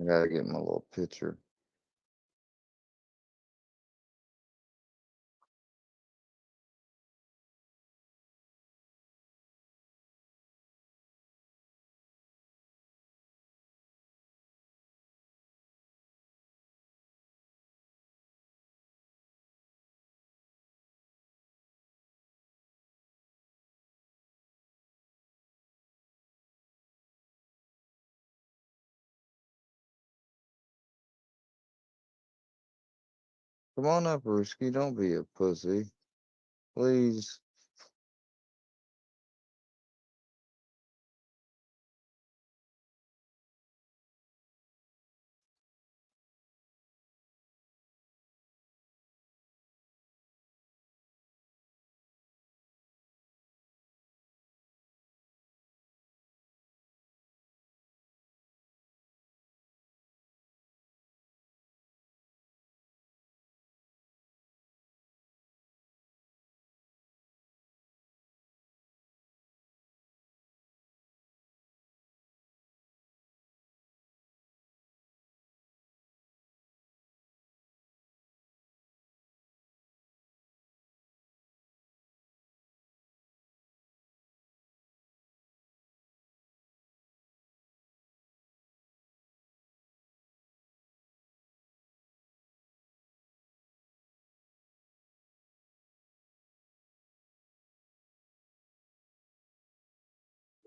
I gotta get my little picture. Come on up, Ruski. Don't be a pussy. Please.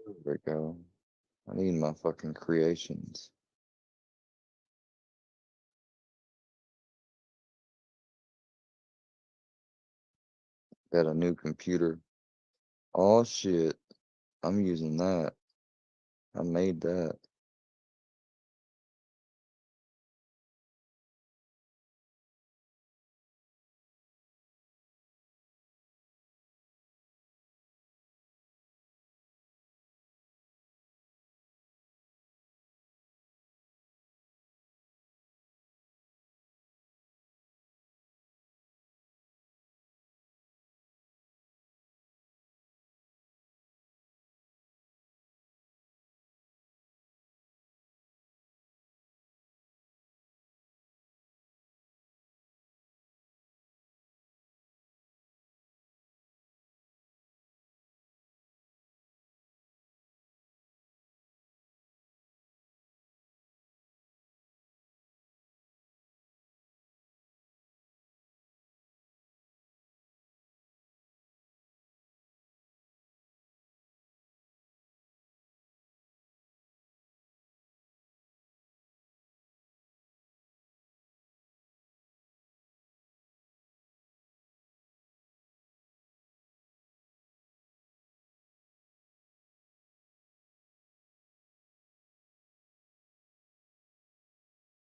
There we go. I need my fucking creations. Got a new computer. Oh shit. I'm using that. I made that.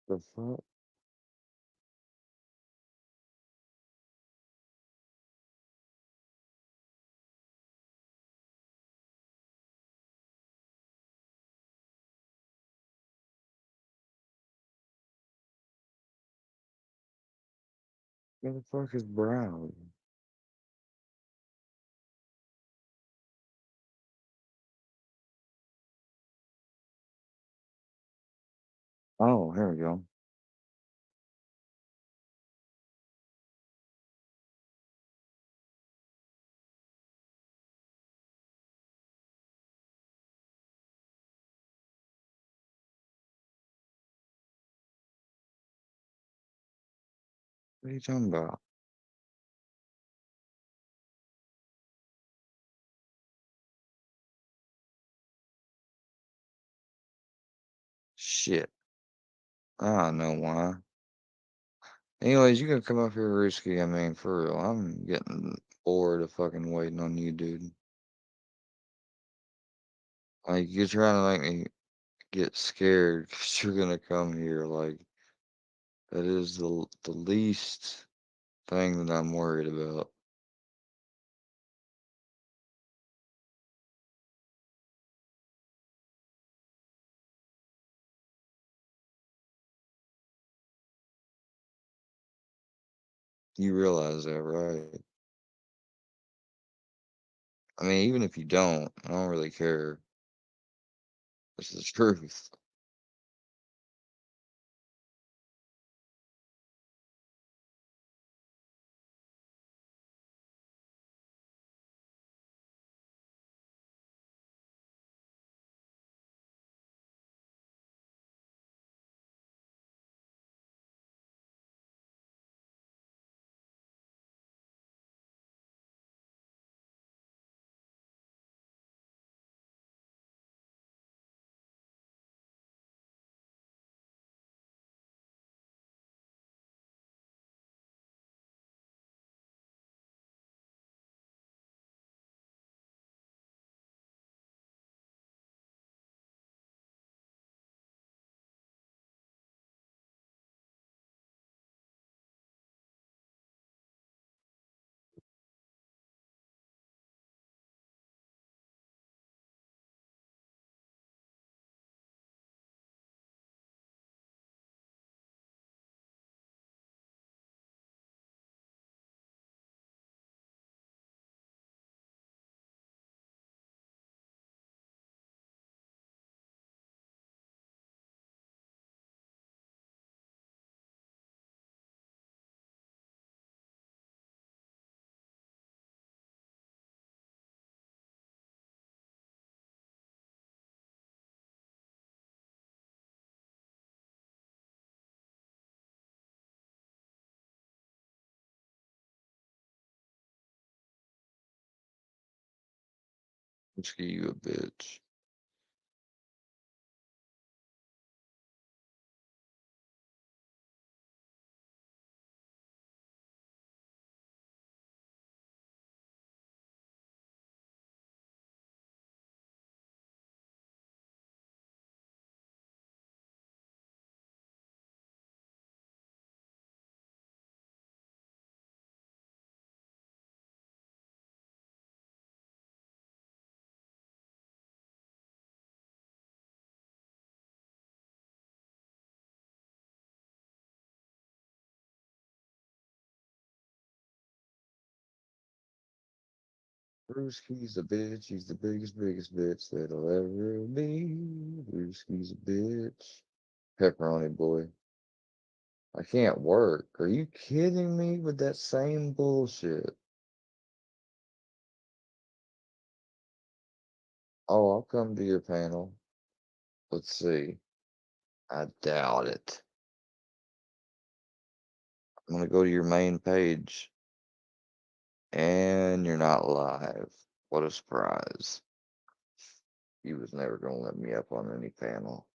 The fuck? Where the fuck is Brown? Oh, here we go. What are you talking about? Shit. I don't know why. Anyways, you can come up here, Risky. I mean, for real, I'm getting bored of fucking waiting on you, dude. Like, you're trying to make me get scared because you're gonna come here. Like, that is the least thing that I'm worried about. You realize that, right? I mean, even if you don't, I don't really care. This is the truth. Whiskey, you a bitch. Brewski's a bitch. He's the biggest bitch that'll ever be. Brewski's a bitch. Pepperoni boy. I can't work. Are you kidding me with that same bullshit? Oh, I'll come to your panel. Let's see. I doubt it. I'm gonna go to your main page. And you're not live. What a surprise. He was never gonna let me up on any panel.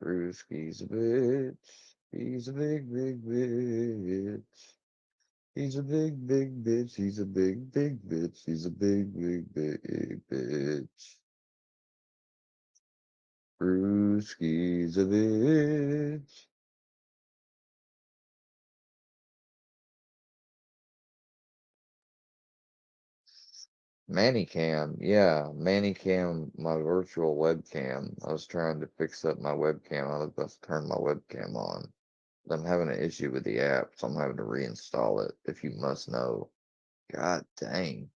Brewski's a bitch. He's a big bitch. He's a big bitch. He's a big bitch. He's a big bitch. Brewski's a bitch. Mannycam, yeah, Mannycam, my virtual webcam. I was trying to fix up my webcam. I was about to turn my webcam on. I'm having an issue with the app, so I'm having to reinstall it, if you must know. God dang.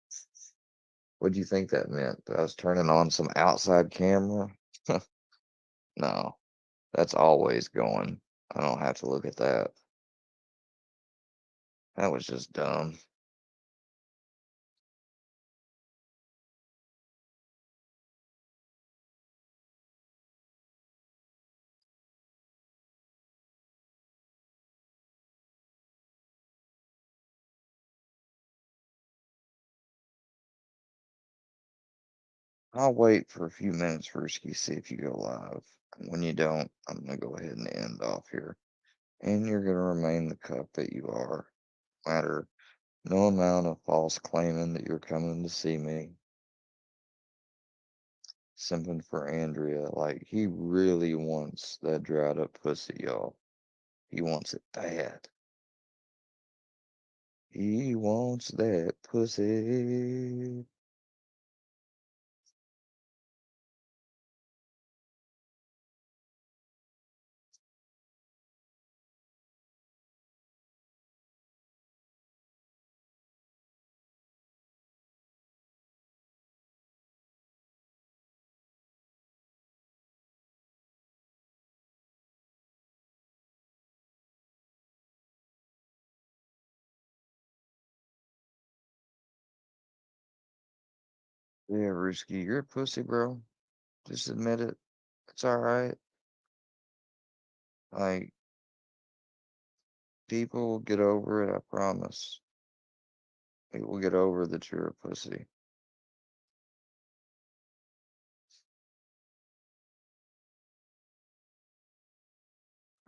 What do you think that meant? That I was turning on some outside camera? No, that's always going. I don't have to look at that. That was just dumb. I'll wait for a few minutes, Rusky, see if you go live. And when you don't, I'm gonna go ahead and end off here. And you're gonna remain the cup that you are. Matter no amount of false claiming that you're coming to see me. Simping for Andrea. Like, he really wants that dried up pussy, y'all. He wants it bad. He wants that pussy. Yeah, Risky, you're a pussy, bro. Just admit it. It's alright. Like, people will get over it, I promise. People will get over that you're a pussy.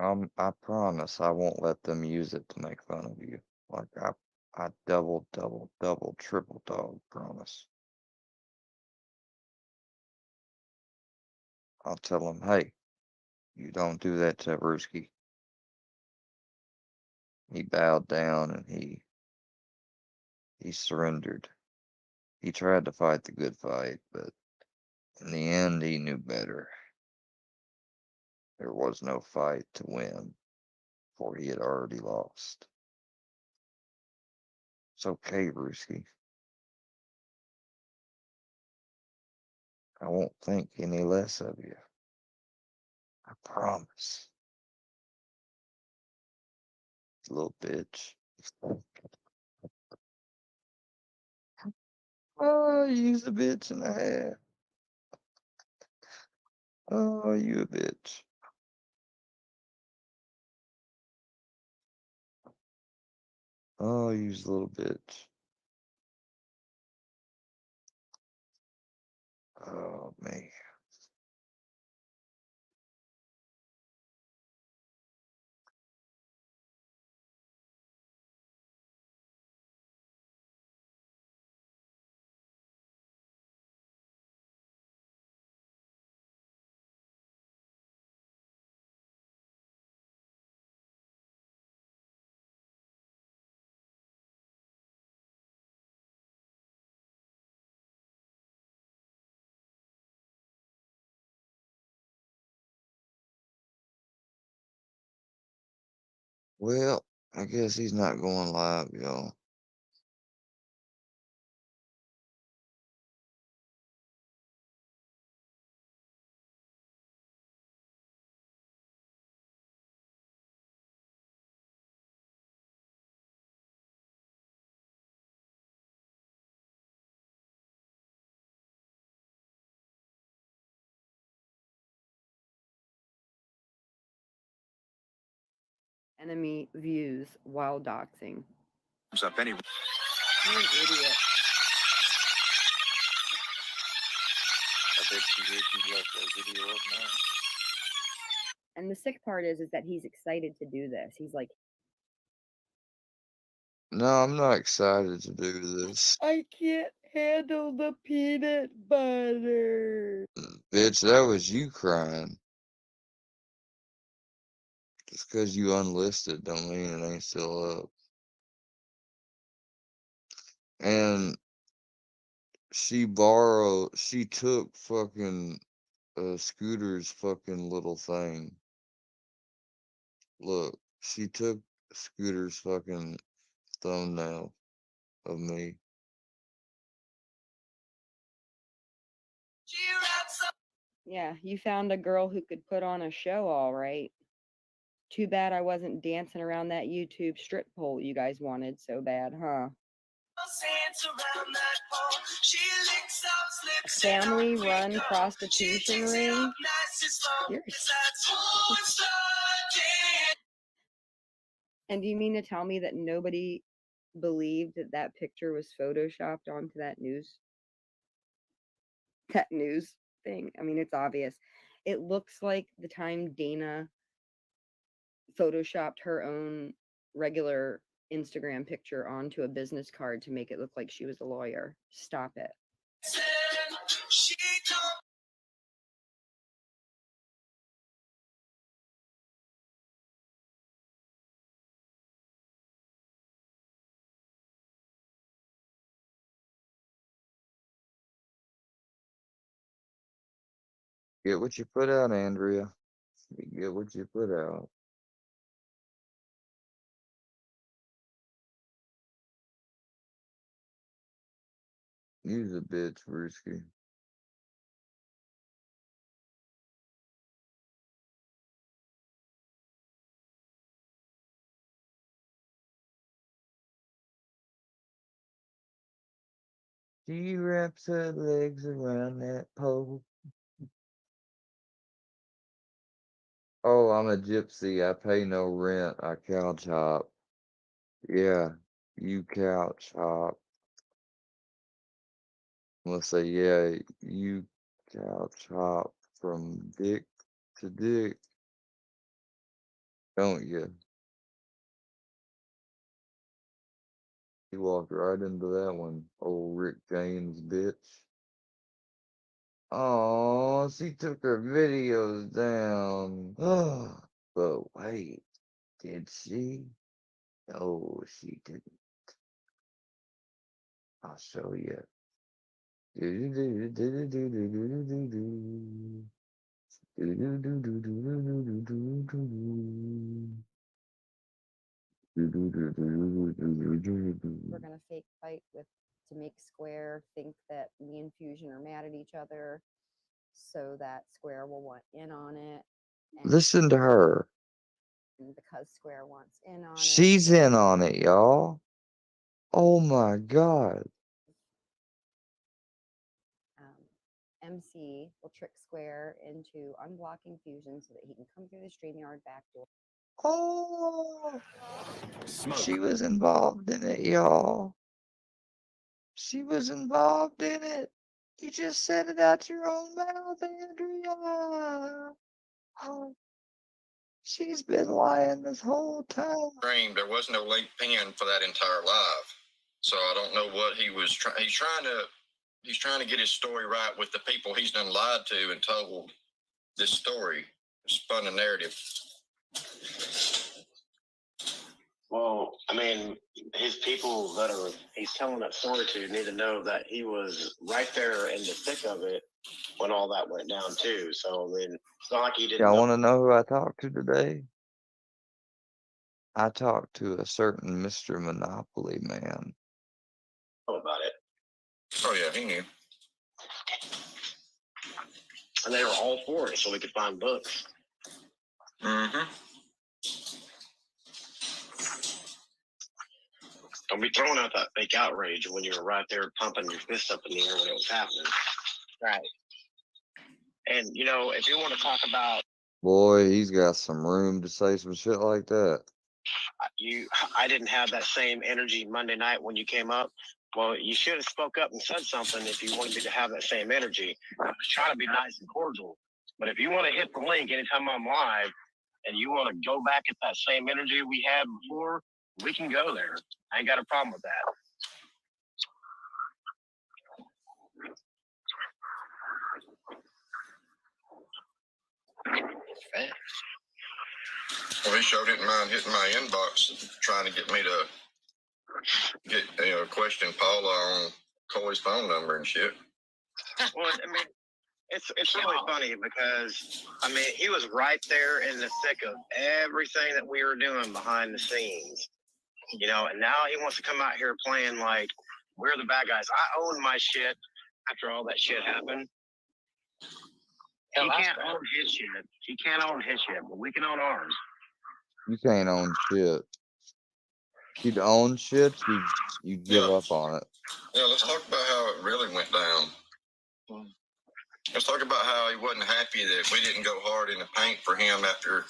I promise I won't let them use it to make fun of you. Like, I double, triple dog promise. I'll tell them, hey, you don't do that to Ruski. He bowed down and he surrendered. He tried to fight the good fight, but in the end, he knew better. There was no fight to win, for he had already lost. It's okay, Ruski. I won't think any less of you. I promise. Little bitch. Oh, you's a bitch and a half. Oh, you a bitch. Oh, you's a little bitch. me. Well, I guess he's not going live, y'all. Enemy views while doxing. Up any. You're an idiot. I bet you left that video up now. And the sick part is that he's excited to do this. He's like, No, I'm not excited to do this. I can't handle the peanut butter. Bitch, that was you crying. Just because you unlisted don't mean it ain't still up. And she took fucking Scooter's fucking little thing. Look, she took Scooter's fucking thumbnail of me. Yeah, you found a girl who could put on a show, all right. Too bad I wasn't dancing around that YouTube strip pole you guys wanted so bad, huh? A family-run prostitution ring? You're And do you mean to tell me that nobody believed that that picture was photoshopped onto that news thing? I mean, it's obvious. It looks like the time Dana photoshopped her own regular Instagram picture onto a business card to make it look like she was a lawyer. Stop it. Get what you put out, Andrea. You get what you put out. Use a bitch, Brewski. She wraps her legs around that pole. Oh, I'm a gypsy. I pay no rent. I couch hop. Yeah, you couch hop. Let's say, yeah, you couch hop from dick to dick, don't you? You walked right into that one, old Rick James bitch. Oh, she took her videos down. But wait, did she? No, she didn't. I'll show you. We're gonna fake fight to make Square think that me and Fusion are mad at each other, so that Square will want in on it. Listen to her. And because Square wants in on it, She's in on it, y'all. Oh my God. MC will trick Square into unblocking Fusion so that he can come through the StreamYard back door. Oh, she was involved in it, y'all. She was involved in it. You just said it out your own mouth, Andrea. Oh, she's been lying this whole time. Stream, there was no link pin for that entire live. So I don't know what he was trying. He's trying to get his story right with the people he's done lied to and told this story. Spun a narrative. Well, I mean, his people that are he's telling that story to need to know that he was right there in the thick of it when all that went down too. So I mean, it's not like he didn't Y'all know want to know who I talked to today? I talked to a certain Mr. Monopoly man. about it. Oh yeah, he knew. And they were all for it so we could find books. Mm-hmm. Don't be throwing out that fake outrage when you were right there pumping your fist up in the air when it was happening. Right. And you know, if you want to talk about Boy, he's got some room to say some shit like that. I didn't have that same energy Monday night when you came up. Well, you should have spoke up and said something if you wanted me to have that same energy. I was trying to be nice and cordial. But if you want to hit the link anytime I'm live and you want to go back at that same energy we had before, we can go there. I ain't got a problem with that. Well, he sure didn't mind hitting my inbox, trying to get me to question Paula on Coy's phone number and shit. Well, I mean, it's really funny because I mean he was right there in the thick of everything that we were doing behind the scenes, you know. And now he wants to come out here playing like we're the bad guys. I own my shit after all that shit happened. He can't own his shit. He can't own his shit, but we can own ours. You can't own shit. If you'd own shit, you give up on it. Yeah, let's talk about how it really went down. Let's talk about how he wasn't happy that we didn't go hard in the paint for him after,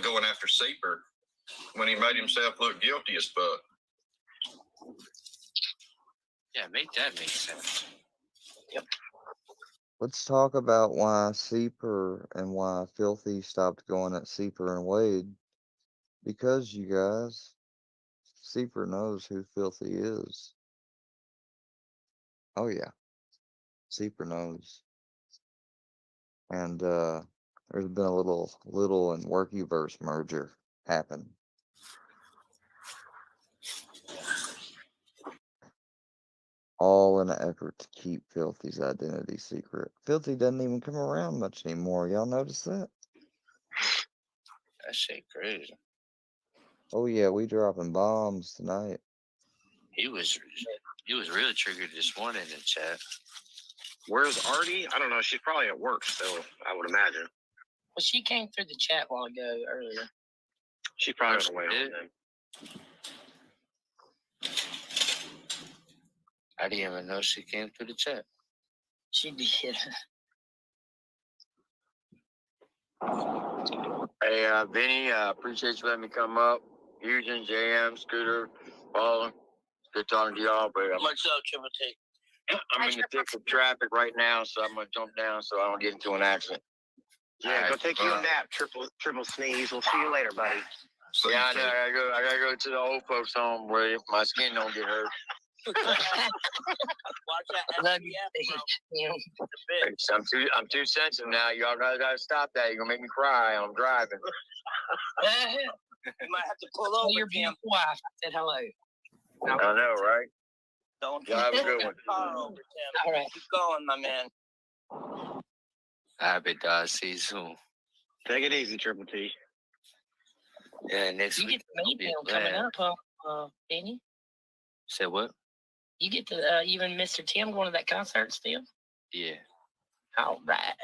going after Seeper when he made himself look guilty as fuck. Yeah, make that make sense. Yep. Let's talk about why Seeper and why Filthy stopped going at Seeper and Wade. Because you guys, Seeper knows who Filthy is. Oh yeah, Seeper knows. And there's been a little and Workyverse merger happen. All in an effort to keep Filthy's identity secret. Filthy doesn't even come around much anymore. Y'all notice that? That shit crazy. Oh yeah, we dropping bombs tonight. He was really triggered this morning in the chat. Where's Artie? I don't know. She's probably at work still, I would imagine. Well, she came through the chat while ago earlier. She probably was away did? then. I didn't even know she came through the chat. She did. Hey, Vinny, appreciate you letting me come up. Eugene, JM, Scooter, Paula. Good talking to y'all, but What's up, Triple T? I'm in the thick of traffic right now, so I'm gonna jump down so I don't get into an accident. Yeah, go take you a nap, triple sneeze. We'll see you later, buddy. Yeah, I know. I gotta go to the old folks' home where my skin don't get hurt. Watch that. Love you. I'm too sensitive now. Y'all gotta stop that. You're gonna make me cry. I'm driving. You might have to pull over. Your beautiful wife said hello. I know, right? Don't Y'all have a good one. All right. Keep going, my man. I bet I'll see you soon. Take it easy, Triple T. Yeah, next You week. get to meet him coming up, Benny. Say what? You get to you and Mr. Tim going to that concert still? Yeah. All right.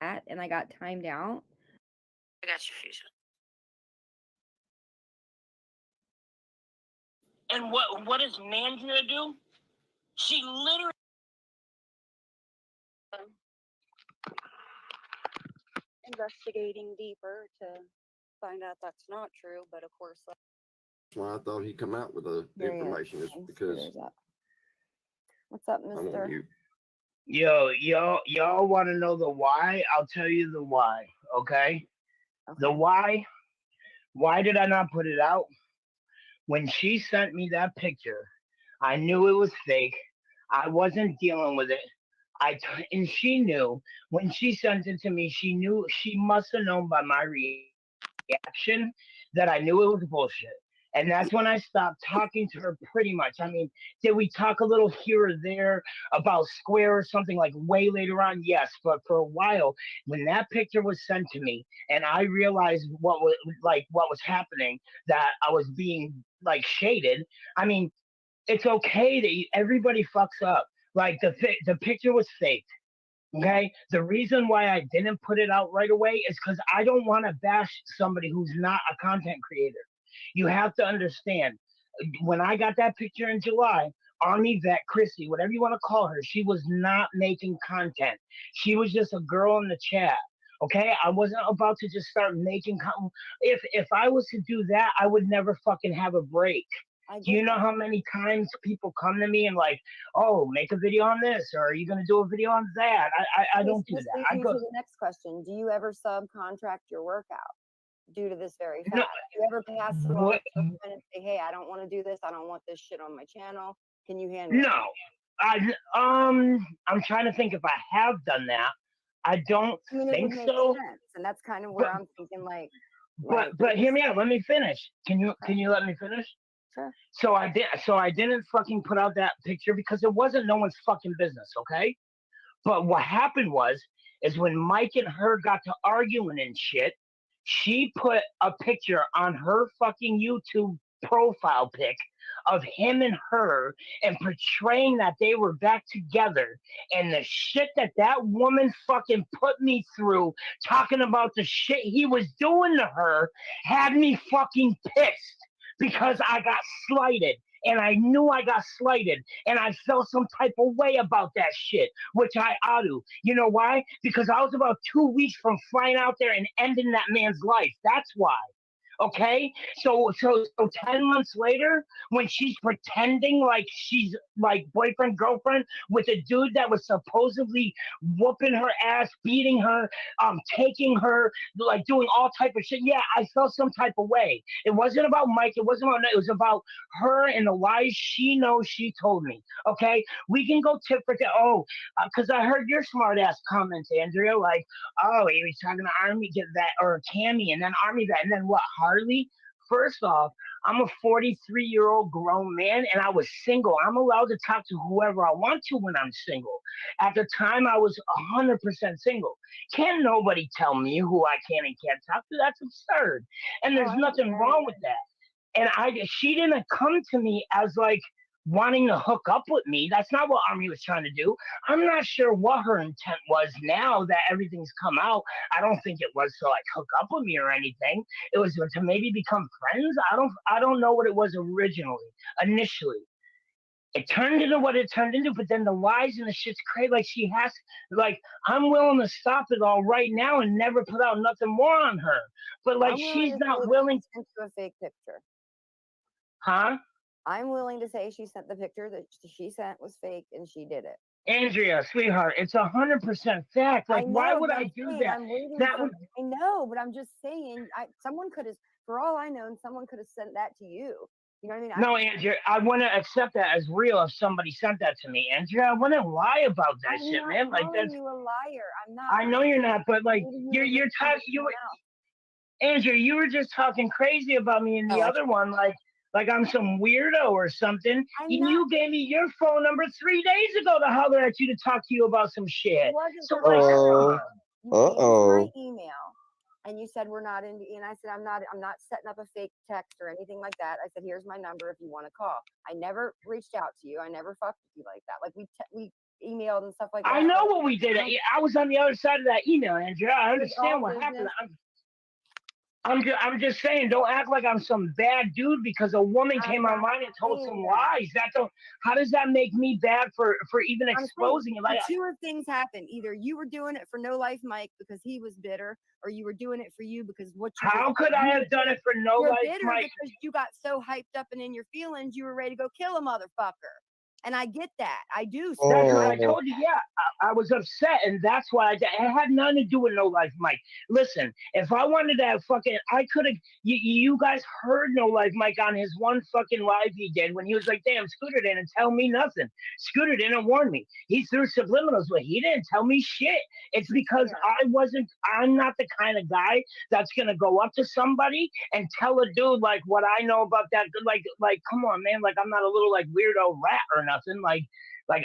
that and I got timed out. I got you, Fuchsia. And what does Mandria do? She literally. Investigating deeper to find out that's not true, but of course, That's why I thought he'd come out with the There he is. information is Thanks, because Scooter's up. What's up, I'm on mister? mute. Yo, y'all want to know the why? I'll tell you the why. Okay. The why. Why did I not put it out? When she sent me that picture, I knew it was fake. I wasn't dealing with it. And she knew when she sent it to me. She knew. She must have known by my reaction that I knew it was bullshit. And that's when I stopped talking to her pretty much. I mean, did we talk a little here or there about Square or something like way later on? Yes. But for a while, when that picture was sent to me and I realized what was happening, that I was being like shaded. I mean, it's okay that everybody fucks up. Like the picture was fake. Okay. The reason why I didn't put it out right away is because I don't want to bash somebody who's not a content creator. You have to understand, when I got that picture in July, Army Vet Chrissy, whatever you want to call her, she was not making content. She was just a girl in the chat. Okay, I wasn't about to just start making content. If I was to do that, I would never fucking have a break. Do you know how many times people come to me and like, oh, make a video on this, or are you gonna do a video on that? I don't do This that. leads I me go. to the next question. Do you ever subcontract your workout due to this very fact? No, Do you ever pass it on what? to a friend and say, hey, I don't want to do this. I don't want this shit on my channel. Can you handle it? No, I'm trying to think if I have done that. I don't I mean, it think would make so. sense, and that's kind of where But I'm thinking, like, but hear me out. Let me finish. Can you let me finish? Sure. So I didn't fucking put out that picture because it wasn't no one's fucking business, okay? But what happened is when Mike and her got to arguing and shit, she put a picture on her fucking YouTube profile pic of him and her and portraying that they were back together. And the shit that woman fucking put me through, talking about the shit he was doing to her, had me fucking pissed because I got slighted. And I knew I got slighted, and I felt some type of way about that shit, which I ought to. You know why? Because I was about 2 weeks from flying out there and ending that man's life. That's why. Okay, so 10 months later, when she's pretending like she's like boyfriend girlfriend with a dude that was supposedly whooping her ass, beating her, taking her, like doing all type of shit. Yeah, I felt some type of way. It wasn't about Mike. It wasn't about. It was about her and the lies she knows she told me. Okay, we can go tip for tat. Oh, because I heard your smart ass comments, Andrea. Like, oh, he was talking to Army get that or Tammy, and then Army that, and then what? Harley. First off, I'm a 43-year-old grown man and I was single. I'm allowed to talk to whoever I want to when I'm single. At the time, I was 100% single. Can't nobody tell me who I can and can't talk to. That's absurd. And there's nothing wrong with that. And she didn't come to me as like wanting to hook up with me. That's not what Army was trying to do. I'm not sure what her intent was now that everything's come out. I don't think it was to like hook up with me or anything. It was to maybe become friends. I don't know what it was initially. It turned into what it turned into, but then the lies and the shit's crazy. Like I'm willing to stop it all right now and never put out nothing more on her. But like she's not willing to a fake picture. Huh? I'm willing to say she sent the picture that she sent was fake and she did it. Andrea, sweetheart, it's 100% fact. Like, why would I do that? I know, but I'm just saying, someone could have, for all I know, someone could have sent that to you. You know what I mean? No, Andrea, I wouldn't accept that as real if somebody sent that to me. Andrea, I wouldn't lie about that shit, man. Like that's. You a liar. I'm not. I know you're not, but like you're talking. Andrea, you were just talking crazy about me in the other one, like I'm some weirdo or something. You gave me your phone number 3 days ago to holler at you to talk to you about some shit. So like, my email, and you said we're not in, and I said I'm not setting up a fake text or anything like that. I said here's my number if you want to call. I never reached out to you. I never fucked with you like that. Like we emailed and stuff like that. I know but what we did. I'm- I was on the other side of that email, Andrea. I It's all understand what happened. business. I'm just saying, don't act like I'm some bad dude because a woman I'm came not online and told saying some that. lies. That don't. How does that make me bad for even I'm saying exposing it? the Like, two of things happen. Either you were doing it for No Life Mike because he was bitter, or you were doing it for you because what you how could I have done it for No You're Life bitter Mike? because you got so hyped up and in your feelings, you were ready to go kill a motherfucker. And I get that. I do. That's what I Oh, told you. Yeah, I was upset, and that's why it had nothing to do with No Life Mike. Listen, if I wanted to have fucking, I could have. You guys heard No Life Mike on his one fucking live he did when he was like, "Damn, Scooter didn't tell me nothing. Scooter didn't warn me. He threw subliminals, but he didn't tell me shit." It's because I'm not the kind of guy that's gonna go up to somebody and tell a dude like what I know about that. Like, come on, man. Like, I'm not a little like weirdo rat or nothing. Like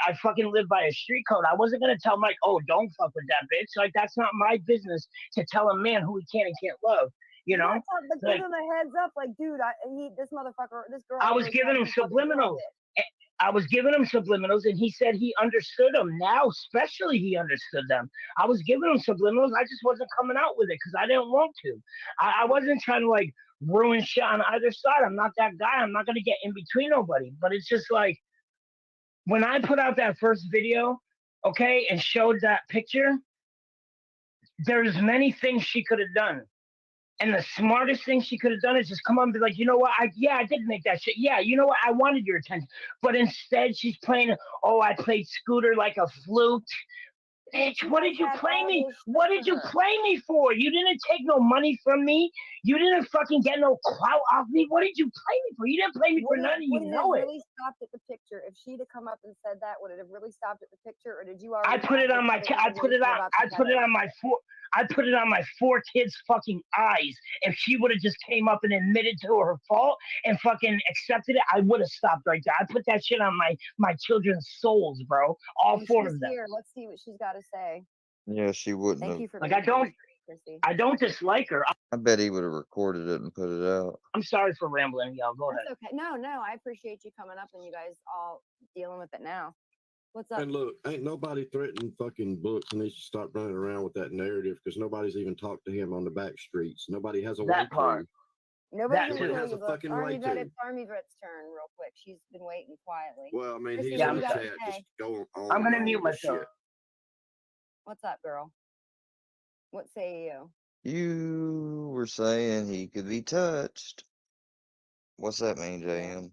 I fucking live by a street code. I wasn't gonna tell Mike, oh, don't fuck with that bitch. Like, that's not my business to tell a man who he can and can't love. You know? But Like, give him a heads up, like, dude, this motherfucker, this girl. I was really giving thought him you fucking killed subliminals. it. I was giving him subliminals, and he said he understood them. Now, especially, he understood them. I was giving him subliminals. I just wasn't coming out with it because I didn't want to. I wasn't trying to like ruin shit on either side. I'm not that guy. I'm not gonna get in between nobody. But it's just like when I put out that first video, okay, and showed that picture, there's many things she could have done. And the smartest thing she could have done is just come on and be like, you know what? I did make that shit. Yeah, you know what? I wanted your attention. But instead, she's playing, oh, I played Scooter like a flute. Bitch, what did you play me? What did you play me for? You didn't take no money from me. You didn't fucking get no clout off me. What did you play me for? You didn't play me for nothing. You Would it have know it. really stopped at the picture? If she'd have come up and said that, would it have really stopped at the picture, or did you already? I put it on my. I put it on. I put it on my four. I put it on my four kids' fucking eyes. If she would have just came up and admitted to her fault and fucking accepted it, I would have stopped right there. I put that shit on my children's souls, bro. All And four she's of them. here. Let's see what she's got to say. yeah, she wouldn't Thank have. you for Like, being I don't. here, Chrissy. I don't dislike her. I bet he would have recorded it and put it out. I'm sorry for rambling, y'all. Go ahead. That's okay. No, I appreciate you coming up and you guys all dealing with it now. What's up? And look, ain't nobody threatening fucking Books, and he should stop running around with that narrative because nobody's even talked to him on the back streets. Nobody has a That way part. to. Nobody's Nobody gonna has kill a you, Book. fucking Army way vet, to. it's Army Vet's turn, real quick. She's been waiting quietly. Well, I mean, Chrissy, he's what in you the got to chat. say? Just go on. I'm gonna and on mute with this myself. shit. What's up, girl? What say you? You were saying he could be touched. What's that mean, JM?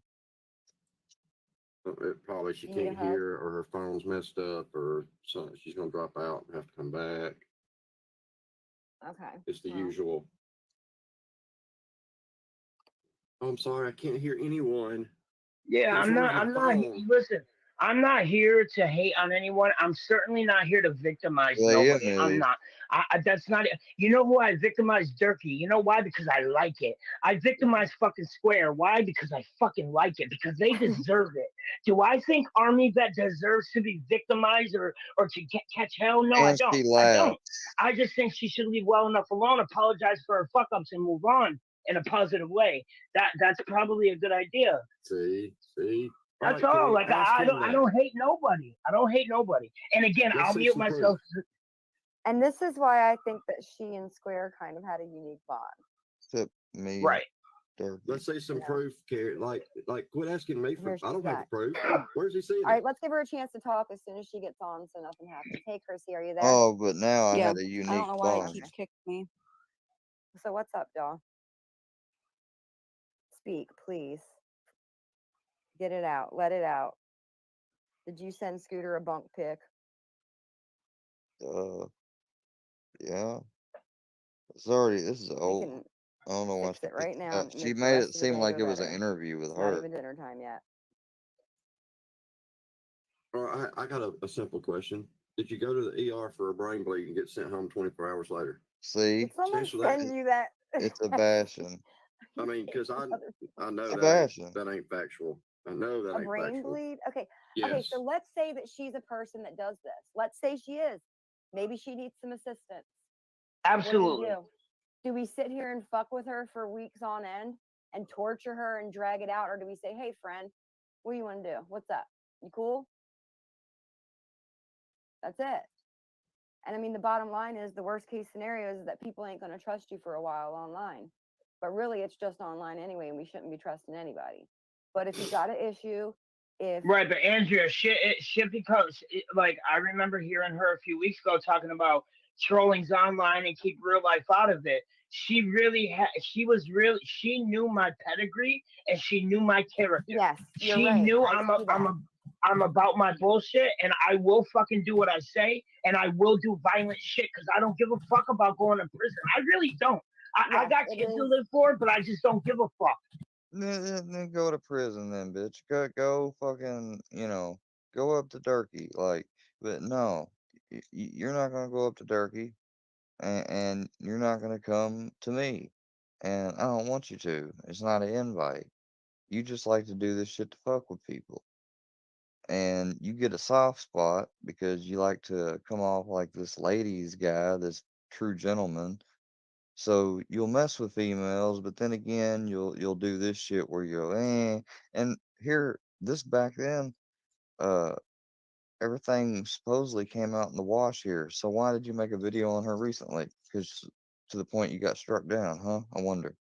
Probably she You need a can't hug? hear, or her phone's messed up, or something. She's gonna drop out and have to come back. Okay. It's the well, usual. Oh, I'm sorry, I can't hear anyone. Yeah, What's I'm wrong not. with your I'm not. phone? Listen, I'm not here to hate on anyone. I'm certainly not here to victimize Well, yeah, nobody. I'm is. not. That's not it. You know who I victimize? Durkee. You know why? Because I like it. I victimize fucking Square. Why? Because I fucking like it. Because they deserve it. Do I think Army Vet deserves to be victimized or to catch hell? No, I And don't. she I don't. laughs. I just think she should leave well enough alone, apologize for her fuck ups, and move on in a positive way. That's probably a good idea. See. That's All right, all. Kate, Like ask I him don't that. hate nobody. I don't hate nobody. And again, Let's I'll see mute some proof. myself. And this is why I think that she and Square kind of had a unique bond. Except me. Right. Durkee. Let's see some Yeah. proof, Carrie. Like, quit asking me for. Here I don't she's have the back. proof. Where's he seeing All right, it? let's give her a chance to talk as soon as she gets on so nothing happens. Hey, Chrissy, are you there? Oh, but now I Yeah, had a I unique don't know why it bond. keeps kicking me. So what's up, y'all? Speak, please. Get it out. Let it out. Did you send Scooter a bunk pic? Yeah. Sorry, this is We old. can I don't know why fix she it right picked it now up. and She make the made rest it of the seem day like go it was an better. interview with It's not her. even dinner time yet. All right, I got a simple question. Did you go to the ER for a brain bleed and get sent home 24 hours later? See, Did someone Answer that. send you that? it's a bashing. I mean, because I know It's a that bashing. ain't factual. I know that A ain't brain factual. bleed? Okay. Yes. Okay, so let's say that she's a person that does this. Let's say she is. Maybe she needs some assistance. Absolutely. What do we sit here and fuck with her for weeks on end and torture her and drag it out? Or do we say, hey, friend, what do you want to do? What's up? You cool? That's it. And I mean, the bottom line is the worst case scenario is that people ain't going to trust you for a while online. But really, it's just online anyway, and we shouldn't be trusting anybody. But if you got an issue, if Right, but Andrea, shit becomes like I remember hearing her a few weeks ago talking about trolling's online and keep real life out of it. She really she knew my pedigree and she knew my character. Yes, you're She right. knew I see that. I'm about my bullshit and I will fucking do what I say and I will do violent shit because I don't give a fuck about going to prison. I really don't. I got kids to live for, but I just don't give a fuck. Then go to prison then, bitch. Go fucking, go up to Durkee. Like, but no, you're not gonna go up to Durkee, and you're not gonna come to me, and I don't want you to. It's not an invite. You just like to do this shit to fuck with people, and you get a soft spot because you like to come off like this ladies guy, this true gentleman. So you'll mess with females, but then again, you'll do this shit where you go, and here, this back then, uh, everything supposedly came out in the wash here. So why did you make a video on her recently? Because to the point you got struck down, huh? I wonder.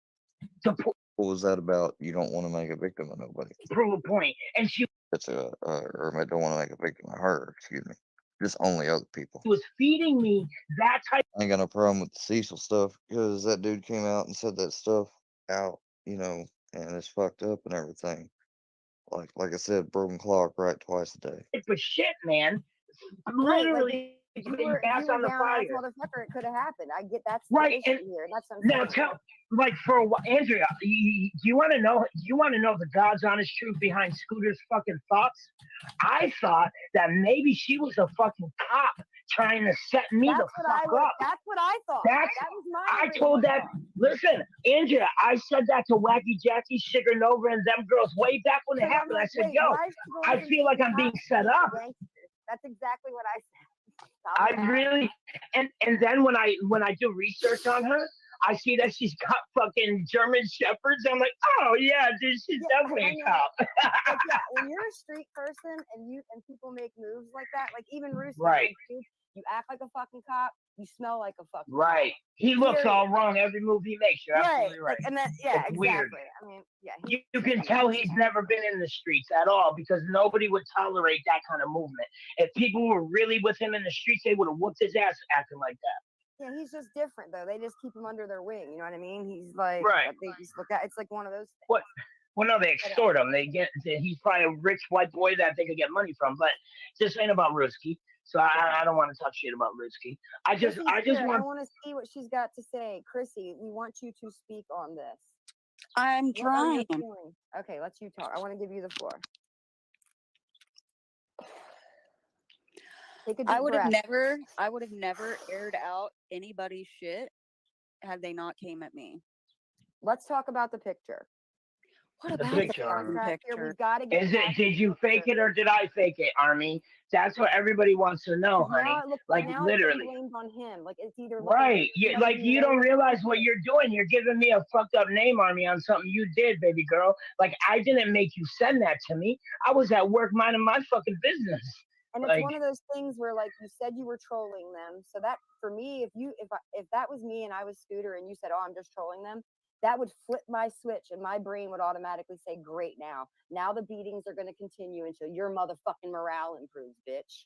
What was that about? You don't want to make a victim of nobody. Prove a point, and she That's or I don't want to make a victim of her. Excuse me. Just only other people. was feeding me that type. I ain't got no problem with the Cecil stuff because that dude came out and said that stuff out, and it's fucked up and everything. Like I said, broken clock right twice a day. For shit, man. Right, Literally if putting you gas were on the down fire. ass motherfucker, it could have happened. I get that's Right, the and issue here. That's what I'm now saying. like for a while, Andrea, you want to know? You want to know the God's honest truth behind Scooter's fucking thoughts? I thought that maybe she was a fucking cop trying to set me the fuck up. That's what I thought. That's That was my I original told that. thought. Listen, Andrea, I said that to Wacky Jackie, Sugar Nova, and them girls way back when it Because I'm happened. I like, said, wait, "Yo, why is she going I from feel like I'm being cop set to up." gangster? That's exactly what I said. I really and then when I do research on her, I see that she's got fucking German shepherds. I'm like, oh yeah, dude, she's definitely a cop. Like, yeah, when you're a street person and people make moves like that, like even Rooster, Right. like, dude, you act like a fucking cop, you smell like a fucking Right. cop. He looks Period. all wrong every move he makes. You're absolutely right. Like, and that, yeah, It's exactly. weird. I mean, yeah. You can tell he's never been in the streets at all because nobody would tolerate that kind of movement. If people were really with him in the streets, they would have whooped his ass acting like that. Yeah, he's just different though. They just keep him under their wing. You know what I mean? He's like, Right. they just look at. It's like one of those. What? Well, no, they extort him. He's probably a rich white boy that they could get money from. But this ain't about Ruski. So I don't want to talk shit about Ruski. I just want to see what she's got to say, Chrissy. We want you to speak on this. I'm What are your trying. feelings? Okay, let's you talk. I want to give you the floor. Take a deep I would have breath. never aired out anybody's shit had they not came at me. Let's talk about the picture. What The about picture, the Army. fucking Here, picture? we've got to get. Is it? Did you fake it or did I fake it, Army? That's what everybody wants to know, honey. Now it looks Like now literally. it's blamed on him. Like it's either Right. You don't realize what you're doing. You're giving me a fucked up name, Army, on something you did, baby girl. Like I didn't make you send that to me. I was at work minding my fucking business. And it's Like, one of those things where, like, you said you were trolling them. So that, for me, if that was me and I was Scooter and you said, "Oh, I'm just trolling them," that would flip my switch and my brain would automatically say, "Great, now the beatings are going to continue until your motherfucking morale improves, bitch."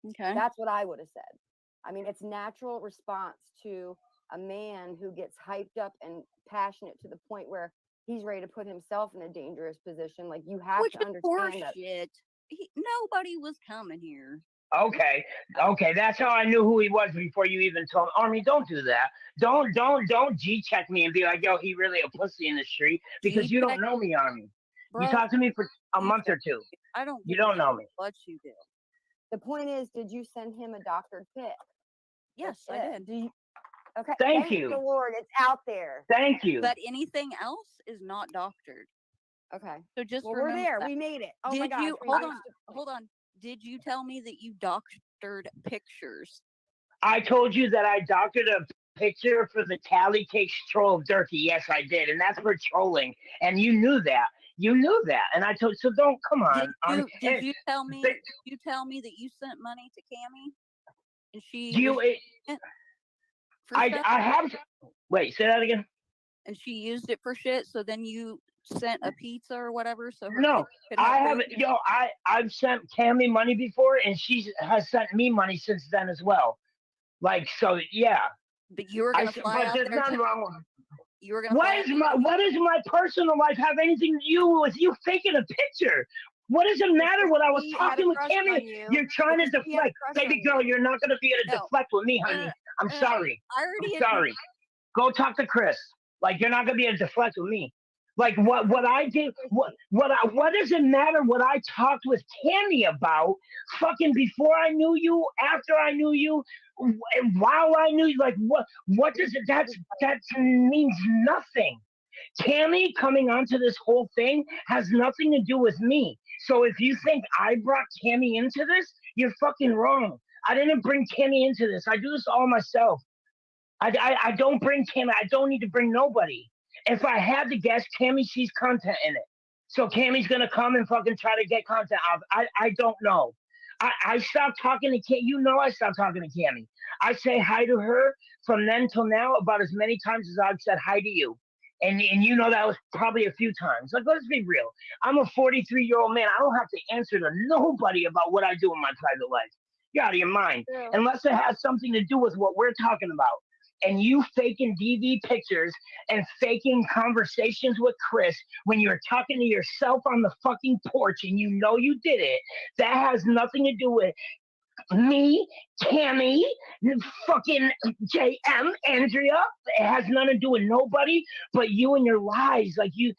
Okay. That's what I would have said. I mean, it's natural response to a man who gets hyped up and passionate to the point where he's ready to put himself in a dangerous position. Like you have Which to is understand that. horseshit. Nobody was coming here. okay, that's how I knew who he was before you even told me. Army, don't do that. Don't G-check me and be like, yo, he really a pussy in the street because you don't know me, Army. Bro, you talked to me for a month or two. I don't. You give a don't know shit me. What you do? The point is, did you send him a doctored pic? Yes, That's I it. did. Do you? Okay. Thank you. The Lord, it's out there. Thank you. But anything else is not doctored. Okay. So just Well, we're remember there. that. We made it. Oh Did my gosh. you we hold reached on? the- Hold on. Did you tell me that you doctored pictures? I told you that I doctored a picture for the Tally Cakes troll of Durkee. Yes, I did. And that's for trolling. And you knew that. You knew that, and I told. So don't come on. Did you tell me? Did you tell me that you sent money to Cammy, and she? Do you? was using it for stuff? I have. Wait, say that again. And she used it for shit. So then you sent a pizza or whatever. So her No, kids could I have haven't. food? Yo, I've sent Cammy money before, and she has sent me money since then as well. Like, so yeah. But you were gonna fly but out there's there. nothing wrong with. You were gonna. Fly What is my personal life have anything to do with you faking a picture? What does it matter what I was She had a talking with crush Cammy? on you. You're trying to Because she had a deflect. crush Baby on girl, you. you're not going to be able to No. deflect with me, honey. I'm sorry. I already I'm sorry. Go talk to Chris. Like, you're not going to be able to deflect with me. Like, what I did, what does it matter what I talked with Cammy about fucking before I knew you, after I knew you, while I knew you? Like, what does it, that means nothing. Cammy coming onto this whole thing has nothing to do with me. So if you think I brought Cammy into this, you're fucking wrong. I didn't bring Cammy into this. I do this all myself. I don't bring Cammy. I don't need to bring nobody. If I had to guess, Cammy sees content in it. So Cammy's gonna come and fucking try to get content out. I don't know. I stopped talking to Cammy. You know I stopped talking to Cammy. I say hi to her from then till now about as many times as I've said hi to you. And you know that was probably a few times. Like, let's be real. I'm a 43-year-old man. I don't have to answer to nobody about what I do in my private life. You're out of your mind. Yeah. Unless it has something to do with what we're talking about. And you faking DV pictures and faking conversations with Chris when you're talking to yourself on the fucking porch and you know you did it, that has nothing to do with me, Cammy, fucking JM, Andrea. It has nothing to do with nobody but you and your lies. Like, you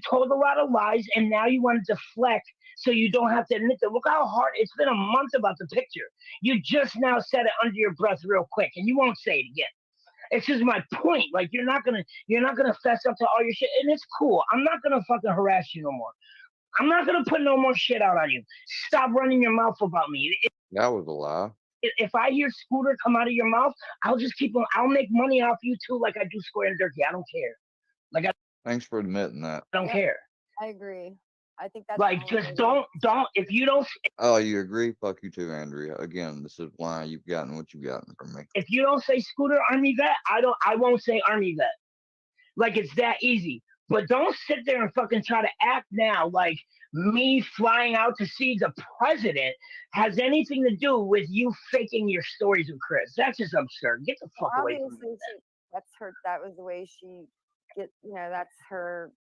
told a lot of lies and now you want to deflect so you don't have to admit that. Look how hard it's been a month about the picture. You just now said it under your breath real quick and you won't say it again. It's just my point. Like, you're not gonna fess up to all your shit, and it's cool. I'm not gonna fucking harass you no more. I'm not gonna put no more shit out on you. Stop running your mouth about me. That was a lie. If I hear Scooter come out of your mouth, I'll just keep on. I'll make money off you too, like I do Square and Dirty. I don't care. Like, I Thanks for admitting that. don't care. I agree. I think that's Like, the only just way to- don't. If you don't, Oh, you agree? Fuck you too, Andrea. Again, this is why you've gotten what you've gotten from me. if you don't say Scooter Army Vet, I won't say Army Vet. Like, it's that easy. But don't sit there and fucking try to act now like me flying out to see the president has anything to do with you faking your stories with Chris. That's just absurd. Get the fuck away from me. Obviously, that's her. That was the way she that's her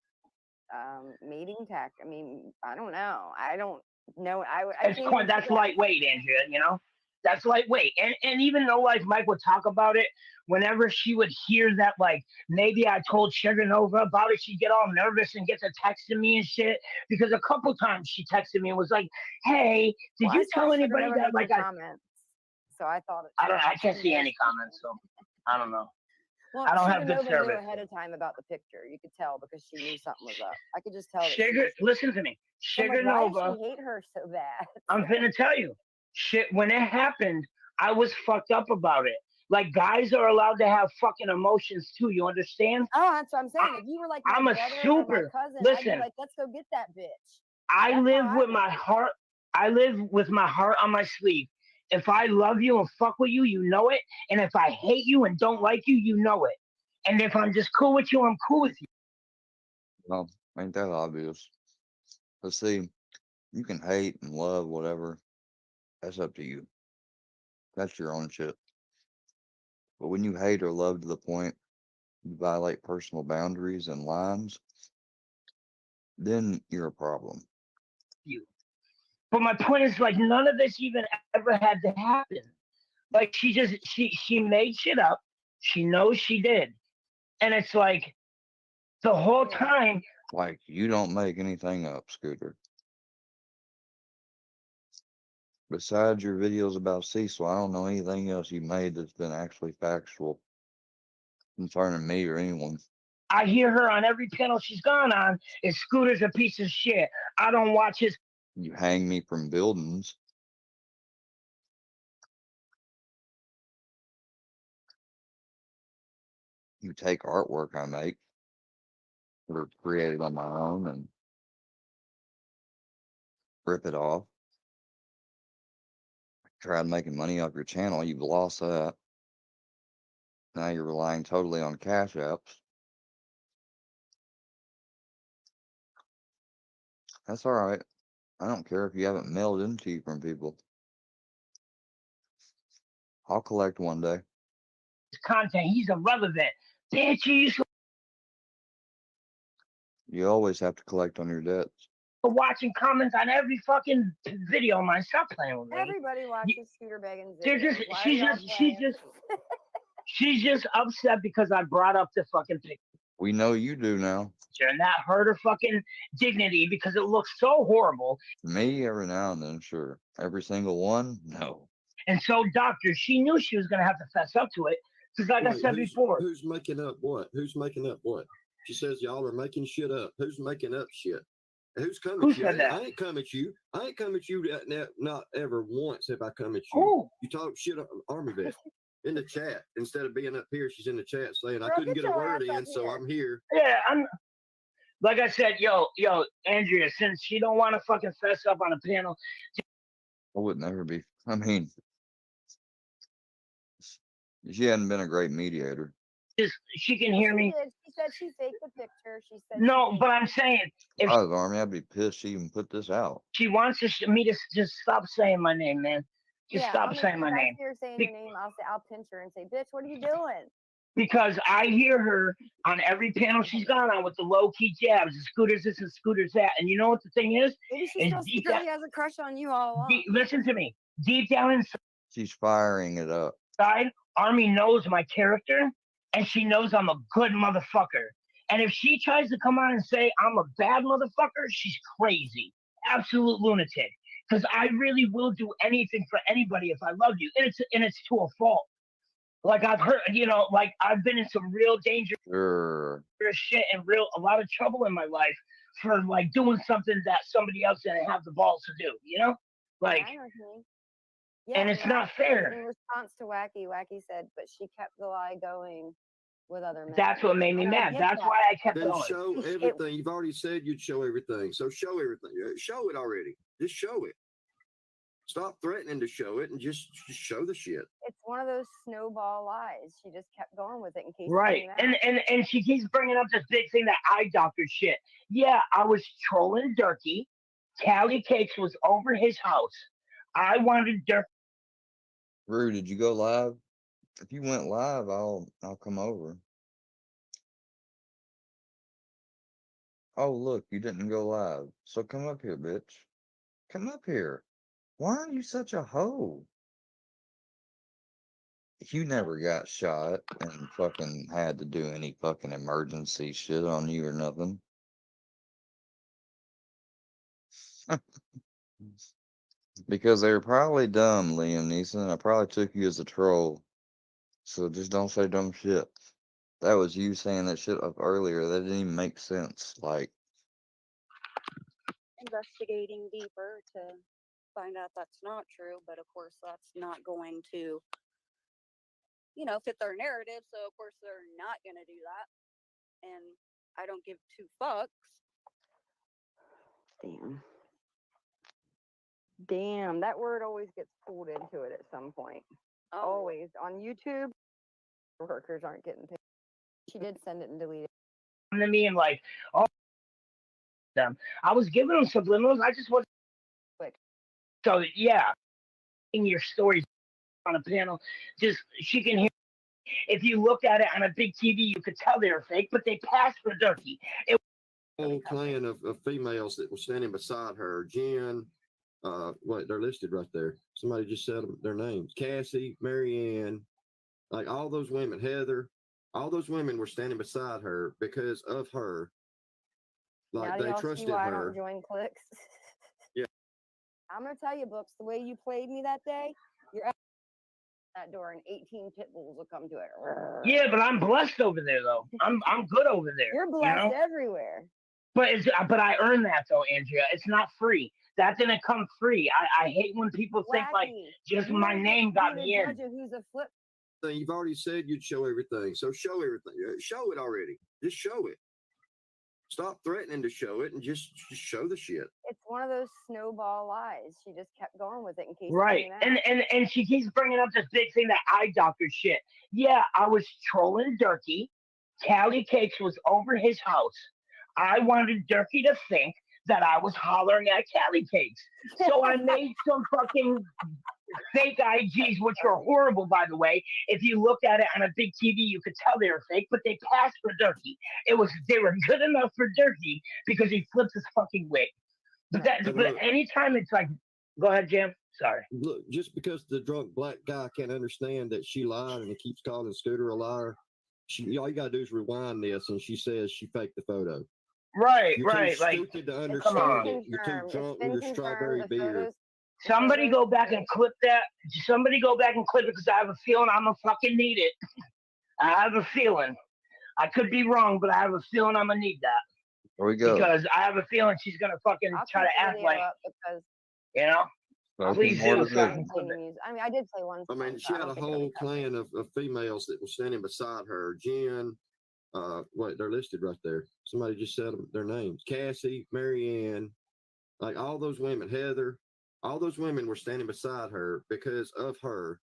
mating tack. I mean, I don't know. I don't know. I It's can't quite, even that's figure out- lightweight, Andrea, you know? That's lightweight. And even though, like, Mike would talk about it, whenever she would hear that, like, maybe I told Sugar Nova about it, she'd get all nervous and get to texting me and shit. Because a couple times she texted me and was like, hey, did Well, I you saw tell Sugar anybody Nova that, had like, some I comments, so I thought it. I can't see any comments, so I don't know. Well, I don't Sugar have good Nova knew service. ahead of time about the picture. You could tell because she knew something was up. I could just tell. That she Sugar, was- listen to me. I'm like, Sugar why Nova. does she hate her so bad? I'm finna tell you, shit. When it happened, I was fucked up about it. Like, guys are allowed to have fucking emotions too. You understand? Oh, that's what I'm saying. If you were like my I'm a brother or my super. cousin, I'd Listen, be like, let's go get that bitch. I That's live how I with would my feel. heart. I live with my heart on my sleeve. If I love you and fuck with you, you know it. And if I hate you and don't like you, you know it. And if I'm just cool with you, I'm cool with you. Well, ain't that obvious? But see, you can hate and love whatever. That's up to you. That's your own shit. But when you hate or love to the point you violate personal boundaries and lines, then you're a problem. You. But my point is, like, none of this even ever had to happen. Like, she made shit up. She knows she did. And it's like, the whole time, Like, you don't make anything up, Scooter. Besides your videos about Cecil, I don't know anything else you made that's been actually factual concerning me or anyone. I hear her on every panel she's gone on is Scooter's a piece of shit. I don't watch his. You hang me from buildings. You take artwork I make or created on my own and rip it off. Tried making money off your channel, you've lost that. Now you're relying totally on cash apps. That's all right. I don't care if you haven't mailed in to you from people. I'll collect one day. Content, he's irrelevant. Bitch, you used to You always have to collect on your debts. watching comments on every fucking video of mine. Stop playing with me. Everybody watches Scooter Beggins. They're videos. just, Why are she's y'all just, she's playing? just, she's just upset because I brought up the fucking picture. We know you do now. And that hurt her fucking dignity because it looks so horrible. Me, every now and then, sure. Every single one, no. And so, doctor, she knew she was going to have to fess up to it. Because, like I Wait, said before, who's making up what? Who's making up what? She says y'all are making shit up. Who's making up shit? Who's coming Who at you? said that? I ain't come at you. I ain't come at you not ever once have I come at you. Who? You talk shit on Army vet in the chat. Instead of being up here, she's in the chat saying I Girl, couldn't get get a your word ass up in, so here. I'm here. yeah, I'm. Like I said, yo, Andrea, since she don't want to fucking fess up on a panel, I would never be. I mean, she hadn't been a great mediator. just she can hear She me. did. She said she faked the picture. She said No, she but faked I'm it. saying if If I was Army, I'd be pissed she even put this out. she wants me to just stop saying my name, man. Just Yeah, stop I'll make, saying if my I name. see her saying Be- your name, I'll pinch her and say, "Bitch, what are you doing?" Because I hear her on every panel she's gone on with the low key jabs, the scooters this and scooters that. And you know what the thing is? Maybe she Is still deep secretly has a crush on you all along. listen to me. Deep down She's firing it up. inside, Army knows my character, and she knows I'm a good motherfucker. And if she tries to come on and say I'm a bad motherfucker, she's crazy, absolute lunatic. Because I really will do anything for anybody if I love you, and it's to a fault. Like I've heard, like I've been in some real danger Sure. shit and a lot of trouble in my life for like doing something that somebody else didn't have the balls to do, Like, I know what you mean. and it's not fair. In response to Wacky said, but she kept the lie going with other men. That's what made me I don't mad. get That's that. why I kept Then going. show everything. You've already said you'd show everything. So show everything. Show it already. Just show it. Stop threatening to show it and just show the shit. It's one of those snowball lies. She just kept going with it in case it Right. came out. And she keeps bringing up this big thing that eye doctor shit. Yeah, I was trolling Durkee. Callie Cakes was over his house. I wanted Durkee. Rue, did you go live? If you went live, I'll come over. Oh, look, you didn't go live. So come up here, bitch. Come up here. Why are you such a hoe? You never got shot and fucking had to do any fucking emergency shit on you or nothing. Because they were probably dumb, Liam Neeson. I probably took you as a troll. So just don't say dumb shit. That was you saying that shit up earlier. That didn't even make sense. Like, Investigating deeper to find out that's not true, but of course that's not going to, fit their narrative. So of course they're not gonna do that. And I don't give two fucks. Damn, that word always gets pulled into it at some point. Oh. Always. On YouTube, workers aren't getting paid. She did send it and delete it. To me and like, oh, them. I was giving them subliminals. I just wasn't. So yeah, in your stories on a panel, just she can hear. If you looked at it on a big TV, you could tell they were fake, but they passed for Durkee. Whole clan of females that were standing beside her. Jen, they're listed right there. Somebody just said their names. Cassie, Marianne, like all those women, Heather, all those women were standing beside her because of her. Like Now do they y'all see trusted why I her. don't join clicks? Yeah. I'm gonna tell you, Books, the way you played me that day, you're at that door and 18 pit bulls will come to it. Yeah, but I'm blessed over there though. I'm good over there. You're blessed everywhere. But I earned that though, Andrea. It's not free. That didn't come free. I hate when people think like Wacky. just You my don't name get got to be me the in. judge of who's a flip. You've already said you'd show everything. So show everything. Show it already. Just show it. stop threatening to show it and just show the shit. It's one of those snowball lies. She just kept going with it in case it Right. came out. And she keeps bringing up this big thing, that eye doctor shit. Yeah, I was trolling Durkee. Callie Cakes was over his house. I wanted Durkee to think that I was hollering at Callie Cakes. So I made some fucking fake IGs, which are horrible, by the way. If you looked at it on a big TV, you could tell they were fake, but they passed for Durkee. They were good enough for Durkee because he flipped his fucking wig. But anytime it's like, go ahead, Jim. Sorry. Look, just because the drunk black guy can't understand that she lied and he keeps calling Scooter a liar, all you gotta do is rewind this, and she says she faked the photo. Right, You're right. too like, stupid to come understand on. it. You're too drunk with your strawberry beer. Somebody go back and clip that. Somebody go back and clip it, because I have a feeling I'm gonna fucking need it. I have a feeling. I could be wrong, but I have a feeling I'm gonna need that. Here we go. Because I have a feeling she's gonna fucking try to act like, because you know. Please do. So I do. can clip it. I mean, I did play one. I mean, she had a whole clan of females that were standing beside her. Jen, wait, they're listed right there. Somebody just said their names. Cassie, Marianne, like all those women, Heather, all those women were standing beside her because of her.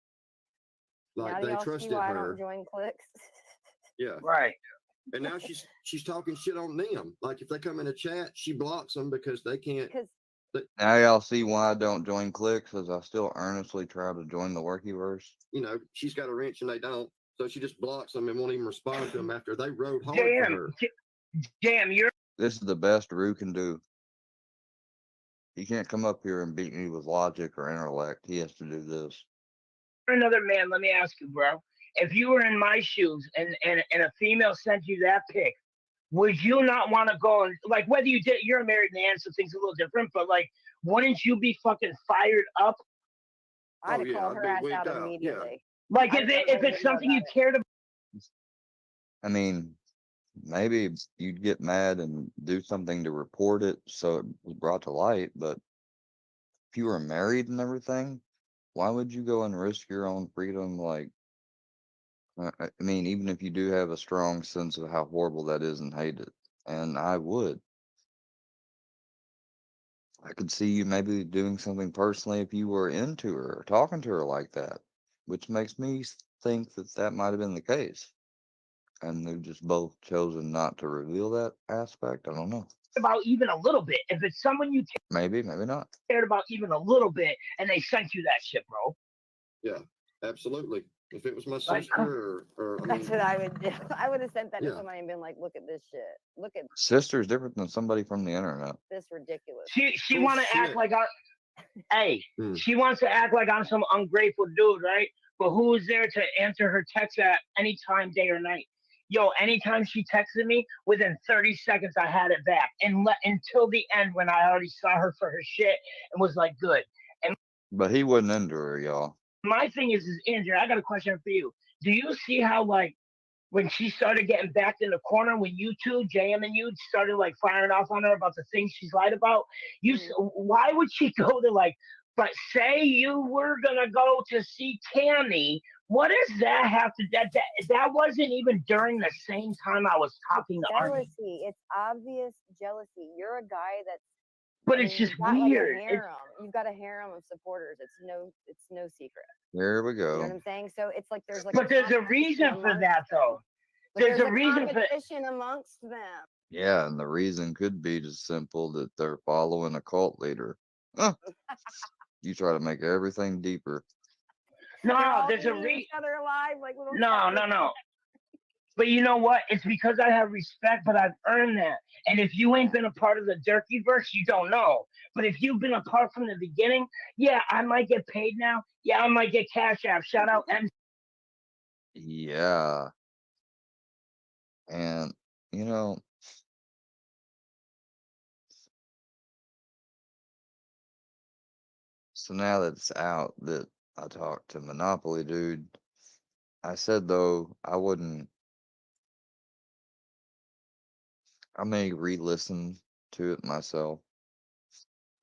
Now Like do they y'all see trusted why I her. don't join clicks? Yeah. Right. And now she's talking shit on them. Like if they come in a chat, she blocks them because they can't. Now y'all see why I don't join clicks, because I still earnestly try to join the Workyverse. You know, she's got a wrench and they don't. So she just blocks them and won't even respond to them after they rode hard for her. Damn, you're This is the best Rue can do. He can't come up here and beat me with logic or intellect. He has to do this. another man. Let me ask you, bro. If you were in my shoes and a female sent you that pic, would you not want to go and, like, whether you did, you're a married man, so things are a little different, but like, wouldn't you be fucking fired up? I'd have called her ass out immediately. Like, if it's something you cared about. I mean, maybe you'd get mad and do something to report it so it was brought to light, but if you were married and everything, why would you go and risk your own freedom? Like, I mean, even if you do have a strong sense of how horrible that is and hate it, and I would, I could see you maybe doing something personally if you were into her or talking to her like that, which makes me think that that might have been the case. And they've just both chosen not to reveal that aspect. I don't know. About even a little bit. If it's someone you Maybe, maybe not. cared about even a little bit, and they sent you that shit, bro. Yeah, absolutely. If it was my Like, sister or I That's mean, what I would do. I would have sent that Yeah. to somebody and been like, "Look at this shit. Look at Sister's different than somebody from the internet. this ridiculous." She want to act like hey, Hmm. she wants to act like I'm some ungrateful dude, right? But who is there to answer her text at any time, day or night? Yo, anytime she texted me, within 30 seconds I had it back, and until the end when I already saw her for her shit and was like, good. And But he wasn't into her, y'all. my thing is Andrew, I got a question for you. Do you see how, like, when she started getting backed in the corner, when you two, JM and you, started like firing off on her about the things she's lied about, why would she go to, like, but say you were gonna go to see Tammy? What does that have to that wasn't even during the same time I was talking to Arnie. Jealousy. It's obvious jealousy. You're a guy that's. But I it's mean, just you've got, like, a weird. harem. You've got a harem of supporters. It's no secret. Here we You know what go. I'm saying? So it's like there's like. But there's a competition reason for amongst that, them. though. But There's there's a reason for competition amongst them. Yeah, and the reason could be just simple that they're following a cult leader. Huh. You try to make everything deeper. No, They're all there's a eating each other alive like little. No. But you know what? It's because I have respect, but I've earned that. And if you ain't been a part of the Durkeeverse, you don't know. But if you've been a part from the beginning, yeah, I might get paid now. Yeah, I might get Cash App. Shout out M. Yeah. And, you know, so now that it's out that I talked to Monopoly Dude, I said, though, I may re-listen to it myself.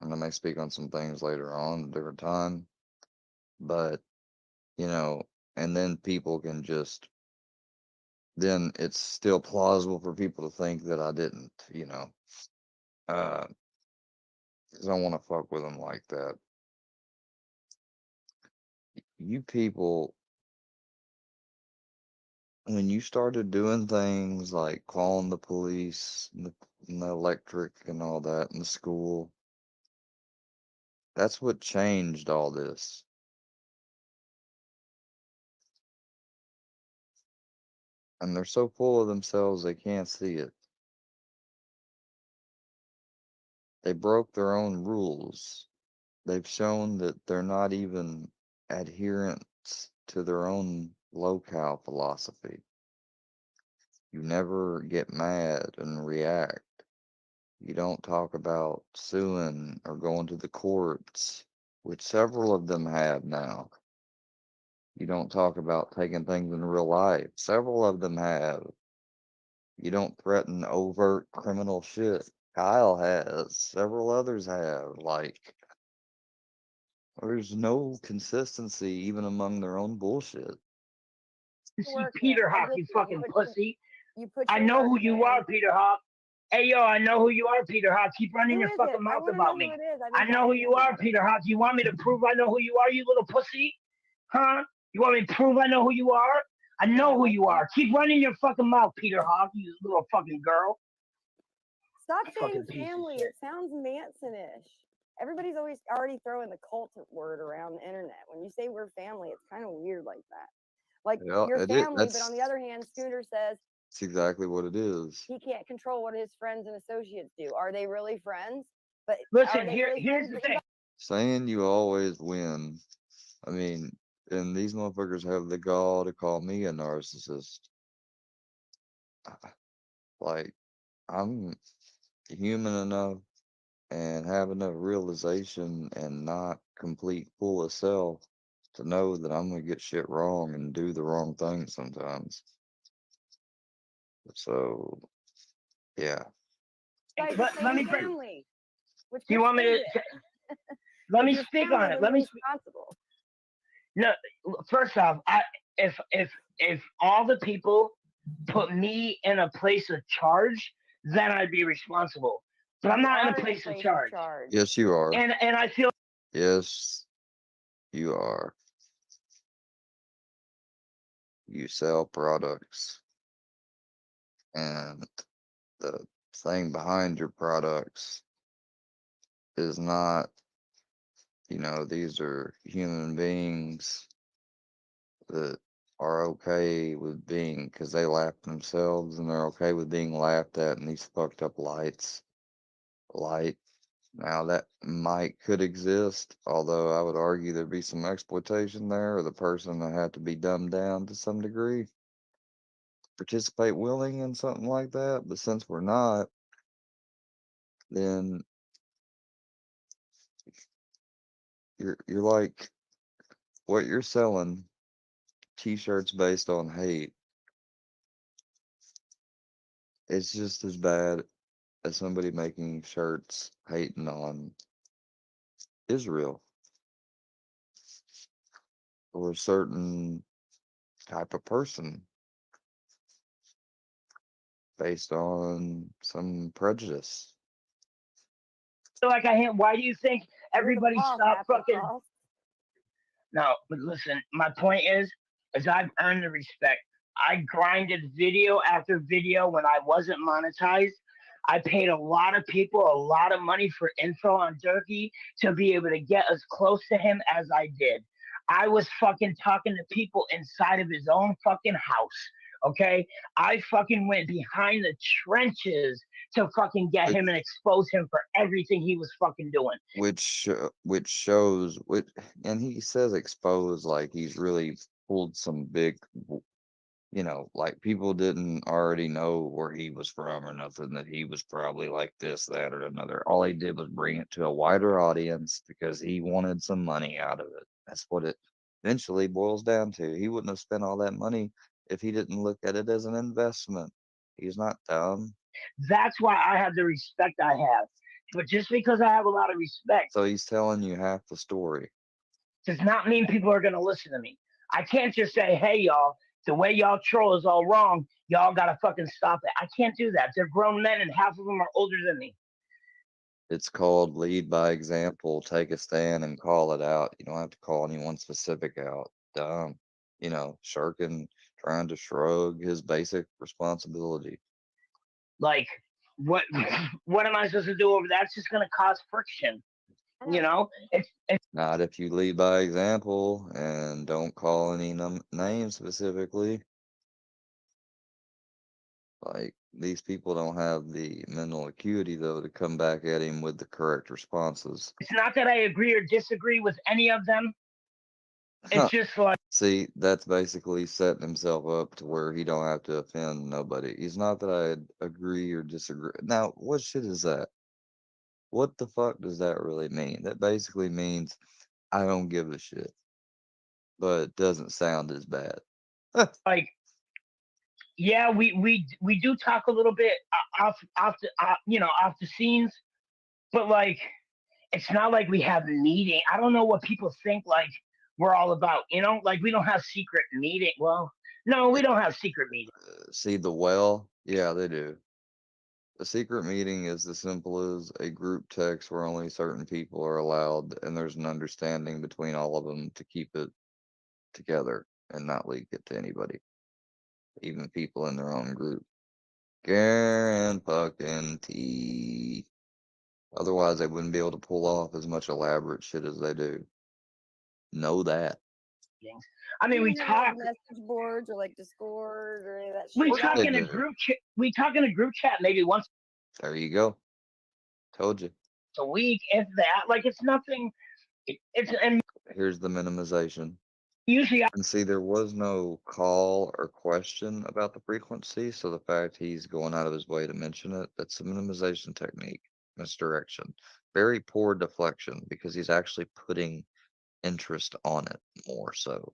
And I may speak on some things later on, a different time. But, you know, and then people can just then it's still plausible for people to think that I didn't, you know, because I want to fuck with them like that. You people, when you started doing things like calling the police and the electric and all that in the school, that's what changed all this. And they're so full of themselves they can't see it. They broke their own rules. They've shown that they're not even adherents to their own locale philosophy. You never get mad and react. You don't talk about suing or going to the courts, which several of them have now. You don't talk about taking things in real life. Several of them have. You don't threaten overt criminal shit. Kyle has. Several others have. Like, there's no consistency even among their own bullshit. You see Work, Peter man. I Hawk, get you you. fucking pussy. You put I your know work who you in. are, Peter Hawk. Hey, yo, I know who you are, Peter Hawk. Keep running Who your is fucking it? I mouth want to know about who me. it is. I know who you are, Peter Hawk. You want me to prove I know who you are, you little pussy? Huh? You want me to prove I know who you are? I know who you are. Keep running your fucking mouth, Peter Hawk, you little fucking girl. Stop Fucking saying piece of family. shit. It sounds Manson-ish. Everybody's always already throwing the cult word around the internet. When you say we're family, it's kind of weird like that. Like Yeah, you're it is. family, but on the other hand, Scooter says That's exactly what it is. he can't control what his friends and associates do. Are they really friends? But Listen, are they here's really the friends? But you thing. Saying you always win. I mean, and these motherfuckers have the gall to call me a narcissist. Like, I'm human enough and have enough realization and not complete full of self to know that I'm gonna get shit wrong and do the wrong thing sometimes. So, yeah. guys Let, just say let we're me bring. family. Which Do you want me is to? it? Let If me you're speak family, on it. then Let you're me. responsible. No, first off, if all the people put me in a place of charge, then I'd be responsible. But I'm You not in are a place of charge. Yes, you are. And I feel Yes, you are. You sell products, and the thing behind your products is not, these are human beings that are okay with being, because they laugh themselves and they're okay with being laughed at in these fucked up light. Now that could exist, although I would argue there'd be some exploitation there, or the person that had to be dumbed down to some degree, participate willing in something like that. But since we're not, then you're like, what you're selling, t-shirts based on hate, it's just as bad as somebody making shirts hating on Israel or a certain type of person based on some prejudice. like I am. Why do you think everybody boss, stopped fucking? applesauce. No, but listen. My point is I've earned the respect. I grinded video after video when I wasn't monetized. I paid a lot of people a lot of money for info on Durkee to be able to get as close to him as I did. I was fucking talking to people inside of his own fucking house. Okay, I fucking went behind the trenches to fucking get him and expose him for everything he was fucking doing. Which shows, and he says expose like he's really pulled some big, like people didn't already know where he was from or nothing, that he was probably like this, that, or another. All he did was bring it to a wider audience because he wanted some money out of it. That's what it eventually boils down to. He wouldn't have spent all that money if he didn't look at it as an investment. He's not dumb. That's why I have the respect I have. But just because I have a lot of respect So he's telling you half the story. does not mean people are going to listen to me. I can't just say, hey, y'all, The way y'all troll is all wrong. Y'all gotta fucking stop it. I can't do that. They're grown men, and half of them are older than me. It's called lead by example. Take a stand and call it out. You don't have to call anyone specific out. Dumb. Shirking, trying to shrug his basic responsibility. Like, what what am I supposed to do over that? It's just gonna cause friction. It's Not if you lead by example and don't call any names specifically. Like, these people don't have the mental acuity, though, to come back at him with the correct responses. it's not that I agree or disagree with any of them. Huh. It's just like See, that's basically setting himself up to where he don't have to offend nobody. It's not that I agree or disagree. Now, what shit is that? What the fuck does that really mean? That basically means I don't give a shit, but it doesn't sound as bad. like yeah, we do talk a little bit off the scenes, but like it's not like we have a meeting. I don't know what people think like we're all about. Like we don't have secret meeting. Well, no, we don't have secret meetings. See the well? Yeah, they do. A secret meeting is as simple as a group text where only certain people are allowed, and there's an understanding between all of them to keep it together and not leak it to anybody, even people in their own group. Guarantee. Otherwise, they wouldn't be able to pull off as much elaborate shit as they do. Know that. I mean, we Do you have, talk. like, message boards or like Discord or any of that shit. We Of course talk they in a do. group chat. We talk in a group chat maybe once There you go. Told you. a week, if that. Like it's nothing. It's and Here's the minimization. usually And see, there was no call or question about the frequency, so the fact he's going out of his way to mention it, that's a minimization technique, misdirection. Very poor deflection because he's actually putting interest on it more so.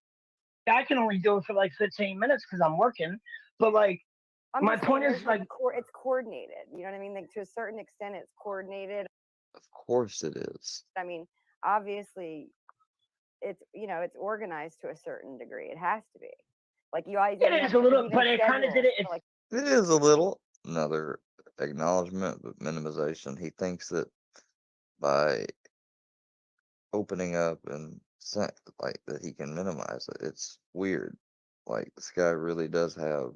I can only do it for like 15 minutes because I'm working. But like I'm my just saying point there's is like it's coordinated. You know what I mean? Like to a certain extent, it's coordinated. Of course it is. I mean, obviously, it's it's organized to a certain degree. It has to be. Like you always it even is have a little, even but it kind of did schedules. it. So, like It is a little. Another acknowledgement, but minimization. He thinks that by opening up and like that he can minimize it. It's weird. Like this guy really does have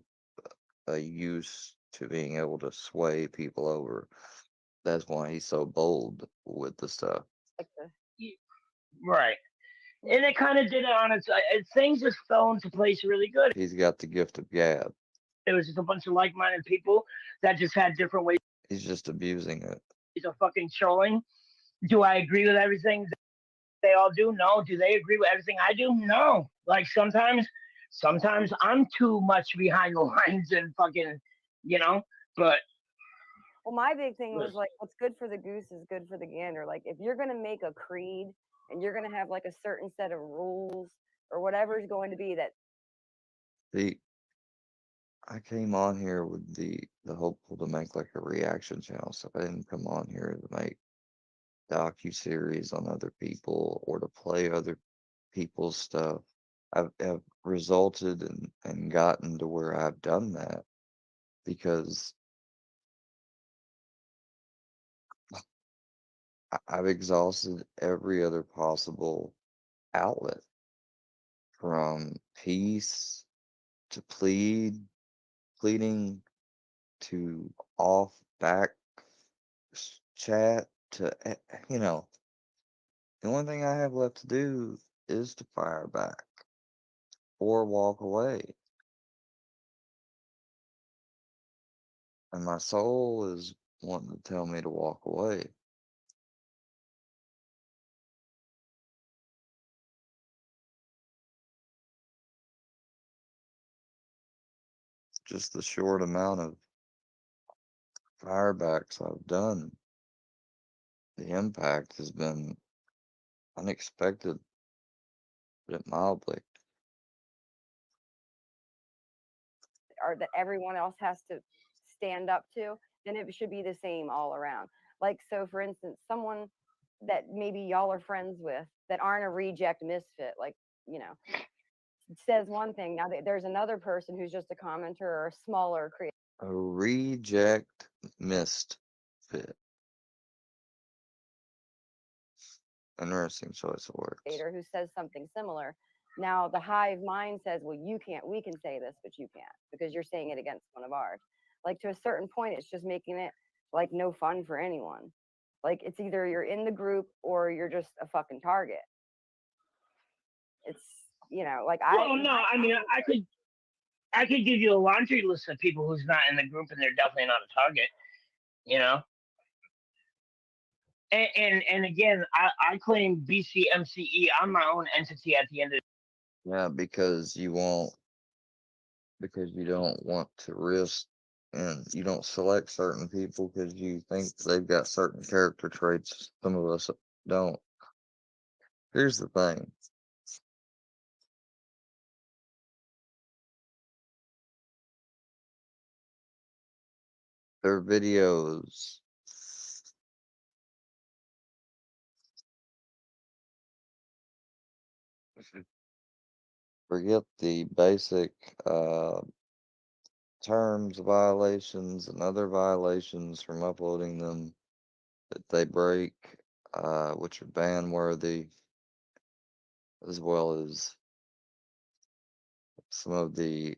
a use to being able to sway people over. That's why he's so bold with the stuff. like the Right. And it kind of did it on its. Things just fell into place really good. He's got the gift of gab. There was just a bunch of like-minded people that just had different ways He's just abusing it. of fucking trolling. Do I agree with everything they all do? No. Do they agree with everything I do? No. Like sometimes I'm too much behind the lines and fucking, but well, my big thing was like, what's good for the goose is good for the gander. Like, if you're gonna make a creed and you're gonna have like a certain set of rules or whatever is going to be that. See, I came on here with the hopeful to make like a reaction channel, so I didn't come on here to make docu-series on other people or to play other people's stuff. Have resulted and gotten to where I've done that because I've exhausted every other possible outlet, from peace to pleading to off back chat to the only thing I have left to do is to fire back or walk away. And my soul is wanting to tell me to walk away. Just the short amount of firebacks I've done, the impact has been unexpected, but mildly. Or that everyone else has to stand up to, then it should be the same all around. Like, so for instance, someone that maybe y'all are friends with that aren't a reject misfit, like, says one thing. Now there's another person who's just a commenter or a smaller A reject misfit. Interesting choice of words. creator who says something similar. Now the hive mind says, well, you can't, we can say this, but you can't because you're saying it against one of ours. Like to a certain point, it's just making it like no fun for anyone. Like it's either you're in the group or you're just a fucking target. It's, you know, like Well, no, I mean, I could give you a laundry list of people who's not in the group, and they're definitely not a target. You know. And again, I claim BCMCE. I'm my own entity at the end of. Yeah, because you don't want to risk, and you don't select certain people because you think they've got certain character traits some of us don't. Here's the thing. Their videos forget the basic terms violations and other violations from uploading them that they break, which are ban worthy, as well as some of the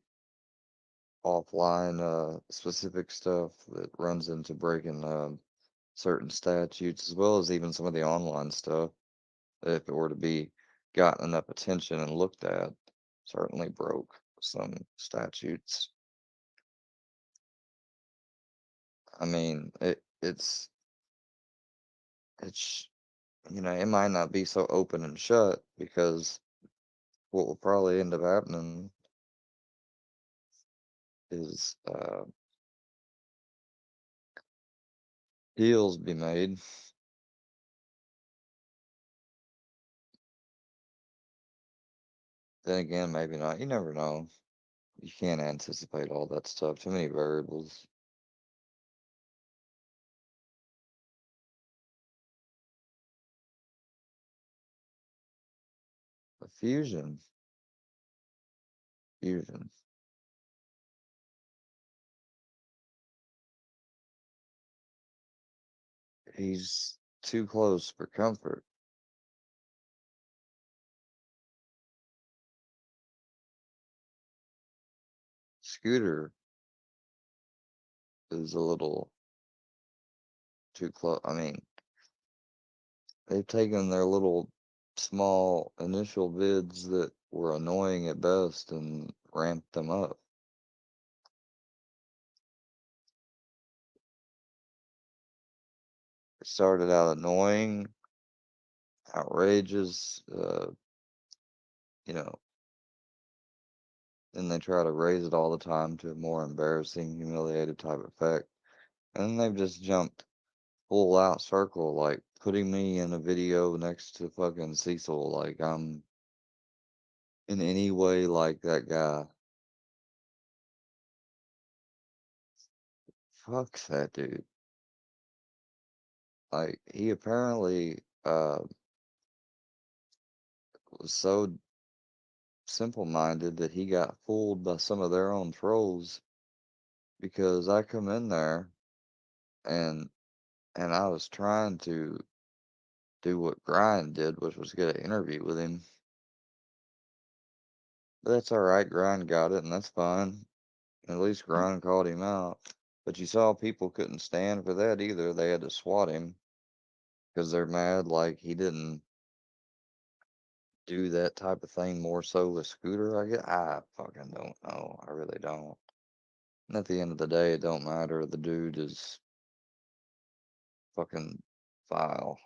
offline specific stuff that runs into breaking certain statutes, as well as even some of the online stuff that if it were to be gotten enough attention and looked at, certainly broke some statutes. I mean, it's you know, it might not be so open and shut because what will probably end up happening is deals be made. Then again, maybe not. You never know. You can't anticipate all that stuff. Too many variables. But Fusion. He's too close for comfort. Scooter is a little too close. I mean, they've taken their little small initial vids that were annoying at best and ramped them up. It started out annoying, outrageous, you know, then they try to raise it all the time to a more embarrassing, humiliated type effect. And then they've just jumped full out circle, like putting me in a video next to fucking Cecil, like I'm in any way like that guy. Fuck that dude. Like he apparently was so simple-minded that he got fooled by some of their own trolls because I come in there and I was trying to do what Grind did, which was get an interview with him. But that's all right. Grind got it, and that's fine. At least Grind called him out. But you saw people couldn't stand for that either. They had to swat him because they're mad like he didn't do that type of thing more so with Scooter. I fucking don't know. I really don't. And at the end of the day, it don't matter. The dude is fucking vile.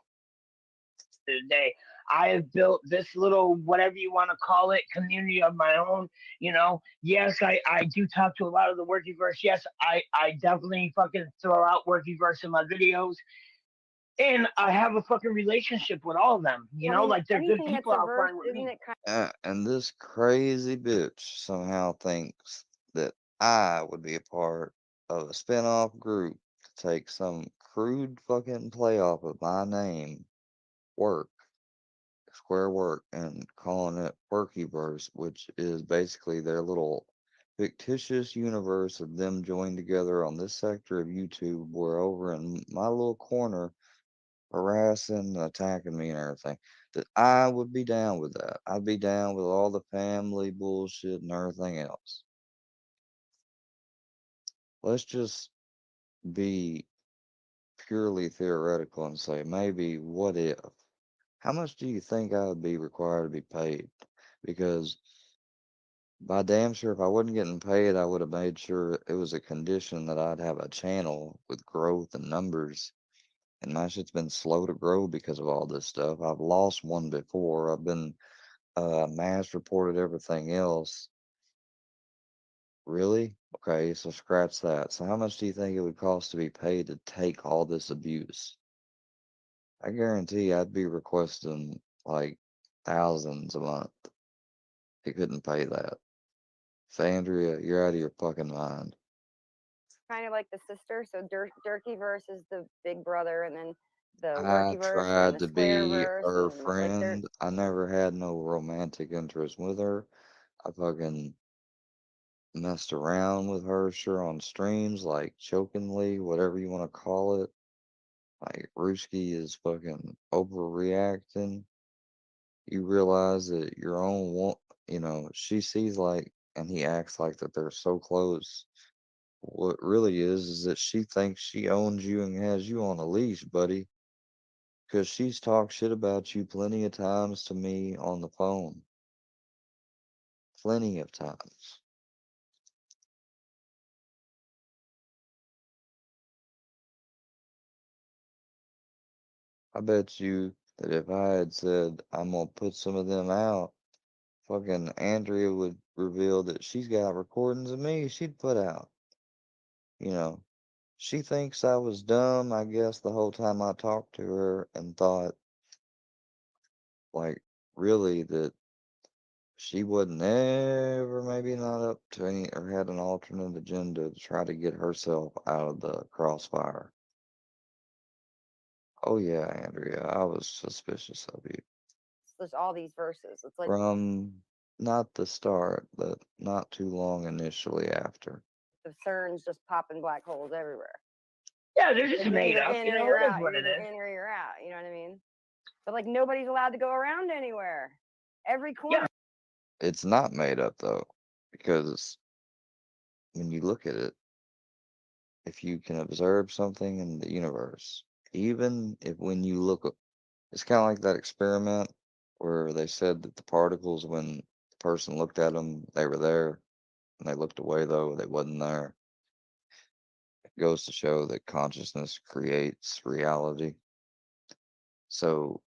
Today, I have built this little, whatever you want to call it, community of my own. You know, yes, I do talk to a lot of the Workyverse. Yes, I definitely fucking throw out Workyverse in my videos. And I have a fucking relationship with all of them. You know, like they're good people out front with me. And this crazy bitch somehow thinks that I would be a part of a spin-off group to take some crude fucking play off of my name, work, square work and calling it Workyverse, which is basically their little fictitious universe of them joined together on this sector of YouTube, where over in my little corner, harassing, attacking me and everything. That I would be down with that. I'd be down with all the family bullshit and everything else. Let's just be purely theoretical and say, maybe what if? How much do you think I would be required to be paid? Because by damn sure, if I wasn't getting paid, I would have made sure it was a condition that I'd have a channel with growth and numbers. And my shit's been slow to grow because of all this stuff. I've lost one before. I've been mass reported everything else. Really? Okay, so scratch that. So how much do you think it would cost to be paid to take all this abuse? I guarantee I'd be requesting like thousands a month. He couldn't pay that. So Andrea, you're out of your fucking mind. Kind of like the sister. So Durkee versus the big brother, and then the I Worky verse and tried the to Square be verse, her and like they're friend. I never had no romantic interest with her. I fucking messed around with her, sure, on streams, like jokingly, whatever you want to call it. Like Ruski is fucking overreacting. You realize that your own she sees like, and he acts like that they're so close. What really is that she thinks she owns you and has you on a leash, buddy. Because she's talked shit about you plenty of times to me on the phone. Plenty of times. I bet you that if I had said I'm gonna put some of them out, fucking Andrea would reveal that she's got recordings of me she'd put out. You know, she thinks I was dumb, I guess, the whole time I talked to her and thought, like, really that she wasn't ever maybe not up to any or had an alternate agenda to try to get herself out of the crossfire. Oh yeah, Andrea, I was suspicious of you. there's all these verses. It's like From not the start, but not too long initially after. the CERN's just popping black holes everywhere. Yeah, they're Like just you're made either up. in You or know, you're it is out. what You're it either is. in or you're out. You know what I mean? But like nobody's allowed to go around anywhere. Every corner. It's not made up though, because when you look at it, if you can observe something in the universe, even if when you look, it's kind of like that experiment where they said that the particles, when the person looked at them, they were there, and they looked away though, they wasn't there. It goes to show that consciousness creates reality. So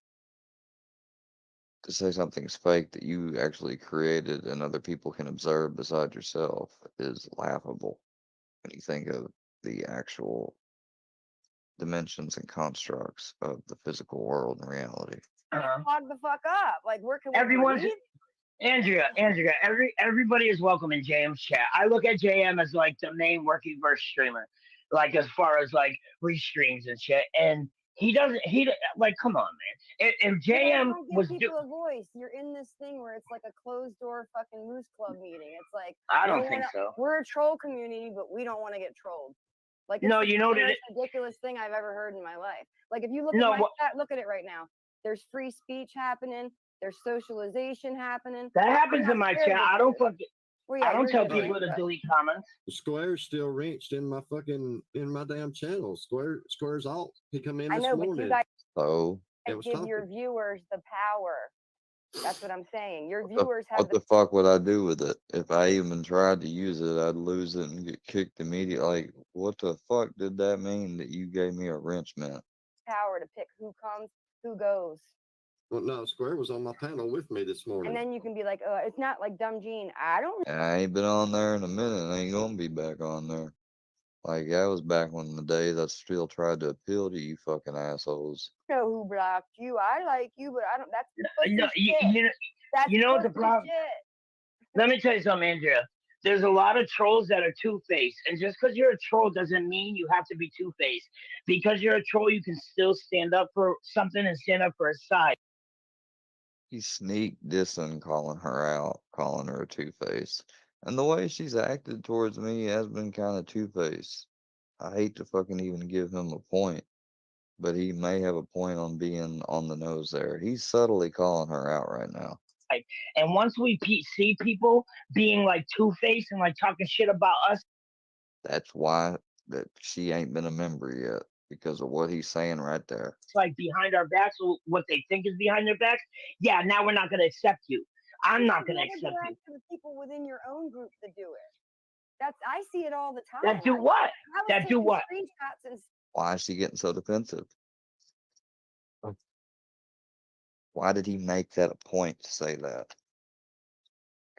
to say something's fake that you actually created and other people can observe beside yourself is laughable when you think of the actual dimensions and constructs of the physical world and reality. Clog the fuck up. Like where can we Everyone's breathe? Andrea, everybody is welcome in JM's chat. I look at JM as like the main working verse streamer, like as far as like restreams and shit. And he doesn't. Like, come on, man. If JM Don't was give people a voice. You're in this thing where it's like a closed door fucking Moose Club meeting. It's like I no don't one think el- so. We're a troll community, but we don't want to get trolled. Like it's No, the you know that most ridiculous thing I've ever heard in my life. Like if you look at No, my what- chat, look at it right now. There's free speech happening. There's socialization happening. that I'm happens not in my scared chat. of I this don't shit. fucking. Well, yeah, I don't you're tell different, people to but- delete comments. The Square's still wrenched in my damn channel. Square's alt. He come in I this know, but morning. you guys So was give your talking. viewers the power. That's what I'm saying. Your the- viewers have what the fuck would I do with it? If I even tried to use it, I'd lose it and get kicked immediately. Like, what the fuck did that mean that you gave me a wrench man? power to pick who comes, who goes. Well, no, Square was on my panel with me this morning. And then you can be like, it's not like Dumb Gene. I don't And I ain't been on there in a minute. I ain't gonna be back on there. Like, I was back when the days I still tried to appeal to you fucking assholes. know who blocked you. I like you, but I don't. That's pussy No, shit. That's you know what the pussy problem. shit. Let me tell you something, Andrea. There's a lot of trolls that are two-faced, and just because you're a troll doesn't mean you have to be two-faced. Because you're a troll, you can still stand up for something and stand up for a side. He sneak dissing, calling her out, calling her a two-face. And the way she's acted towards me has been kind of two-faced. I hate to fucking even give him a point, but he may have a point on being on the nose there. He's subtly calling her out right now. And once we see people being like two-faced and like talking shit about us, That's why that she ain't been a member yet, because of what he's saying right there. like behind our backs, or what they think is behind their backs, yeah, now we're not going to accept you. I'm not going to Never accept go you. after the people within your own group that do it. I see it all the time. That do what? I was That do taking what? screenshots and Why is she getting so defensive? Why did he make that a point to say that?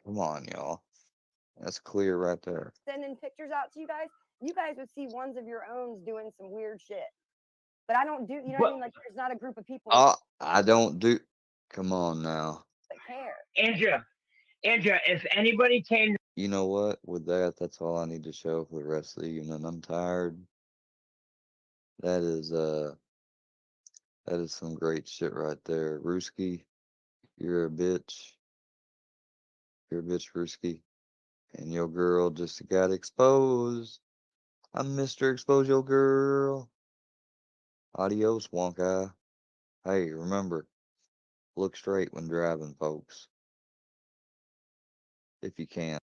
Come on, y'all. That's clear right there. sending pictures out to you guys. You guys would see ones of your own doing some weird shit. But I don't do, you know what I mean? Like, there's not a group of people I don't do. Come on now. that care. Andrea, if anybody came, You know what? With that, that's all I need to show for the rest of the evening. I'm tired. That is some great shit right there. Ruski, you're a bitch. You're a bitch, Ruski. And your girl just got exposed. I'm Mr. Expose Your Girl. Adios, Wonka. Hey, remember, look straight when driving, folks. If you can.